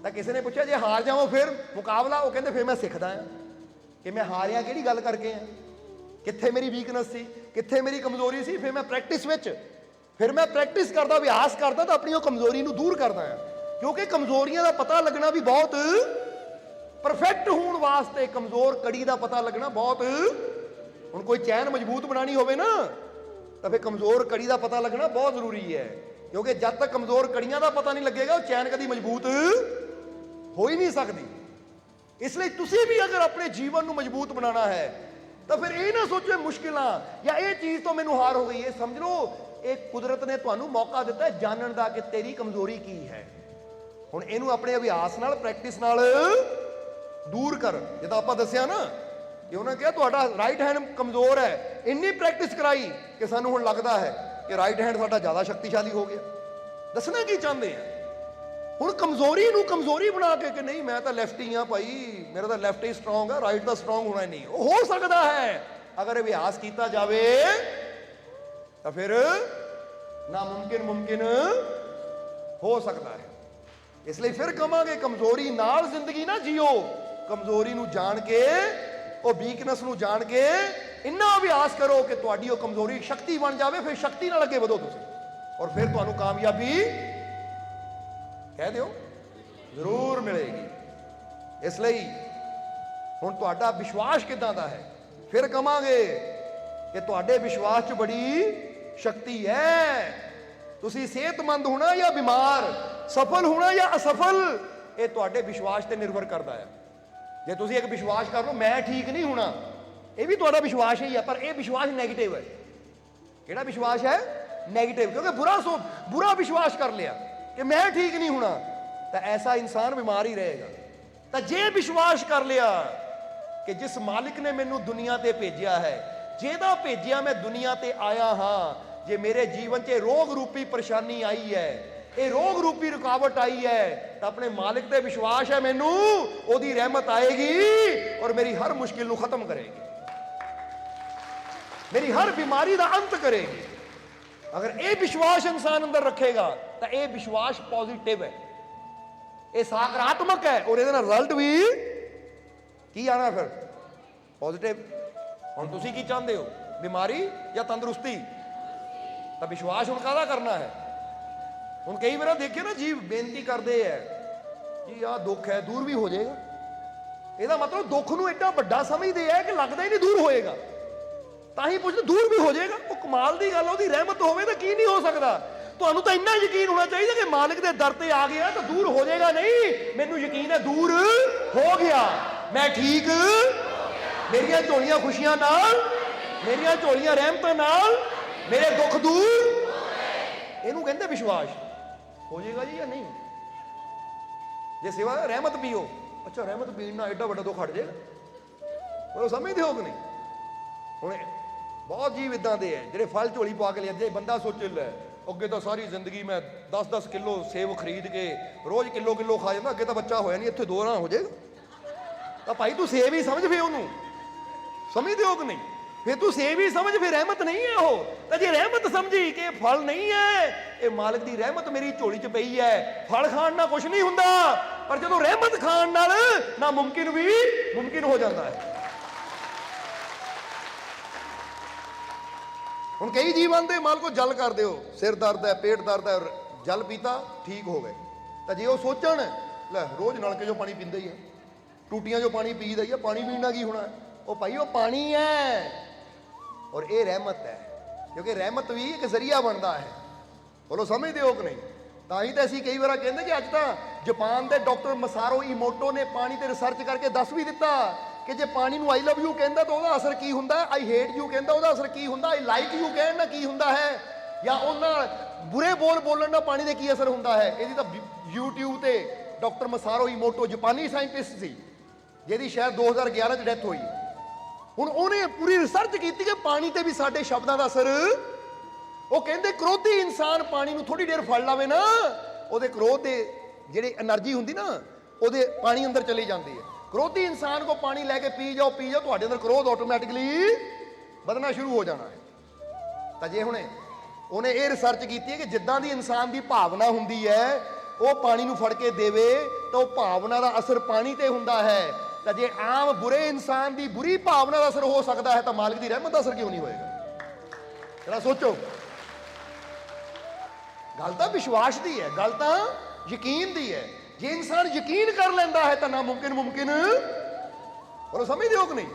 ਤਾਂ ਕਿਸੇ ਨੇ ਪੁੱਛਿਆ ਜੇ ਹਾਰ ਜਾਵਾਂ ਫਿਰ ਮੁਕਾਬਲਾ, ਉਹ ਕਹਿੰਦੇ ਫਿਰ ਮੈਂ ਸਿੱਖਦਾ ਆ ਕਿ ਮੈਂ ਹਾਰਿਆ ਕਿਹੜੀ ਗੱਲ ਕਰਕੇ ਆ, ਕਿੱਥੇ ਮੇਰੀ ਵੀਕਨੈਸ ਸੀ, ਕਿੱਥੇ ਮੇਰੀ ਕਮਜ਼ੋਰੀ ਸੀ। ਫਿਰ ਮੈਂ ਪ੍ਰੈਕਟਿਸ ਵਿੱਚ, ਫਿਰ ਮੈਂ ਪ੍ਰੈਕਟਿਸ ਕਰਦਾ, ਅਭਿਆਸ ਕਰਦਾ ਤਾਂ ਆਪਣੀ ਉਹ ਕਮਜ਼ੋਰੀ ਨੂੰ ਦੂਰ ਕਰਦਾ ਆ। ਕਿਉਂਕਿ ਕਮਜ਼ੋਰੀਆਂ ਦਾ ਪਤਾ ਲੱਗਣਾ ਵੀ ਬਹੁਤ, ਪਰਫੈਕਟ ਹੋਣ ਵਾਸਤੇ ਕਮਜ਼ੋਰ ਕੜੀ ਦਾ ਪਤਾ ਲੱਗਣਾ ਬਹੁਤ, ਹੁਣ ਕੋਈ ਚੈਨ ਮਜ਼ਬੂਤ ਬਣਾਣੀ ਹੋਵੇ ਨਾ, ਤਾਂ ਫਿਰ ਕਮਜ਼ੋਰ ਕੜੀ ਦਾ ਪਤਾ ਲੱਗਣਾ ਬਹੁਤ ਜ਼ਰੂਰੀ ਹੈ। ਕਿਉਂਕਿ ਜਦ ਤੱਕ ਕਮਜ਼ੋਰ ਕੜੀਆਂ ਦਾ ਪਤਾ ਨਹੀਂ ਲੱਗੇਗਾ, ਉਹ ਚੈਨ ਕਦੀ ਮਜ਼ਬੂਤ ਹੋ ਹੀ ਨਹੀਂ ਸਕਦੀ। ਇਸ ਲਈ ਤੁਸੀਂ ਵੀ ਅਗਰ ਆਪਣੇ ਜੀਵਨ ਨੂੰ ਮਜ਼ਬੂਤ ਬਣਾਉਣਾ ਹੈ ਤਾਂ ਫਿਰ ਇਹ ਨਾ ਸੋਚੋ ਮੁਸ਼ਕਿਲਾਂ ਜਾਂ ਇਹ ਚੀਜ਼ ਤੋਂ ਮੈਨੂੰ ਹਾਰ ਹੋ ਗਈ, ਇਹ ਸਮਝ ਲਓ ਇਹ ਕੁਦਰਤ ਨੇ ਤੁਹਾਨੂੰ ਮੌਕਾ ਦਿੱਤਾ ਜਾਣਨ ਦਾ ਕਿ ਤੇਰੀ ਕਮਜ਼ੋਰੀ ਕੀ ਹੈ। ਹੁਣ ਇਹਨੂੰ ਆਪਣੇ ਅਭਿਆਸ ਨਾਲ, ਪ੍ਰੈਕਟਿਸ ਨਾਲ ਦੂਰ ਕਰ। ਜਿੱਦਾਂ ਆਪਾਂ ਦੱਸਿਆ ਨਾ ਕਿ ਉਹਨਾਂ ਕਿਹਾ ਤੁਹਾਡਾ ਰਾਈਟ ਹੈਂਡ ਕਮਜ਼ੋਰ ਹੈ, ਇੰਨੀ ਪ੍ਰੈਕਟਿਸ ਕਰਾਈ ਕਿ ਸਾਨੂੰ ਹੁਣ ਲੱਗਦਾ ਹੈ ਕਿ ਰਾਈਟ ਹੈਂਡ ਸਾਡਾ ਜ਼ਿਆਦਾ ਸ਼ਕਤੀਸ਼ਾਲੀ ਹੋ ਗਿਆ। ਦੱਸਣਾ ਕੀ ਚਾਹੁੰਦੇ ਆ? ਹੁਣ ਕਮਜ਼ੋਰੀ ਨੂੰ ਕਮਜ਼ੋਰੀ ਬਣਾ ਕੇ ਕਿ ਨਹੀਂ ਮੈਂ ਤਾਂ ਲੈਫਟੀ ਆ ਭਾਈ, ਮੇਰਾ ਤਾਂ ਲੈਫਟ ਹੀ ਸਟਰੋਂਗ ਆ, ਰਾਈਟ ਤਾਂ ਸਟਰੋਂਗ ਹੋਣਾ ਨਹੀਂ। ਉਹ ਹੋ ਸਕਦਾ ਹੈ ਅਗਰ ਅਭਿਆਸ ਕੀਤਾ ਜਾਵੇ ਤਾਂ ਫਿਰ ਨਾਮੁਮਕਿਨ ਮੁਮਕਿਨ ਹੋ ਸਕਦਾ ਹੈ। ਇਸ ਲਈ ਫਿਰ ਕਹਾਂਗੇ ਕਮਜ਼ੋਰੀ ਨਾਲ ਜ਼ਿੰਦਗੀ ਨਾ ਜੀਓ, ਕਮਜ਼ੋਰੀ ਨੂੰ ਜਾਣ ਕੇ, ਉਹ ਵੀਕਨੈਸ ਨੂੰ ਜਾਣ ਕੇ ਇੰਨਾ ਅਭਿਆਸ ਕਰੋ ਕਿ ਤੁਹਾਡੀ ਉਹ ਕਮਜ਼ੋਰੀ ਸ਼ਕਤੀ ਬਣ ਜਾਵੇ। ਫਿਰ ਸ਼ਕਤੀ ਨਾਲ ਅੱਗੇ ਵਧੋ ਤੁਸੀਂ, ਔਰ ਫਿਰ ਤੁਹਾਨੂੰ ਕਾਮਯਾਬੀ ਕਹਿ ਦਿਓ ਜ਼ਰੂਰ ਮਿਲੇਗੀ। ਇਸ ਲਈ ਹੁਣ ਤੁਹਾਡਾ ਵਿਸ਼ਵਾਸ ਕਿੱਦਾਂ ਦਾ ਹੈ? ਫਿਰ ਕਹਾਂਗੇ ਕਿ ਤੁਹਾਡੇ ਵਿਸ਼ਵਾਸ 'ਚ ਬੜੀ ਸ਼ਕਤੀ ਹੈ। ਤੁਸੀਂ ਸਿਹਤਮੰਦ ਹੋਣਾ ਜਾਂ ਬਿਮਾਰ, ਸਫਲ ਹੋਣਾ ਜਾਂ ਅਸਫਲ, ਇਹ ਤੁਹਾਡੇ ਵਿਸ਼ਵਾਸ ਤੇ ਨਿਰਭਰ ਕਰਦਾ ਹੈ। ਜੇ ਤੁਸੀਂ ਇੱਕ ਵਿਸ਼ਵਾਸ ਕਰ ਲਓ ਮੈਂ ਠੀਕ ਨਹੀਂ ਹੋਣਾ, ਇਹ ਵੀ ਤੁਹਾਡਾ ਵਿਸ਼ਵਾਸ ਹੀ ਹੈ, ਪਰ ਇਹ ਵਿਸ਼ਵਾਸ ਨੈਗੇਟਿਵ ਹੈ। ਕਿਹੜਾ ਵਿਸ਼ਵਾਸ ਹੈ? ਨੈਗੇਟਿਵ। ਕਿਉਂਕਿ ਬੁਰਾ ਵਿਸ਼ਵਾਸ ਕਰ ਲਿਆ ਕਿ ਮੈਂ ਠੀਕ ਨਹੀਂ ਹੋਣਾ, ਤਾਂ ਐਸਾ ਇਨਸਾਨ ਬਿਮਾਰ ਹੀ ਰਹੇਗਾ। ਤਾਂ ਜੇ ਵਿਸ਼ਵਾਸ ਕਰ ਲਿਆ ਕਿ ਜਿਸ ਮਾਲਿਕ ਨੇ ਮੈਨੂੰ ਦੁਨੀਆ ਤੇ ਭੇਜਿਆ ਹੈ, ਜਿਹਦਾ ਭੇਜਿਆ ਮੈਂ ਦੁਨੀਆ ਤੇ ਆਇਆ ਹਾਂ, ਜੇ ਮੇਰੇ ਜੀਵਨ 'ਚ ਰੋਗ ਰੂਪੀ ਪਰੇਸ਼ਾਨੀ ਆਈ ਹੈ, ਇਹ ਰੋਗ ਰੂਪੀ ਰੁਕਾਵਟ ਆਈ ਹੈ, ਤਾਂ ਆਪਣੇ ਮਾਲਿਕ ਤੇ ਵਿਸ਼ਵਾਸ ਹੈ ਮੈਨੂੰ ਉਹਦੀ ਰਹਿਮਤ ਆਏਗੀ ਔਰ ਮੇਰੀ ਹਰ ਮੁਸ਼ਕਿਲ ਨੂੰ ਖਤਮ ਕਰੇਗੀ, ਮੇਰੀ ਹਰ ਬਿਮਾਰੀ ਦਾ ਅੰਤ ਕਰੇਗੀ। ਅਗਰ ਇਹ ਵਿਸ਼ਵਾਸ ਇਨਸਾਨ ਅੰਦਰ ਰੱਖੇਗਾ ਤਾਂ ਇਹ ਵਿਸ਼ਵਾਸ ਪੋਜ਼ਿਟਿਵ ਹੈ, ਇਹ ਸਕਾਰਾਤਮਕ ਹੈ, ਔਰ ਇਹਦੇ ਨਾਲ ਰਿਜ਼ਲਟ ਵੀ ਕੀ ਆਣਾ ਫਿਰ? ਪੋਜ਼ਿਟਿਵ। ਹੁਣ ਤੁਸੀਂ ਕੀ ਚਾਹੁੰਦੇ ਹੋ, ਬਿਮਾਰੀ ਜਾਂ ਤੰਦਰੁਸਤੀ? ਤਾਂ ਵਿਸ਼ਵਾਸ ਹੁਣ ਕਾਹਦਾ ਕਰਨਾ ਹੈ? ਹੁਣ ਕਈ ਵਾਰ ਦੇਖਿਆ ਨਾ ਜੀ, ਬੇਨਤੀ ਕਰਦੇ ਹੈ ਜੀ ਆਹ ਦੁੱਖ ਹੈ ਦੂਰ ਵੀ ਹੋ ਜਾਏਗਾ, ਇਹਦਾ ਮਤਲਬ ਦੁੱਖ ਨੂੰ ਐਡਾ ਵੱਡਾ ਸਮਝਦੇ ਹੈ ਕਿ ਲੱਗਦਾ ਹੀ ਨਹੀਂ ਦੂਰ ਹੋਏਗਾ, ਤਾਂ ਹੀ ਪੁੱਛਦੇ ਦੂਰ ਵੀ ਹੋ ਜਾਏਗਾ। ਉਹ ਕਮਾਲ ਦੀ ਗੱਲ, ਉਹਦੀ ਰਹਿਮਤ ਹੋਵੇ ਤਾਂ ਕੀ ਨਹੀਂ ਹੋ ਸਕਦਾ। ਤੁਹਾਨੂੰ ਤਾਂ ਇੰਨਾ ਯਕੀਨ ਹੋਣਾ ਚਾਹੀਦਾ ਕਿ ਮਾਲਿਕ ਦੇ ਦਰ ਤੇ ਆ ਗਿਆ ਤਾਂ ਦੂਰ ਹੋ ਜਾਏਗਾ ਨਹੀਂ, ਮੈਨੂੰ ਯਕੀਨ ਹੈ ਦੂਰ ਹੋ ਗਿਆ, ਮੈਂ ਠੀਕ, ਮੇਰੀਆਂ ਝੋਲੀਆਂ ਖੁਸ਼ੀਆਂ ਨਾਲ, ਮੇਰੀਆਂ ਝੋਲੀਆਂ ਰਹਿਮਤਾਂ ਨਾਲ ਮੇਰੇ ਦੁੱਖ ਦੂਰ, ਇਹਨੂੰ ਕਹਿੰਦੇ ਵਿਸ਼ਵਾਸ। ਹੋ ਜਾਏਗਾ ਜੀ ਜਾਂ ਨਹੀਂ? ਜੇ ਸਿਵਾ ਰਹਿਮਤ ਪੀਓ, ਅੱਛਾ ਰਹਿਮਤ ਪੀਣ ਨਾਲ ਐਡਾ ਵੱਡਾ ਦੁੱਖ ਹਟ ਜਾਏਗਾ, ਉਹ ਸਮਝਦੇ ਹੋ ਕਿ ਨਹੀਂ? ਹੁਣ ਬਹੁਤ ਜੀਵ ਇਦਾਂ ਦੇ ਹੈ ਜਿਹੜੇ ਫਲ ਝੋਲੀ ਪਾ ਕੇ ਲਿਆਂਦੇ। ਬੰਦਾ ਸੋਚੇ ਲੈ ਅੱਗੇ ਤਾਂ ਸਾਰੀ ਜ਼ਿੰਦਗੀ ਮੈਂ 10-10 ਕਿਲੋ ਸੇਬ ਖਰੀਦ ਕੇ ਰੋਜ਼ ਕਿਲੋ ਖਾ ਜਾਂਦਾ, ਅੱਗੇ ਤਾਂ ਬੱਚਾ ਹੋਇਆ ਨਹੀਂ, ਇੱਥੇ 2 ਨਾ ਹੋ ਜਾਏਗਾ। ਤਾਂ ਭਾਈ ਤੂੰ ਸੇਬ ਹੀ ਸਮਝ, ਫੇ ਉਹਨੂੰ ਸਮਝਦੇ ਹੋ ਕਿ ਨਹੀਂ? ਫਿਰ ਤੂੰ ਸੇਬ ਹੀ ਸਮਝ, ਫਿਰ ਰਹਿਮਤ ਨਹੀਂ ਹੈ ਉਹ। ਤਾਂ ਜੇ ਰਹਿਮਤ ਸਮਝੀ ਕਿ ਇਹ ਫਲ ਨਹੀਂ ਹੈ, ਇਹ ਮਾਲਕ ਦੀ ਰਹਿਮਤ ਮੇਰੀ ਝੋਲੀ 'ਚ ਪਈ ਹੈ, ਫਲ ਖਾਣ ਨਾਲ ਕੁਝ ਨਹੀਂ ਹੁੰਦਾ, ਪਰ ਜਦੋਂ ਰਹਿਮਤ ਖਾਣ ਨਾਲ ਨਾ ਮੁਮਕਿਨ ਵੀ ਮੁਮਕਿਨ ਹੋ ਜਾਂਦਾ ਹੈ। ਹੁਣ ਕਈ ਜੀਵਨ ਦੇ ਮਾਲਕੋ ਜਲ ਕਰ ਦਿਓ, ਸਿਰ ਦਰਦ ਹੈ, ਪੇਟ ਦਰਦ ਹੈ, ਜਲ ਪੀਤਾ ਠੀਕ ਹੋ ਗਏ। ਤਾਂ ਜੇ ਉਹ ਸੋਚਣ ਲੈ ਰੋਜ਼ ਨਲਕੇ 'ਚੋਂ ਪਾਣੀ ਪੀਂਦੇ ਹੀ ਆ, ਟੂਟੀਆਂ 'ਚੋਂ ਪਾਣੀ ਪੀਦਾ ਹੀ ਆ, ਪਾਣੀ ਪੀਣ ਨਾਲ ਕੀ ਹੋਣਾ? ਉਹ ਭਾਈ ਉਹ ਪਾਣੀ ਹੈ ਔਰ ਇਹ ਰਹਿਮਤ ਹੈ, ਕਿਉਂਕਿ ਰਹਿਮਤ ਵੀ ਇੱਕ ਜ਼ਰੀਆ ਬਣਦਾ ਹੈ। ਬੋਲੋ ਸਮਝਦੇ ਹੋ ਕਿ ਨਹੀਂ? ਤਾਂ ਹੀ ਤਾਂ ਅਸੀਂ ਕਈ ਵਾਰ ਕਹਿੰਦੇ ਕਿ ਅੱਜ ਤਾਂ ਜਾਪਾਨ ਦੇ ਡਾਕਟਰ ਮਸਾਰੋ ਇਮੋਟੋ ਨੇ ਪਾਣੀ ਤੇ ਰਿਸਰਚ ਕਰਕੇ ਦੱਸ ਵੀ ਦਿੱਤਾ ਕਿ ਜੇ ਪਾਣੀ ਨੂੰ ਆਈ ਲਵ ਯੂ ਕਹਿੰਦਾ ਤਾਂ ਉਹਦਾ ਅਸਰ ਕੀ ਹੁੰਦਾ, ਆਈ ਹੇਟ ਯੂ ਕਹਿੰਦਾ ਉਹਦਾ ਅਸਰ ਕੀ ਹੁੰਦਾ, ਆਈ ਲਾਈਕ ਯੂ ਕਹਿਣ ਨਾਲ ਕੀ ਹੁੰਦਾ ਹੈ, ਜਾਂ ਉਹਨਾਂ ਬੁਰੇ ਬੋਲ ਬੋਲਣ ਨਾਲ ਪਾਣੀ ਦੇ ਕੀ ਅਸਰ ਹੁੰਦਾ ਹੈ। ਇਹਦੀ ਤਾਂ YouTube ਤੇ ਡਾਕਟਰ ਮਸਾਰੋ ਇਮੋਟੋ ਜਾਪਾਨੀ ਸਾਇੰਟਿਸਟ ਸੀ, ਜਿਹਦੀ ਸ਼ਾਇਦ 2011 ਚ ਡੈਥ ਹੋਈ। ਹੁਣ ਉਹਨੇ ਪੂਰੀ ਰਿਸਰਚ ਕੀਤੀ ਕਿ ਪਾਣੀ ਤੇ ਵੀ ਸਾਡੇ ਸ਼ਬਦਾਂ ਦਾ ਅਸਰ। ਉਹ ਕਹਿੰਦੇ ਕ੍ਰੋਧੀ ਇਨਸਾਨ ਪਾਣੀ ਨੂੰ ਥੋੜੀ ਦੇਰ ਫੜ ਲਾਵੇ ਨਾ, ਉਹਦੇ ਕ੍ਰੋਧ ਦੇ ਜਿਹੜੀ એનર્ਜੀ ਹੁੰਦੀ ਨਾ ਉਹਦੇ ਪਾਣੀ ਅੰਦਰ ਚਲੀ ਜਾਂਦੀ ਹੈ। ਕ੍ਰੋਧੀ ਇਨਸਾਨ ਕੋ ਪਾਣੀ ਲੈ ਕੇ ਪੀ ਜਾਓ, ਤੁਹਾਡੇ ਅੰਦਰ ਕ੍ਰੋਧ ਆਟੋਮੈਟਿਕਲੀ ਵਧਣਾ ਸ਼ੁਰੂ ਹੋ ਜਾਣਾ ਹੈ। ਤਾਂ ਜੇ ਹੁਣੇ ਉਹਨੇ ਇਹ ਰਿਸਰਚ ਕੀਤੀ ਹੈ ਕਿ ਜਿੱਦਾਂ ਦੀ ਇਨਸਾਨ ਦੀ ਭਾਵਨਾ ਹੁੰਦੀ ਹੈ, ਉਹ ਪਾਣੀ ਨੂੰ ਫੜ ਕੇ ਦੇਵੇ ਤਾਂ ਉਹ ਭਾਵਨਾ ਦਾ ਅਸਰ ਪਾਣੀ ਤੇ ਹੁੰਦਾ ਹੈ। ਤਾਂ ਜੇ ਆਮ ਬੁਰੇ ਇਨਸਾਨ ਦੀ ਬੁਰੀ ਭਾਵਨਾ ਦਾ ਅਸਰ ਹੋ ਸਕਦਾ ਹੈ, ਤਾਂ ਮਾਲਿਕ ਦੀ ਰਹਿਮਤ ਦਾ ਅਸਰ ਕਿਉਂ ਨਹੀਂ ਹੋਏਗਾ? ਜਰਾ ਸੋਚੋ। ਗੱਲ ਤਾਂ ਵਿਸ਼ਵਾਸ ਦੀ ਹੈ, ਗੱਲ ਤਾਂ ਯਕੀਨ ਦੀ ਹੈ। ਜੇ ਇਨਸਾਨ ਯਕੀਨ ਕਰ ਲੈਂਦਾ ਹੈ ਤਾਂ ਨਾ ਮੁਮਕਿਨ ਮੁਮਕਿਨ। ਬੋਲੋ ਸਮਝਦੇ ਹੋ ਕਿ ਨਹੀਂ?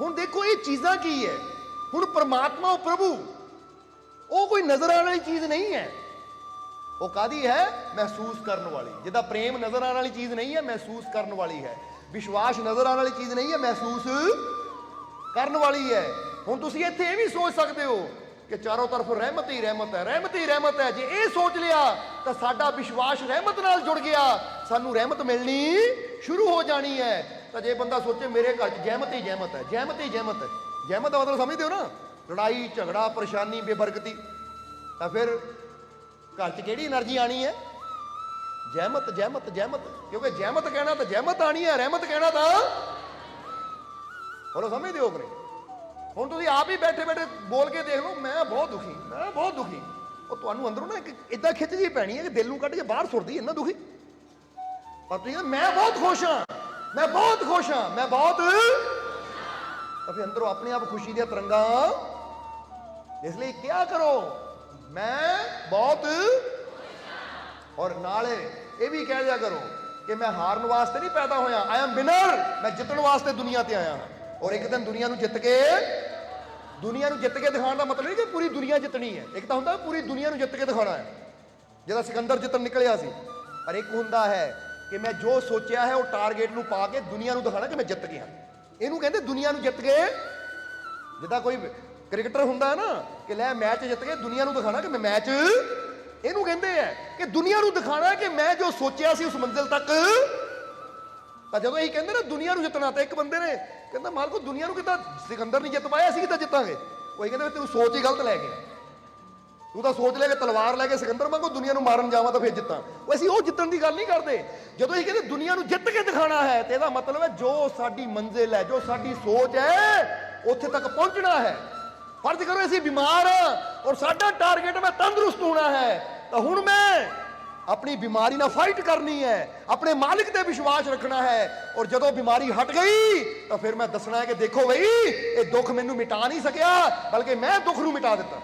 ਹੁਣ ਦੇਖੋ ਇਹ ਚੀਜ਼ਾਂ ਕੀ ਹੈ। ਹੁਣ ਪਰਮਾਤਮਾ ਉਹ ਪ੍ਰਭੂ, ਉਹ ਕੋਈ ਨਜ਼ਰ ਆਉਣ ਵਾਲੀ ਚੀਜ਼ ਨਹੀਂ ਹੈ। ਉਹ ਕਾਹਦੀ ਹੈ? ਮਹਿਸੂਸ ਕਰਨ ਵਾਲੀ। ਜਿੱਦਾਂ ਪ੍ਰੇਮ ਨਜ਼ਰ ਆਉਣ ਵਾਲੀ ਚੀਜ਼ ਨਹੀਂ ਹੈ, ਮਹਿਸੂਸ ਕਰਨ ਵਾਲੀ ਹੈ। ਵਿਸ਼ਵਾਸ ਨਜ਼ਰ ਆਉਣ ਵਾਲੀ ਚੀਜ਼ ਨਹੀਂ ਹੈ, ਮਹਿਸੂਸ ਕਰਨ ਵਾਲੀ ਹੈ। ਹੁਣ ਤੁਸੀਂ ਇੱਥੇ ਇਹ ਵੀ ਸੋਚ ਸਕਦੇ ਹੋ ਕਿ ਚਾਰੋਂ ਤਰਫ ਰਹਿਮਤ ਹੀ ਰਹਿਮਤ ਹੈ, ਰਹਿਮਤ ਹੀ ਰਹਿਮਤ ਹੈ। ਜੇ ਇਹ ਸੋਚ ਲਿਆ ਤਾਂ ਸਾਡਾ ਵਿਸ਼ਵਾਸ ਰਹਿਮਤ ਨਾਲ ਜੁੜ ਗਿਆ, ਸਾਨੂੰ ਰਹਿਮਤ ਮਿਲਣੀ ਸ਼ੁਰੂ ਹੋ ਜਾਣੀ ਹੈ। ਤਾਂ ਜੇ ਬੰਦਾ ਸੋਚੇ ਮੇਰੇ ਘਰ 'ਚ ਜਹਿਮਤ ਹੀ ਜਹਿਮਤ ਹੈ, ਜਹਿਮਤ ਹੀ ਜਹਿਮਤ ਹੈ, ਜਹਿਮਤ ਦਾ ਮਤਲਬ ਸਮਝਦੇ ਹੋ ਨਾ? ਲੜਾਈ ਝਗੜਾ ਪਰੇਸ਼ਾਨੀ ਬੇਬਰਕਤੀ, ਤਾਂ ਫਿਰ ਘਰ 'ਚ ਕਿਹੜੀ એનર્ਜੀ ਆਣੀ ਹੈ? ਜਹਿਮਤ ਜਹਿਮਤ ਜਹਿਮਤ। ਕਿਉਂਕਿ ਜਹਿਮਤ ਕਹਿਣਾ ਤਾਂ ਜਹਿਮਤ ਆਣੀ ਹੈ, ਰਹਿਮਤ ਕਹਿਣਾ ਤਾਂ। ਬੋਲੋ ਸਮਝਦੇ ਹੋ ਕਿ ਨਹੀਂ? ਹੁਣ ਤੁਸੀਂ ਆਪ ਹੀ ਬੈਠੇ ਬੈਠੇ ਬੋਲ ਕੇ ਦੇਖ ਲਓ, ਮੈਂ ਬਹੁਤ ਦੁਖੀ, ਮੈਂ ਬਹੁਤ ਦੁਖੀ। ਉਹ ਤੁਹਾਨੂੰ ਅੰਦਰੋਂ ਨਾ ਇੱਕ ਇਦਾਂ ਖਿੱਚ ਜੀ ਪੈਣੀ ਹੈ ਕਿ ਦਿਲ ਨੂੰ ਕੱਢ ਕੇ ਬਾਹਰ ਸੁੱਟਦੀ, ਇੰਨਾ ਦੁਖੀ। ਪਰ ਤੁਸੀਂ ਮੈਂ ਬਹੁਤ ਖੁਸ਼ ਹਾਂ, ਮੈਂ ਬਹੁਤ ਖੁਸ਼ ਹਾਂ, ਮੈਂ ਬਹੁਤ। ਤਾਂ ਫਿਰ ਅੰਦਰੋਂ ਆਪਣੇ ਆਪ ਖੁਸ਼ੀ ਦੀਆਂ ਤਰੰਗਾਂ। ਇਸ ਲਈ ਕਿਆ ਕਰੋ, ਮੈਂ ਬਹੁਤ। ਔਰ ਨਾਲੇ ਇਹ ਵੀ ਕਹਿ ਦਿਆ ਕਰੋ ਕਿ ਮੈਂ ਹਾਰਨ ਵਾਸਤੇ ਨਹੀਂ ਪੈਦਾ ਹੋਇਆ, ਆਈ ਐਮ ਵਿਨਰ, ਮੈਂ ਜਿੱਤਣ ਵਾਸਤੇ ਦੁਨੀਆ ਤੇ ਆਇਆ ਹਾਂ। ਔਰ ਇੱਕ ਦਿਨ ਦੁਨੀਆ ਨੂੰ ਜਿੱਤ ਕੇ ਦਿਖਾਉਣ ਦਾ ਮਤਲਬ ਨਹੀਂ ਕਿ ਪੂਰੀ ਦੁਨੀਆ ਜਿੱਤਣੀ ਹੈ। ਇੱਕ ਤਾਂ ਹੁੰਦਾ ਪੂਰੀ ਦੁਨੀਆ ਨੂੰ ਜਿੱਤ ਕੇ ਦਿਖਾਉਣਾ ਹੈ, ਜਿਹਦਾ ਸਿਕੰਦਰ ਜਿੱਤਣ ਨਿਕਲਿਆ ਸੀ। ਪਰ ਇੱਕ ਹੁੰਦਾ ਹੈ ਕਿ ਮੈਂ ਜੋ ਸੋਚਿਆ ਹੈ ਉਹ ਟਾਰਗੇਟ ਨੂੰ ਪਾ ਕੇ ਦੁਨੀਆ ਨੂੰ ਦਿਖਾਣਾ ਕਿ ਮੈਂ ਜਿੱਤ ਗਿਆ। ਇਹਨੂੰ ਕਹਿੰਦੇ ਦੁਨੀਆ ਨੂੰ ਜਿੱਤ ਗਏ। ਜਿੱਦਾਂ ਕੋਈ ਕ੍ਰਿਕਟਰ ਹੁੰਦਾ ਹੈ ਨਾ ਕਿ ਲੈ ਮੈਚ ਜਿੱਤ ਕੇ ਦੁਨੀਆ ਨੂੰ ਦਿਖਾਣਾ ਕਿ ਮੈਂ ਮੈਚ, ਇਹਨੂੰ ਕਹਿੰਦੇ ਆ ਕਿ ਦੁਨੀਆ ਨੂੰ ਦਿਖਾਣਾ ਕਿ ਮੈਂ ਜੋ ਸੋਚਿਆ ਸੀ ਉਸ ਮੰਜ਼ਿਲ ਤੱਕ। ਤਾਂ ਜਦੋਂ ਇਹ ਕਹਿੰਦੇ ਨਾ ਦੁਨੀਆ ਨੂੰ ਜਿੱਤਣਾ, ਤਾਂ ਇੱਕ ਬੰਦੇ ਨੇ ਕਹਿੰਦਾ ਮਾਲਕੋ ਦੁਨੀਆ ਨੂੰ ਕਿੱਦਾਂ ਸਿਕੰਦਰ ਨਹੀਂ ਜਿੱਤ ਪਾਇਆ, ਅਸੀਂ ਕਿੱਦਾਂ ਜਿੱਤਾਂਗੇ? ਉਹ ਇਹ ਕਹਿੰਦੇ ਤੈਨੂੰ ਸੋਚ ਹੀ ਗਲਤ ਲੈ ਗਿਆ। ਤੂੰ ਤਾਂ ਸੋਚ ਲੈ ਕੇ ਤਲਵਾਰ ਲੈ ਕੇ ਸਿਕੰਦਰ ਵਾਂਗੂ ਦੁਨੀਆ ਨੂੰ ਮਾਰਨ ਜਾਵਾਂ ਤਾਂ ਫਿਰ ਜਿੱਤਾਂ। ਉਹ ਅਸੀਂ ਉਹ ਜਿੱਤਣ ਦੀ ਗੱਲ ਨਹੀਂ ਕਰਦੇ। ਜਦੋਂ ਅਸੀਂ ਕਹਿੰਦੇ ਦੁਨੀਆ ਨੂੰ ਜਿੱਤ ਕੇ ਦਿਖਾਣਾ ਹੈ, ਤੇ ਇਹਦਾ ਮਤਲਬ ਹੈ ਜੋ ਸਾਡੀ ਮੰਜ਼ਿਲ ਹੈ, ਜੋ ਸਾਡੀ ਸੋਚ ਹੈ, ਉੱਥੇ ਤੱਕ ਪਹੁੰਚਣਾ ਹੈ। ਫਰਜ਼ ਕਰੋ ਅਸੀਂ ਬਿਮਾਰ ਹਾਂ ਔਰ ਸਾਡਾ ਟਾਰਗੇਟ ਮੈਂ ਤੰਦਰੁਸਤ ਹੋਣਾ ਹੈ, ਤਾਂ ਹੁਣ ਮੈਂ ਆਪਣੀ ਬਿਮਾਰੀ ਨਾਲ ਫਾਈਟ ਕਰਨੀ ਹੈ, ਆਪਣੇ ਮਾਲਿਕ ਤੇ ਵਿਸ਼ਵਾਸ ਰੱਖਣਾ ਹੈ। ਔਰ ਜਦੋਂ ਬਿਮਾਰੀ ਹਟ ਗਈ ਤਾਂ ਫਿਰ ਮੈਂ ਦੱਸਣਾ ਹੈ ਕਿ ਦੇਖੋ ਬਈ ਇਹ ਦੁੱਖ ਮੈਨੂੰ ਮਿਟਾ ਨਹੀਂ ਸਕਿਆ, ਬਲਕਿ ਮੈਂ ਦੁੱਖ ਨੂੰ ਮਿਟਾ ਦਿੱਤਾ।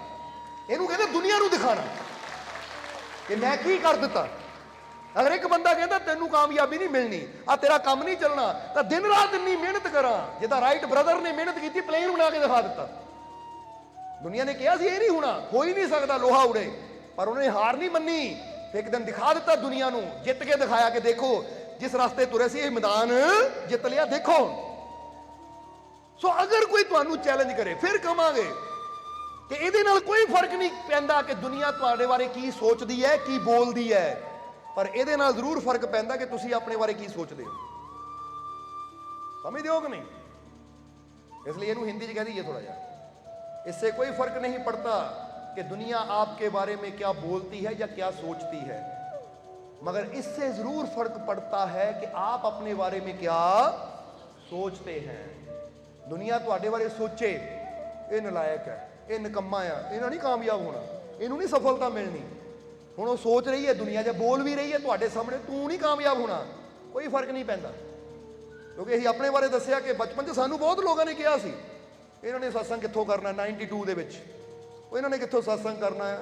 ਇਹਨੂੰ ਕਹਿੰਦੇ ਦੁਨੀਆ ਨੂੰ ਦਿਖਾਣਾ ਕਿ ਮੈਂ ਕੀ ਕਰ ਦਿੱਤਾ। ਅਗਰ ਇੱਕ ਬੰਦਾ ਕਹਿੰਦਾ ਤੈਨੂੰ ਕਾਮਯਾਬੀ ਨਹੀਂ ਮਿਲਣੀ, ਆ ਤੇਰਾ ਕੰਮ ਨਹੀਂ ਚੱਲਣਾ, ਤਾਂ ਦਿਨ ਰਾਤ ਇੰਨੀ ਮਿਹਨਤ ਕਰਾਂ। ਜਿੱਦਾਂ ਰਾਈਟ ਬ੍ਰਦਰ ਨੇ ਮਿਹਨਤ ਕੀਤੀ, ਪਲੇਨ ਬਣਾ ਕੇ ਦਿਖਾ ਦਿੱਤਾ। ਦੁਨੀਆ ਨੇ ਕਿਹਾ ਸੀ ਇਹ ਨਹੀਂ ਹੋਣਾ, ਹੋ ਹੀ ਨਹੀਂ ਸਕਦਾ, ਲੋਹਾ ਉੜੇ, ਪਰ ਉਹਨੇ ਹਾਰ ਨਹੀਂ ਮੰਨੀ। ਇੱਕ ਦਿਨ ਦਿਖਾ ਦਿੱਤਾ ਦੁਨੀਆ ਨੂੰ, ਜਿੱਤ ਕੇ ਦਿਖਾਇਆ ਕਿ ਦੇਖੋ ਜਿਸ ਰਸਤੇ ਤੁਰੇ ਸੀ ਇਹ ਮੈਦਾਨ ਜਿੱਤ ਲਿਆ, ਦੇਖੋ। ਸੋ ਅਗਰ ਕੋਈ ਤੁਹਾਨੂੰ ਚੈਲੰਜ ਕਰੇ, ਫਿਰ ਕਹਾਂਗੇ ਕਿ ਇਹਦੇ ਨਾਲ ਕੋਈ ਫਰਕ ਨਹੀਂ ਪੈਂਦਾ ਕਿ ਦੁਨੀਆ ਤੁਹਾਡੇ ਬਾਰੇ ਕੀ ਸੋਚਦੀ ਹੈ, ਕੀ ਬੋਲਦੀ ਹੈ, ਪਰ ਇਹਦੇ ਨਾਲ ਜ਼ਰੂਰ ਫਰਕ ਪੈਂਦਾ ਕਿ ਤੁਸੀਂ ਆਪਣੇ ਬਾਰੇ ਕੀ ਸੋਚਦੇ ਹੋ। ਸਮਝਦੇ ਹੋ ਕਿ ਨਹੀਂ? ਇਸ ਲਈ ਇਹਨੂੰ ਹਿੰਦੀ 'ਚ ਕਹਿ ਦਈਏ ਥੋੜਾ ਜਿਹਾ, इससे कोई फर्क नहीं पड़ता कि दुनिया आपके बारे में क्या बोलती है या क्या सोचती है, मगर इससे जरूर फर्क पड़ता है कि आप अपने बारे में क्या सोचते हैं। दुनिया तुहाडे बारे सोचे ये नलायक है, ये निकम्मा आ, इन्हां नहीं कामयाब होना, इन्हू नहीं सफलता मिलनी। हुण वो सोच रही है दुनिया, जब बोल भी रही है तुहाडे सामने, तू नहीं कामयाब होना, कोई फर्क नहीं पैंदा। क्योंकि असीं अपने बारे दस्सिया कि बचपन 'ਚ सानू बहुत लोगों ने कहा सी ਇਹਨਾਂ ਨੇ ਸਤਸੰਗ ਕਿੱਥੋਂ ਕਰਨਾ 92 ਦੇ ਵਿੱਚ, ਉਹ ਇਹਨਾਂ ਨੇ ਕਿੱਥੋਂ ਸਤਸੰਗ ਕਰਨਾ ਹੈ,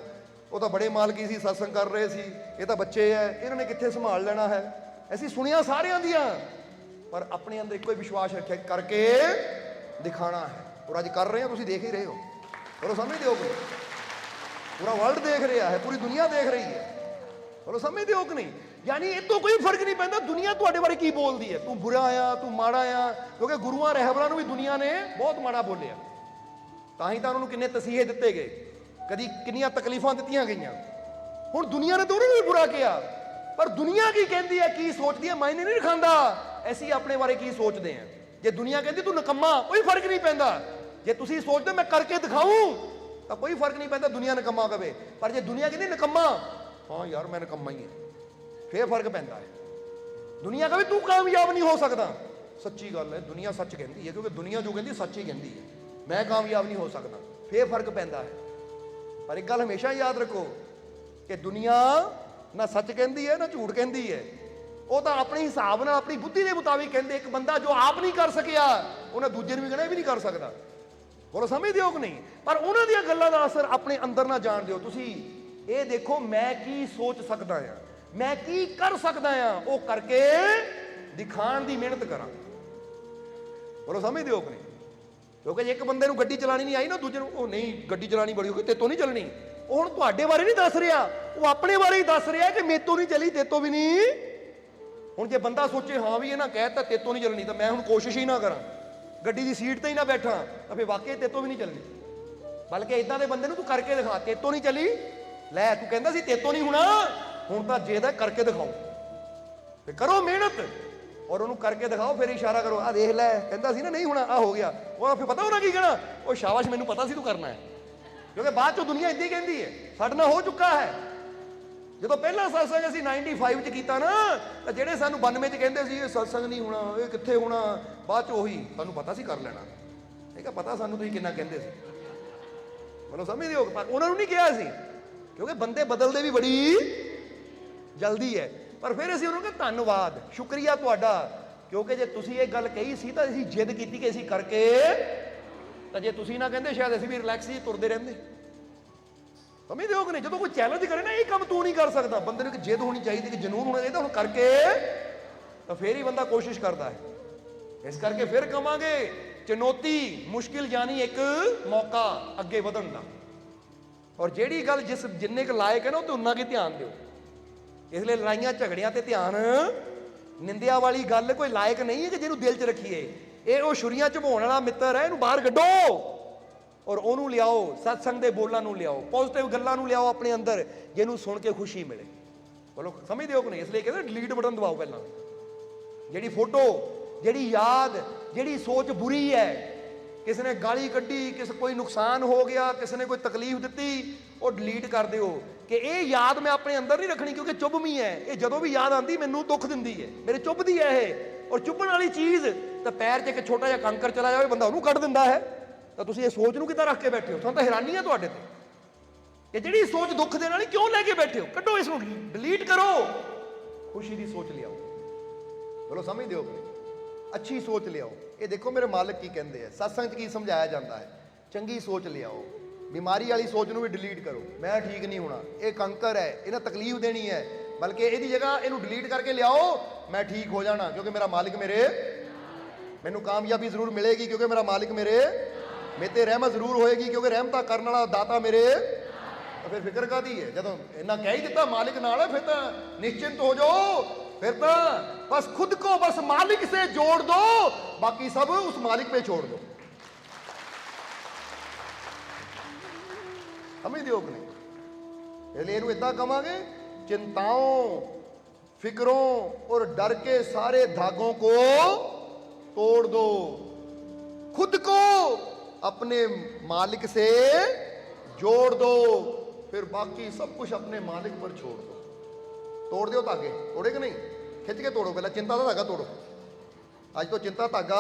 ਉਹ ਤਾਂ ਬੜੇ ਮਾਲਕੀ ਸੀ, ਸਤਸੰਗ ਕਰ ਰਹੇ ਸੀ, ਇਹ ਤਾਂ ਬੱਚੇ ਹੈ, ਇਹਨਾਂ ਨੇ ਕਿੱਥੇ ਸੰਭਾਲ ਲੈਣਾ ਹੈ। ਅਸੀਂ ਸੁਣੀਆਂ ਸਾਰਿਆਂ ਦੀਆਂ, ਪਰ ਆਪਣੇ ਅੰਦਰ ਇੱਕੋ ਹੀ ਵਿਸ਼ਵਾਸ ਰੱਖਿਆ ਕਰਕੇ ਦਿਖਾਣਾ ਹੈ। ਔਰ ਅੱਜ ਕਰ ਰਹੇ ਹੋ, ਤੁਸੀਂ ਦੇਖ ਹੀ ਰਹੇ ਹੋ, ਔਰ ਸਮਝਦੇ ਹੋ ਕਿ ਪੂਰਾ ਵਰਲਡ ਦੇਖ ਰਿਹਾ ਹੈ, ਪੂਰੀ ਦੁਨੀਆ ਦੇਖ ਰਹੀ ਹੈ। ਔਰ ਸਮਝਦੇ ਹੋ ਕਿ ਨਹੀਂ? यानी ये तो कोई फर्क नहीं पैंदा दुनिया तुहाडे बारे की बोलदी है, तू बुरा आ, तू माड़ा आ। क्योंकि गुरुआं रहबरां नूं भी दुनिया ने बहुत माड़ा बोलिया, तां ही तां उन्हां नूं किन्ने तसीहे दित्ते गए, कदी किन्नियां तकलीफां दित्तियां गईयां। हुण दुनिया ने तो उन्हां नूं भी बुरा किया, पर दुनिया की कहती है, की सोचदी है, मायने नहीं रखांदा असीं अपने बारे की सोचदे हैं। जे दुनिया कहती तू निकम्मा, कोई फर्क नहीं पैंदा। जे तुसीं सोचदे मैं करके दिखाऊं, तां कोई फर्क नहीं पैंदा दुनिया निकम्मा कहे। पर जे दुनिया कहती निकम्मा, हाँ यार मैं निकम्मा ही है, फिर फर्क पैंदा है। दुनिया कहे तू कामयाब नहीं हो सकता, सच्ची गल है, दुनिया सच कहती है, क्योंकि दुनिया जो कहती सच ही कहती है, मैं कामयाब नहीं हो सकता, फिर फर्क पैंदा है। पर एक गल हमेशा याद रखो कि दुनिया ना सच कहती है ना झूठ कहती है, वो तो अपने हिसाब नाल अपनी बुद्धि के मुताबिक कहते। एक बंदा जो आप नहीं कर सकिया उन्हें दूजे भी कहना भी नहीं कर सकता। बोलो समझते हो कि नहीं? पर उन्होंने दी गल्लां दा असर अपने अंदर ना जान दिओ। तुसीं ये देखो मैं की सोच सकदा हां, मैं की कर सकदा हां, वो करके दिखाण दी मेहनत करा। बोलो समझदे हो कि नहीं? क्योंकि जे एक बंदे नूं गड्डी चलानी नहीं आई ना, दूजे नूं ओ नहीं गड्डी चलानी बड़ी होगी, तेतों नहीं चलनी, वो हुण तुहाडे बारे नहीं दस रहा, वो अपने बारे ही दस रहा कि मेतों नहीं चली, तेतों भी नहीं। हुण जे बंदा सोचे हाँ भी ये ना कहता तेतों नहीं चलनी, तो मैं हुण कोशिश ही ना करा, गड्डी की सीट ते ही ना बैठा, तो फिर वाकई तेतों भी नहीं चलनी। बल्कि इदां दे बंदे नूं तू करके दिखा, तेतों नहीं चली, लै तू कहंदा सी तेतों नहीं होना, हुण तां जेदा करके दिखाओ, फिर करो मेहनत और उन्होंने करके दिखाओ, फिर इशारा करो आ देख लै कहता सी ना नहीं होना, आ हो गया। वो फिर पता उन्हें की कहना, वो शाबाश मैनू पता सी तू करना है। क्योंकि बाद चो दुनिया इदां ही कहती है, साडे नाल हो चुका है। जो पहला सत्संग असीं 95 च कीता ना, तो जेडे सानू 92 च कहंदे सी ये सत्संग नहीं होना, ये कित्थे होना, बाद च ओही सानू पता सी कर लेना। ठीक है, पता सानू तुसीं किन्ना कहंदे सी, मतलब समझदे हो? पर उन्होंने नहीं कहा सी, क्योंकि बंदे बदलते भी बड़ी जल्दी है। पर फिर असीं उन्होंने कहा धन्नवाद, शुक्रिया तुहाडा, क्योंकि जे तुसीं ये गल कही सी तां असीं जिद कीती कि असीं करके, तां जे तुसीं ना कहंदे शायद असीं भी रिलैक्स ही तुरदे रहंदे। समझदे हो कि नहीं? जो कोई चैलेंज करे ना, ये काम तू नहीं कर सकता, बंदे नूं जिद होनी चाहिए, कि जनून होना चाहिए, हुण करके तो फिर ही बंदा कोशिश करता है। इस करके फिर कहांगे चुनौती मुश्किल यानी एक मौका अगे वधण दा। और जिहड़ी गल जिस जिन्ने क लायक है ना, उन्ना की ध्यान दिओ। ਇਸ ਲਈ ਲੜਾਈਆਂ ਝਗੜਿਆਂ ਤੇ ਧਿਆਨ, ਨਿੰਦਿਆ ਵਾਲੀ ਗੱਲ ਕੋਈ ਲਾਇਕ ਨਹੀਂ ਹੈ ਕਿ ਜਿਹਨੂੰ ਦਿਲ 'ਚ ਰੱਖੀਏ। ਇਹ ਉਹ ਛੁਰੀਆਂ ਝਮਾਉਣ ਵਾਲਾ ਮਿੱਤਰ ਹੈ, ਇਹਨੂੰ ਬਾਹਰ ਕੱਢੋ ਔਰ ਉਹਨੂੰ ਲਿਆਓ, ਸਤਸੰਗ ਦੇ ਬੋਲਾਂ ਨੂੰ ਲਿਆਓ, ਪੋਜ਼ਿਟਿਵ ਗੱਲਾਂ ਨੂੰ ਲਿਆਓ ਆਪਣੇ ਅੰਦਰ, ਜਿਹਨੂੰ ਸੁਣ ਕੇ ਖੁਸ਼ੀ ਮਿਲੇ। ਬੋਲੋ ਸਮਝਦੇ ਹੋ ਕਿ ਨਹੀਂ? ਇਸ ਲਈ ਕਹਿੰਦੇ ਡਿਲੀਟ ਬਟਨ ਦਬਾਓ ਪਹਿਲਾਂ। ਜਿਹੜੀ ਫੋਟੋ, ਜਿਹੜੀ ਯਾਦ, ਜਿਹੜੀ ਸੋਚ ਬੁਰੀ ਹੈ, ਕਿਸੇ ਨੇ ਗਾਲੀ ਕੱਢੀ, ਕਿਸੇ ਕੋਈ ਨੁਕਸਾਨ ਹੋ ਗਿਆ, ਕਿਸੇ ਨੇ ਕੋਈ ਤਕਲੀਫ ਦਿੱਤੀ, ਉਹ ਡਿਲੀਟ ਕਰ ਦਿਓ ਕਿ ਇਹ ਯਾਦ ਮੈਂ ਆਪਣੇ ਅੰਦਰ ਨਹੀਂ ਰੱਖਣੀ, ਕਿਉਂਕਿ ਚੁੱਭਵੀਂ ਹੈ। ਇਹ ਜਦੋਂ ਵੀ ਯਾਦ ਆਉਂਦੀ ਮੈਨੂੰ ਦੁੱਖ ਦਿੰਦੀ ਹੈ, ਮੇਰੇ ਚੁੱਭਦੀ ਹੈ ਇਹ। ਔਰ ਚੁੱਭਣ ਵਾਲੀ ਚੀਜ਼ ਤਾਂ ਪੈਰ 'ਚ ਇੱਕ ਛੋਟਾ ਜਿਹਾ ਕੰਕਰ ਚਲਾ ਜਾਵੇ ਬੰਦਾ ਉਹਨੂੰ ਕੱਢ ਦਿੰਦਾ ਹੈ। ਤਾਂ ਤੁਸੀਂ ਇਹ ਸੋਚ ਨੂੰ ਕਿੱਦਾਂ ਰੱਖ ਕੇ ਬੈਠੇ ਹੋ? ਤੁਹਾਨੂੰ ਤਾਂ ਹੈਰਾਨੀ ਹੈ ਤੁਹਾਡੇ ਤੇ ਕਿ ਜਿਹੜੀ ਸੋਚ ਦੁੱਖ ਦੇਣ ਵਾਲੀ ਕਿਉਂ ਲੈ ਕੇ ਬੈਠੇ ਹੋ? ਕੱਢੋ ਇਸ ਨੂੰ, ਡਿਲੀਟ ਕਰੋ, ਖੁਸ਼ੀ ਦੀ ਸੋਚ ਲਿਆਓ। ਬੋਲੋ ਸਮਝਦੇ ਹੋ ਕਿ ਨਹੀਂ? ਅੱਛੀ ਸੋਚ ਲਿਆਓ। ਇਹ ਦੇਖੋ ਮੇਰੇ ਮਾਲਕ ਕੀ ਕਹਿੰਦੇ ਆ, ਸਤਸੰਗ 'ਚ ਕੀ ਸਮਝਾਇਆ ਜਾਂਦਾ ਹੈ। ਚੰਗੀ ਸੋਚ ਲਿਆਓ। ਬਿਮਾਰੀ ਵਾਲੀ ਸੋਚ ਨੂੰ ਵੀ ਡਿਲੀਟ ਕਰੋ। ਮੈਂ ਠੀਕ ਨਹੀਂ ਹੋਣਾ, ਇਹ ਕੰਕਰ ਹੈ, ਇਹਨਾਂ ਤਕਲੀਫ ਦੇਣੀ ਹੈ, ਬਲਕਿ ਇਹਦੀ ਜਗ੍ਹਾ ਇਹਨੂੰ ਡਿਲੀਟ ਕਰਕੇ ਲਿਆਓ, ਮੈਂ ਠੀਕ ਹੋ ਜਾਣਾ ਕਿਉਂਕਿ ਮੇਰਾ ਮਾਲਿਕ ਮੈਨੂੰ ਕਾਮਯਾਬੀ ਜ਼ਰੂਰ ਮਿਲੇਗੀ ਕਿਉਂਕਿ ਮੇਰਾ ਮਾਲਿਕ ਮੇਰੇ ਤੇ ਰਹਿਮਤ ਜ਼ਰੂਰ ਹੋਏਗੀ ਕਿਉਂਕਿ ਰਹਿਮਤਾਂ ਕਰਨ ਵਾਲਾ ਦਾਤਾ ਮੇਰੇ। ਤਾਂ ਫਿਰ ਫਿਕਰ ਕਾਹਦੀ ਹੈ? ਜਦੋਂ ਇਹਨਾਂ ਕਹਿ ਹੀ ਦਿੱਤਾ ਮਾਲਿਕ ਨਾਲ, ਫਿਰ ਤਾਂ ਨਿਸ਼ਚਿੰਤ ਹੋ ਜਾਓ। फिर तो बस खुद को बस मालिक से जोड़ दो, बाकी सब उस मालिक पे छोड़ दो। समझते हो कि नहीं? इसलिए इनू इदा कहांगे, चिंताओं, फिक्रों और डर के सारे धागों को तोड़ दो, खुद को अपने मालिक से जोड़ दो, फिर बाकी सब कुछ अपने मालिक पर छोड़ दो। तोड़ दो धागे, तोड़े कि नहीं? खिंच के तोड़ो। पहला चिंता का धागा तोड़ो। अज तो चिंता धागा,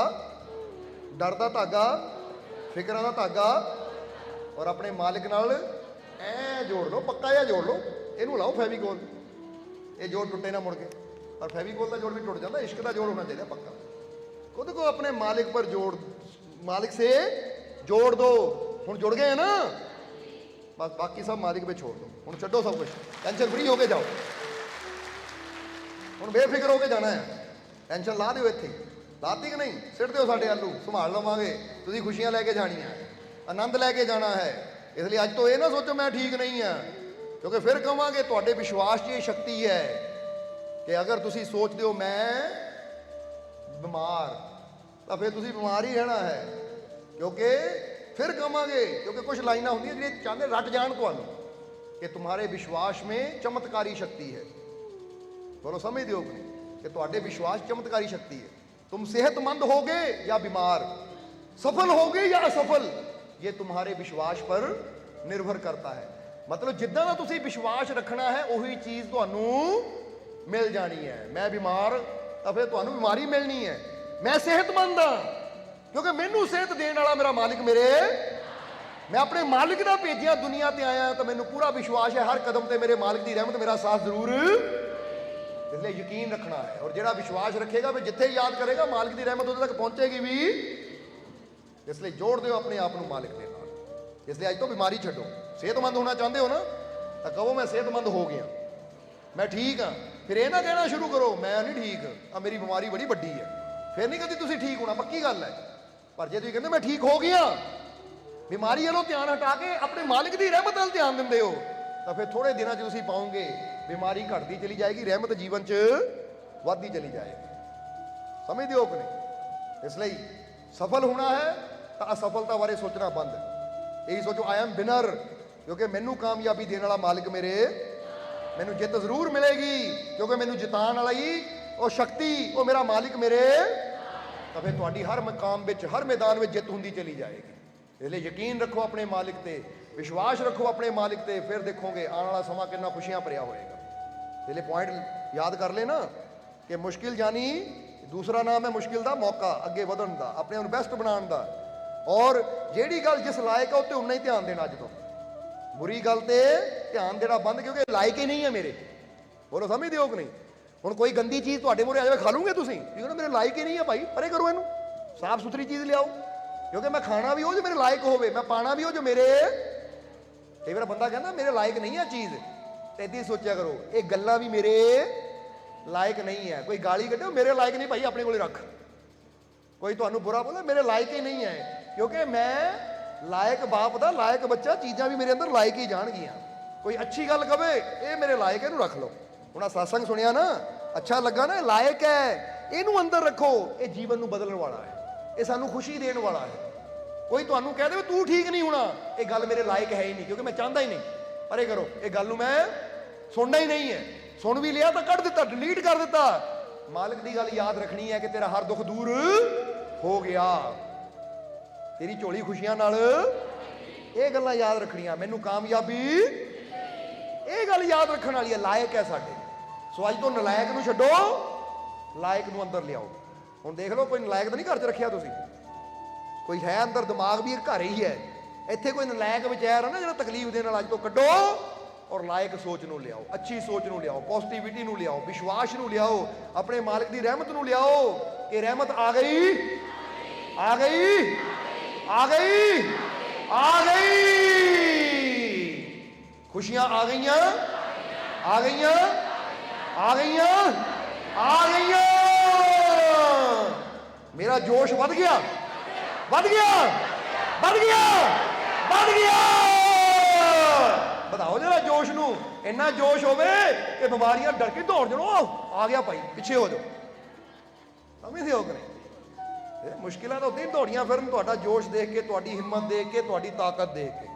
डर का धागा, फिक्र का धागा और अपने मालिक नाल ऐ जोड़ लो, पक्का या जोड़ लो। इनू लाओ फैविकोल, ये जोड़ टुटे ना मुड़ के। और फैविकोल का जोड़ भी टुट जाता, इश्क का जोड़ होना चाहिए पक्का। खुद को अपने मालिक पर जोड़, मालिक से जोड़ दो। हुण जुड़ गए हैं ना, बस बाकी सब मालिक पे छोड़ दो। हुण छड्डो सब कुछ, टेंशन फ्री होके जाओ। ਹੁਣ ਬੇਫਿਕਰ ਹੋ ਕੇ ਜਾਣਾ ਹੈ। ਟੈਨਸ਼ਨ ਲਾ ਦਿਓ, ਇੱਥੇ ਲਾਤੀ ਕਿ ਨਹੀਂ? ਸਿੱਟ ਦਿਓ ਸਾਡੇ ਆਲੂ, ਸੰਭਾਲ ਲਵਾਂਗੇ। ਤੁਸੀਂ ਖੁਸ਼ੀਆਂ ਲੈ ਕੇ ਜਾਣੀਆਂ, ਆਨੰਦ ਲੈ ਕੇ ਜਾਣਾ ਹੈ। ਇਸ ਲਈ ਅੱਜ ਤੋਂ ਇਹ ਨਾ ਸੋਚੋ ਮੈਂ ਠੀਕ ਨਹੀਂ ਹਾਂ, ਕਿਉਂਕਿ ਫਿਰ ਕਹਾਂਗੇ ਤੁਹਾਡੇ ਵਿਸ਼ਵਾਸ 'ਚ ਇਹ ਸ਼ਕਤੀ ਹੈ ਕਿ ਅਗਰ ਤੁਸੀਂ ਸੋਚਦੇ ਹੋ ਮੈਂ ਬਿਮਾਰ, ਤਾਂ ਫਿਰ ਤੁਸੀਂ ਬਿਮਾਰ ਹੀ ਰਹਿਣਾ ਹੈ। ਕਿਉਂਕਿ ਫਿਰ ਕਹਾਂਗੇ, ਕਿਉਂਕਿ ਕੁਝ ਲਾਈਨਾਂ ਹੁੰਦੀਆਂ ਜਿਹੜੀਆਂ ਚਾਹੁੰਦੇ ਰੱਟ ਜਾਣ ਤੁਹਾਨੂੰ ਕਿ तुम्हारे विश्वास में चमत्कारी शक्ति है। बोलो समझते हो कि ਤੁਹਾਡੇ विश्वास चमत्कारी शक्ति है। तुम सेहतमंद होगे या बीमार, सफल होगे या असफल, ये तुम्हारे विश्वास पर निर्भर करता है। मतलब जिद्दां दा तुसीं विश्वास रखना है उही चीज़ तुहानूं मिल जानी है। मैं बीमार तो फिर तुहानूं बीमारी मिलनी है। मैं सेहतमंद हाँ क्योंकि मैनूं सेहत देण वाला मेरा मालिक मेरे, मैं अपने मालिक दा भेजिया दुनिया ते आया, तो मैनूं पूरा विश्वास है हर कदम ते मेरे मालिक दी रहमत मेरा साथ जरूर। इसलिए यकीन रखना है, और जिहड़ा विश्वास रखेगा फिर जिथे याद करेगा मालिक की रहमत उधर तक पहुंचेगी भी। इसलिए जोड़ दो अपने आप को मालिक के नाल। इसलिए अज तो बीमारी छड्डो। सेहतमंद होना चाहते हो ना, तो कहो मैं सेहतमंद हो गया, मैं ठीक हाँ। फिर यह ना कहना शुरू करो मैं नहीं ठीक, मेरी बीमारी बड़ी वड्डी है। फिर नहीं कभी तुम ठीक होना, पक्की गल है। पर जे तुम कहते मैं ठीक हो गया, बीमारी वालों ध्यान हटा के अपने मालिक की रहमत वाल ध्यान देंदे हो, तो फिर थोड़े दिनों च तुसीं पाओगे बीमारी घटती चली जाएगी, रहमत जीवन च वधदी चली जाएगी। समझते हो कि नहीं? इसलिए सफल होना है तो असफलता बारे सोचना बंद। यही सोचो आई एम विनर, क्योंकि मैनू कामयाबी देने वाला मालिक मेरे, मैनू जित जरूर मिलेगी क्योंकि मैनू जिताने वाला ही और शक्ति वो मेरा मालिक मेरे। तो फिर तुहाडी हर मकाम में, हर मैदान में जित होंदी चली जाएगी। इसलिए यकीन रखो अपने मालिक ते, विश्वास रखो अपने मालिक ते, फिर देखोगे आने वाला समा कितना खुशियां भरिया होएगा। इसलिए पॉइंट याद कर लेना कि मुश्किल यानी दूसरा नाम है मुश्किल का मौका अगे वधन का, अपने आप बेस्ट बनाने का। और जिहड़ी गल जिस लायक है उत्ते उन्ना ही ध्यान देना। अज तो बुरी गल ते ध्यान देना बंद, क्योंकि लायक ही नहीं है मेरे। बोलो समझदे हो कि नहीं? हुण कोई गंदी चीज़ तुहाडे मूहरे आ जाए खा लूंगे तुसीं, क्योंकि मेरे लायक ही नहीं है भाई, परे करो इनू, साफ सुथरी चीज़ लियाओ। क्योंकि मैं खाना भी हो जो मेरे लायक होवे, मैं पाना भी हो जो मेरे। कई बार बंदा कहना मेरे लायक नहीं है चीज़, तो इदां ही सोचा करो ये गल्लां भी मेरे लायक नहीं है। कोई गाली कड्डे मेरे लायक नहीं भाई, अपने कोल रख। कोई तुहानूं बुरा बोले मेरे लायक ही नहीं है, क्योंकि मैं लायक बाप दा लायक बच्चा, चीज़ां भी मेरे अंदर लायक ही जाणगियां। कोई अच्छी गल कहे ये मेरे लायक है, इहनूं रख लो। ਹੁਣ ਆ satsang ਸੁਣਿਆ ਨਾ, ਅੱਛਾ ਲੱਗਾ ਨਾ, ਲਾਇਕ ਹੈ, ਇਹਨੂੰ ਅੰਦਰ ਰੱਖੋ। ਇਹ ਜੀਵਨ ਨੂੰ ਬਦਲਣ ਵਾਲਾ ਹੈ, ਇਹ ਸਾਨੂੰ ਖੁਸ਼ੀ ਦੇਣ ਵਾਲਾ ਹੈ। ਕੋਈ ਤੁਹਾਨੂੰ ਕਹਿ ਦੇਵੇ ਤੂੰ ਠੀਕ ਨਹੀਂ ਹੋਣਾ, ਇਹ ਗੱਲ ਮੇਰੇ ਲਾਇਕ ਹੈ ਹੀ ਨਹੀਂ, ਕਿਉਂਕਿ ਮੈਂ ਚਾਹੁੰਦਾ ਹੀ ਨਹੀਂ। ਪਰੇ ਕਰੋ, ਇਹ ਗੱਲ ਨੂੰ ਮੈਂ ਸੁਣਨਾ ਹੀ ਨਹੀਂ ਹੈ। ਸੁਣ ਵੀ ਲਿਆ ਤਾਂ ਕੱਢ ਦਿੱਤਾ, ਡਿਲੀਟ ਕਰ ਦਿੱਤਾ। ਮਾਲਕ ਦੀ ਗੱਲ ਯਾਦ ਰੱਖਣੀ ਹੈ ਕਿ ਤੇਰਾ ਹਰ ਦੁੱਖ ਦੂਰ ਹੋ ਗਿਆ, ਤੇਰੀ ਝੋਲੀ ਖੁਸ਼ੀਆਂ ਨਾਲ। ਇਹ ਗੱਲਾਂ ਯਾਦ ਰੱਖਣੀਆਂ। ਮੈਨੂੰ ਕਾਮਯਾਬੀ, ਇਹ ਗੱਲ ਯਾਦ ਰੱਖਣ ਵਾਲੀ ਹੈ, ਲਾਇਕ ਹੈ ਸਾਡੇ। ਸੋ ਅੱਜ ਤੋਂ ਨਲਾਇਕ ਨੂੰ ਛੱਡੋ, ਲਾਇਕ ਨੂੰ ਅੰਦਰ ਲਿਆਓ। ਹੁਣ ਦੇਖ ਲਓ, ਕੋਈ ਨਲਾਇਕ ਤਾਂ ਨਹੀਂ ਘਰ 'ਚ ਰੱਖਿਆ ਤੁਸੀਂ, ਕੋਈ ਹੈ ਅੰਦਰ, ਦਿਮਾਗ ਵੀ ਘਰ ਹੀ ਹੈ। ਇੱਥੇ ਕੋਈ ਨਲਾਇਕ ਵਿਚਾਰ ਹੈ ਨਾ ਜਿਹੜਾ ਤਕਲੀਫ ਦੇ ਨਾਲ, ਅੱਜ ਤੋਂ ਕੱਢੋ ਔਰ ਲਾਇਕ ਸੋਚ ਨੂੰ ਲਿਆਓ, ਅੱਛੀ ਸੋਚ ਨੂੰ ਲਿਆਓ, ਪੋਜ਼ਿਟਿਵਿਟੀ ਨੂੰ ਲਿਆਓ, ਵਿਸ਼ਵਾਸ ਨੂੰ ਲਿਆਓ, ਆਪਣੇ ਮਾਲਕ ਦੀ ਰਹਿਮਤ ਨੂੰ ਲਿਆਓ ਕਿ ਰਹਿਮਤ ਆ ਗਈ, ਆ ਗਈ, ਆ ਗਈ, ਆ ਗਈ, ਖੁਸ਼ੀਆਂ ਆ ਗਈਆਂ, ਆ ਗਈਆਂ, ਆ ਗਈਆਂ, ਆ ਗਈਆਂ। ਮੇਰਾ ਜੋਸ਼ ਵੱਧ ਗਿਆ, ਵੱਧ ਗਿਆ, ਵੱਧ ਗਿਆ, ਵੱਧ ਗਿਆ। ਵਧਾਓ ਜਰਾ ਜੋਸ਼ ਨੂੰ, ਇੰਨਾ ਜੋਸ਼ ਹੋਵੇ ਕਿ ਬਿਮਾਰੀਆਂ ਡਰ ਕੇ ਦੌੜ ਜਾਣ। ਆ ਗਿਆ ਭਾਈ, ਪਿੱਛੇ ਹੋ ਜਾਓ। ਸਮਝਦੇ ਹੋ ਕਿ ਨਹੀਂ? ਇਹ ਮੁਸ਼ਕਿਲਾਂ ਤਾਂ ਉੱਦਾਂ ਹੀ ਦੌੜੀਆਂ ਫਿਰਨ, ਤੁਹਾਡਾ ਜੋਸ਼ ਦੇਖ ਕੇ, ਤੁਹਾਡੀ ਹਿੰਮਤ ਦੇਖ ਕੇ, ਤੁਹਾਡੀ ਤਾਕਤ ਦੇਖ ਕੇ।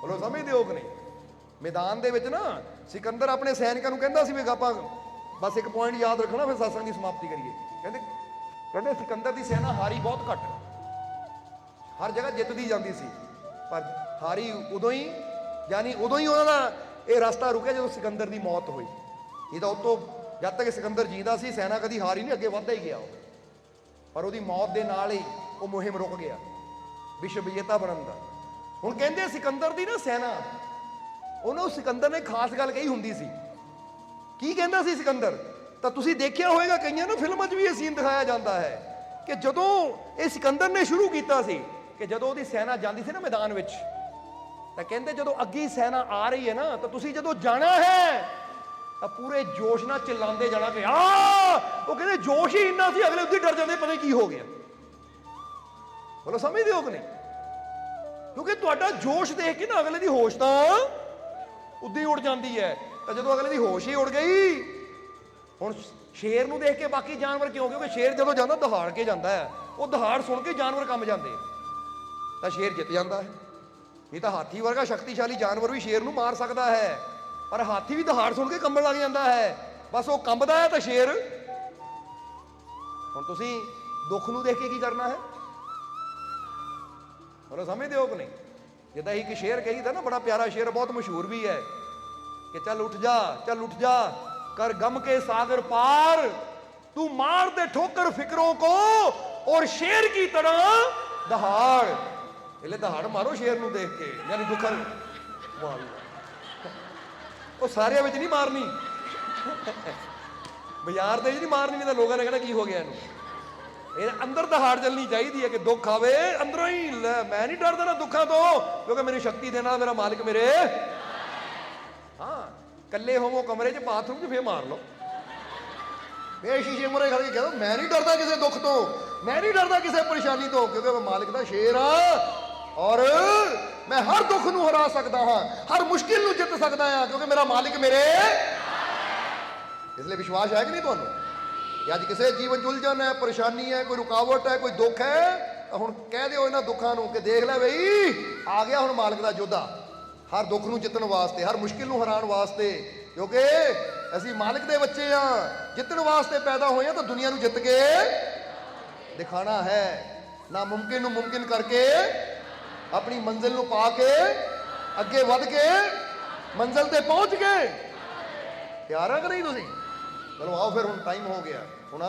ਬੋਲੋ, ਸਮਝਦੇ ਹੋ ਕਿ ਨਹੀਂ? ਮੈਦਾਨ ਦੇ ਵਿੱਚ ਨਾ ਸਿਕੰਦਰ ਆਪਣੇ ਸੈਨਿਕਾਂ ਨੂੰ ਕਹਿੰਦਾ ਸੀ ਵੀ ਆਪਾਂ ਬਸ ਇੱਕ ਪੁਆਇੰਟ ਯਾਦ ਰੱਖਣਾ, ਫਿਰ satsang ਦੀ ਸਮਾਪਤੀ ਕਰੀਏ। ਕਹਿੰਦੇ ਸਿਕੰਦਰ ਦੀ ਸੈਨਾ ਹਾਰੀ ਬਹੁਤ ਘੱਟ, ਹਰ ਜਗ੍ਹਾ ਜਿੱਤਦੀ ਜਾਂਦੀ ਸੀ, ਪਰ ਹਾਰੀ ਉਦੋਂ ਹੀ, ਯਾਨੀ ਉਦੋਂ ਹੀ ਉਹਨਾਂ ਦਾ ਇਹ ਰਸਤਾ ਰੁਕਿਆ ਜਦੋਂ ਸਿਕੰਦਰ ਦੀ ਮੌਤ ਹੋਈ। ਇਹ ਤਾਂ ਉਤੋਂ ਜਦ ਤੱਕ ਸਿਕੰਦਰ ਜੀਂਦਾ ਸੀ ਸੈਨਾ ਕਦੀ ਹਾਰੀ ਨਹੀਂ, ਅੱਗੇ ਵੱਧਦਾ ਹੀ ਗਿਆ ਉਹ। ਪਰ ਉਹਦੀ ਮੌਤ ਦੇ ਨਾਲ ਹੀ ਉਹ ਮੁਹਿੰਮ ਰੁਕ ਗਿਆ ਵਿਸ਼ਵ ਵਿਜੇਤਾ ਬਣਨ ਦਾ। ਹੁਣ ਕਹਿੰਦੇ ਸਿਕੰਦਰ ਦੀ ਨਾ ਸੈਨਾ, ਉਹਨੂੰ ਸਿਕੰਦਰ ਨੇ ਖਾਸ ਗੱਲ ਕਹੀ ਹੁੰਦੀ ਸੀ। ਕੀ ਕਹਿੰਦਾ ਸੀ ਸਿਕੰਦਰ? ਤਾਂ ਤੁਸੀਂ ਦੇਖਿਆ ਹੋਵੇਗਾ, ਕਈਆਂ ਨੂੰ ਫਿਲਮਾਂ 'ਚ ਵੀ ਇਹ ਸੀਨ ਦਿਖਾਇਆ ਜਾਂਦਾ ਹੈ ਕਿ ਜਦੋਂ ਇਹ ਸਿਕੰਦਰ ਨੇ ਸ਼ੁਰੂ ਕੀਤਾ ਸੀ ਕਿ ਜਦੋਂ ਉਹਦੀ ਸੈਨਾ ਜਾਂਦੀ ਸੀ ਨਾ ਮੈਦਾਨ ਵਿੱਚ, ਤਾਂ ਕਹਿੰਦੇ ਜਦੋਂ ਅੱਗੀ ਸੈਨਾ ਆ ਰਹੀ ਹੈ ਨਾ, ਤਾਂ ਤੁਸੀਂ ਜਦੋਂ ਜਾਣਾ ਹੈ ਤਾਂ ਪੂਰੇ ਜੋਸ਼ ਨਾਲ ਚਿল্ਲਾਉਂਦੇ ਜਾਣਾ ਕਿ ਆ। ਉਹ ਕਹਿੰਦੇ ਜੋਸ਼ ਹੀ ਇੰਨਾ ਸੀ, ਅਗਲੇ ਉੱਤੇ ਡਰ ਜਾਂਦੇ, ਪਤਾ ਕੀ ਹੋ ਗਿਆ। ਬੋਲੋ, ਸਮਝਦੇ ਹੋ ਕਿ ਨਹੀਂ? ਕਿਉਂਕਿ ਤੁਹਾਡਾ ਜੋਸ਼ ਦੇਖ ਕੇ ਨਾ ਅਗਲੇ ਦੀ ਹੋਸ਼ ਤਾਂ ਉੱਦਾਂ ਹੀ ਉੜ ਜਾਂਦੀ ਹੈ। ਤਾਂ ਜਦੋਂ ਅਗਲੇ ਦੀ ਹੋਸ਼ ਹੀ ਉੜ ਗਈ, ਹੁਣ ਸ਼ੇਰ ਨੂੰ ਦੇਖ ਕੇ ਬਾਕੀ ਜਾਨਵਰ ਕਿਉਂ? ਕਿਉਂਕਿ ਸ਼ੇਰ ਜਦੋਂ ਜਾਂਦਾ ਦਹਾੜ ਕੇ ਜਾਂਦਾ ਹੈ, ਉਹ ਦਹਾੜ ਸੁਣ ਕੇ ਜਾਨਵਰ ਕੰਬ ਜਾਂਦੇ, ਤਾਂ ਸ਼ੇਰ ਜਿੱਤ ਜਾਂਦਾ ਹੈ। ਇਹ ਤਾਂ ਹਾਥੀ ਵਰਗਾ ਸ਼ਕਤੀਸ਼ਾਲੀ ਜਾਨਵਰ ਵੀ ਸ਼ੇਰ ਨੂੰ ਮਾਰ ਸਕਦਾ ਹੈ, ਪਰ ਹਾਥੀ ਵੀ ਦਹਾੜ ਸੁਣ ਕੇ ਕੰਬਣ ਲੱਗ ਜਾਂਦਾ ਹੈ। ਬਸ ਉਹ ਕੰਬਦਾ ਹੈ ਤਾਂ ਸ਼ੇਰ। ਹੁਣ ਤੁਸੀਂ ਦੁੱਖ ਨੂੰ ਦੇਖ ਕੇ ਕੀ ਕਰਨਾ ਹੈ? ਉਹ ਸਮਝਦੇ ਹੋ ਕਿ ਨਹੀਂ? ਜਿੱਦਾਂ ਇੱਕ ਸ਼ੇਰ ਕਹੀਦਾ ਨਾ, ਬੜਾ ਪਿਆਰਾ ਸ਼ੇਰ, ਬਹੁਤ ਮਸ਼ਹੂਰ ਵੀ ਹੈ ਕਿ ਚੱਲ ਉੱਠ ਜਾ, ਚੱਲ ਉੱਠ ਜਾ, कर गम के सागर पार, तू मार दे ठोकर फिक्रों को और शेर की तरह दहाड़। इसलिए दहाड़ मारो शेर नूं देख के, यानी दुखर। वो सारे विच नहीं मारनी, बाजार दे नहीं मारनी, नहीं तो लोगों ने कहना की हो गया इहनूं। अंदर दहाड़ चलनी चाहिए है कि दुख आवे अंदरों ही। मैं नहीं डरदा ना दुखों तो, क्योंकि मेरी शक्ति देने वाला मेरा मालिक मेरे। हाँ, ਕੱਲੇ ਹੋਵੋ ਕਮਰੇ 'ਚ, ਬਾਥਰੂਮ 'ਚ, ਫੇਰ ਮਾਰ ਲਓ। ਫੇਰ ਸ਼ੀਸ਼ੇ ਮੂਹਰੇ ਖੜ ਕੇ ਕਹਿ ਦੋ, ਮੈਂ ਨਹੀਂ ਡਰਦਾ ਕਿਸੇ ਦੁੱਖ ਤੋਂ, ਮੈਂ ਨਹੀਂ ਡਰਦਾ ਕਿਸੇ ਪਰੇਸ਼ਾਨੀ ਤੋਂ, ਕਿਉਂਕਿ ਮੈਂ ਮਾਲਿਕ ਦਾ ਸ਼ੇਰ ਹਾਂ ਔਰ ਮੈਂ ਹਰ ਦੁੱਖ ਨੂੰ ਹਰਾ ਸਕਦਾ ਹਾਂ, ਹਰ ਮੁਸ਼ਕਿਲ ਨੂੰ ਜਿੱਤ ਸਕਦਾ ਹਾਂ, ਕਿਉਂਕਿ ਮੇਰਾ ਮਾਲਿਕ ਮੇਰੇ। ਇਸ ਲਈ ਵਿਸ਼ਵਾਸ ਹੈ ਕਿ ਨਹੀਂ ਤੁਹਾਨੂੰ ਕਿ ਅੱਜ ਕਿਸੇ ਜੀਵਨ 'ਚ ਉਲਝਣ ਹੈ, ਪਰੇਸ਼ਾਨੀ ਹੈ, ਕੋਈ ਰੁਕਾਵਟ ਹੈ, ਕੋਈ ਦੁੱਖ ਹੈ, ਤਾਂ ਹੁਣ ਕਹਿ ਦਿਓ ਇਹਨਾਂ ਦੁੱਖਾਂ ਨੂੰ ਕਿ ਦੇਖ ਲੈ ਬਈ, ਆ ਗਿਆ ਹੁਣ ਮਾਲਿਕ ਦਾ ਯੋਧਾ, ਹਰ ਦੁੱਖ ਨੂੰ ਜਿੱਤਣ ਵਾਸਤੇ, ਹਰ ਮੁਸ਼ਕਿਲ ਨੂੰ ਹਰਾਉਣ ਵਾਸਤੇ। ਕਿਉਂਕਿ ਅਸੀਂ ਮਾਲਿਕ ਦੇ ਬੱਚੇ ਆ, ਜਿੱਤਣ ਵਾਸਤੇ ਪੈਦਾ ਹੋਏ ਆ, ਤਾਂ ਦੁਨੀਆ ਨੂੰ ਜਿੱਤ ਕੇ ਦਿਖਾਣਾ ਹੈ। ਨਾ ਮੁਮਕਿਨ ਨੂੰ ਮੁਮਕਿਨ ਕਰਕੇ, ਆਪਣੀ ਮੰਜ਼ਿਲ ਨੂੰ ਪਾ ਕੇ, ਅੱਗੇ ਵੱਧ ਕੇ, ਮੰਜ਼ਿਲ ਤੇ ਪਹੁੰਚ ਕੇ। ਤਿਆਰ ਆ ਕਿ ਨਹੀਂ ਤੁਸੀਂ? ਚਲੋ ਆਓ ਫਿਰ, ਹੁਣ ਟਾਈਮ ਹੋ ਗਿਆ ਹੁਣ।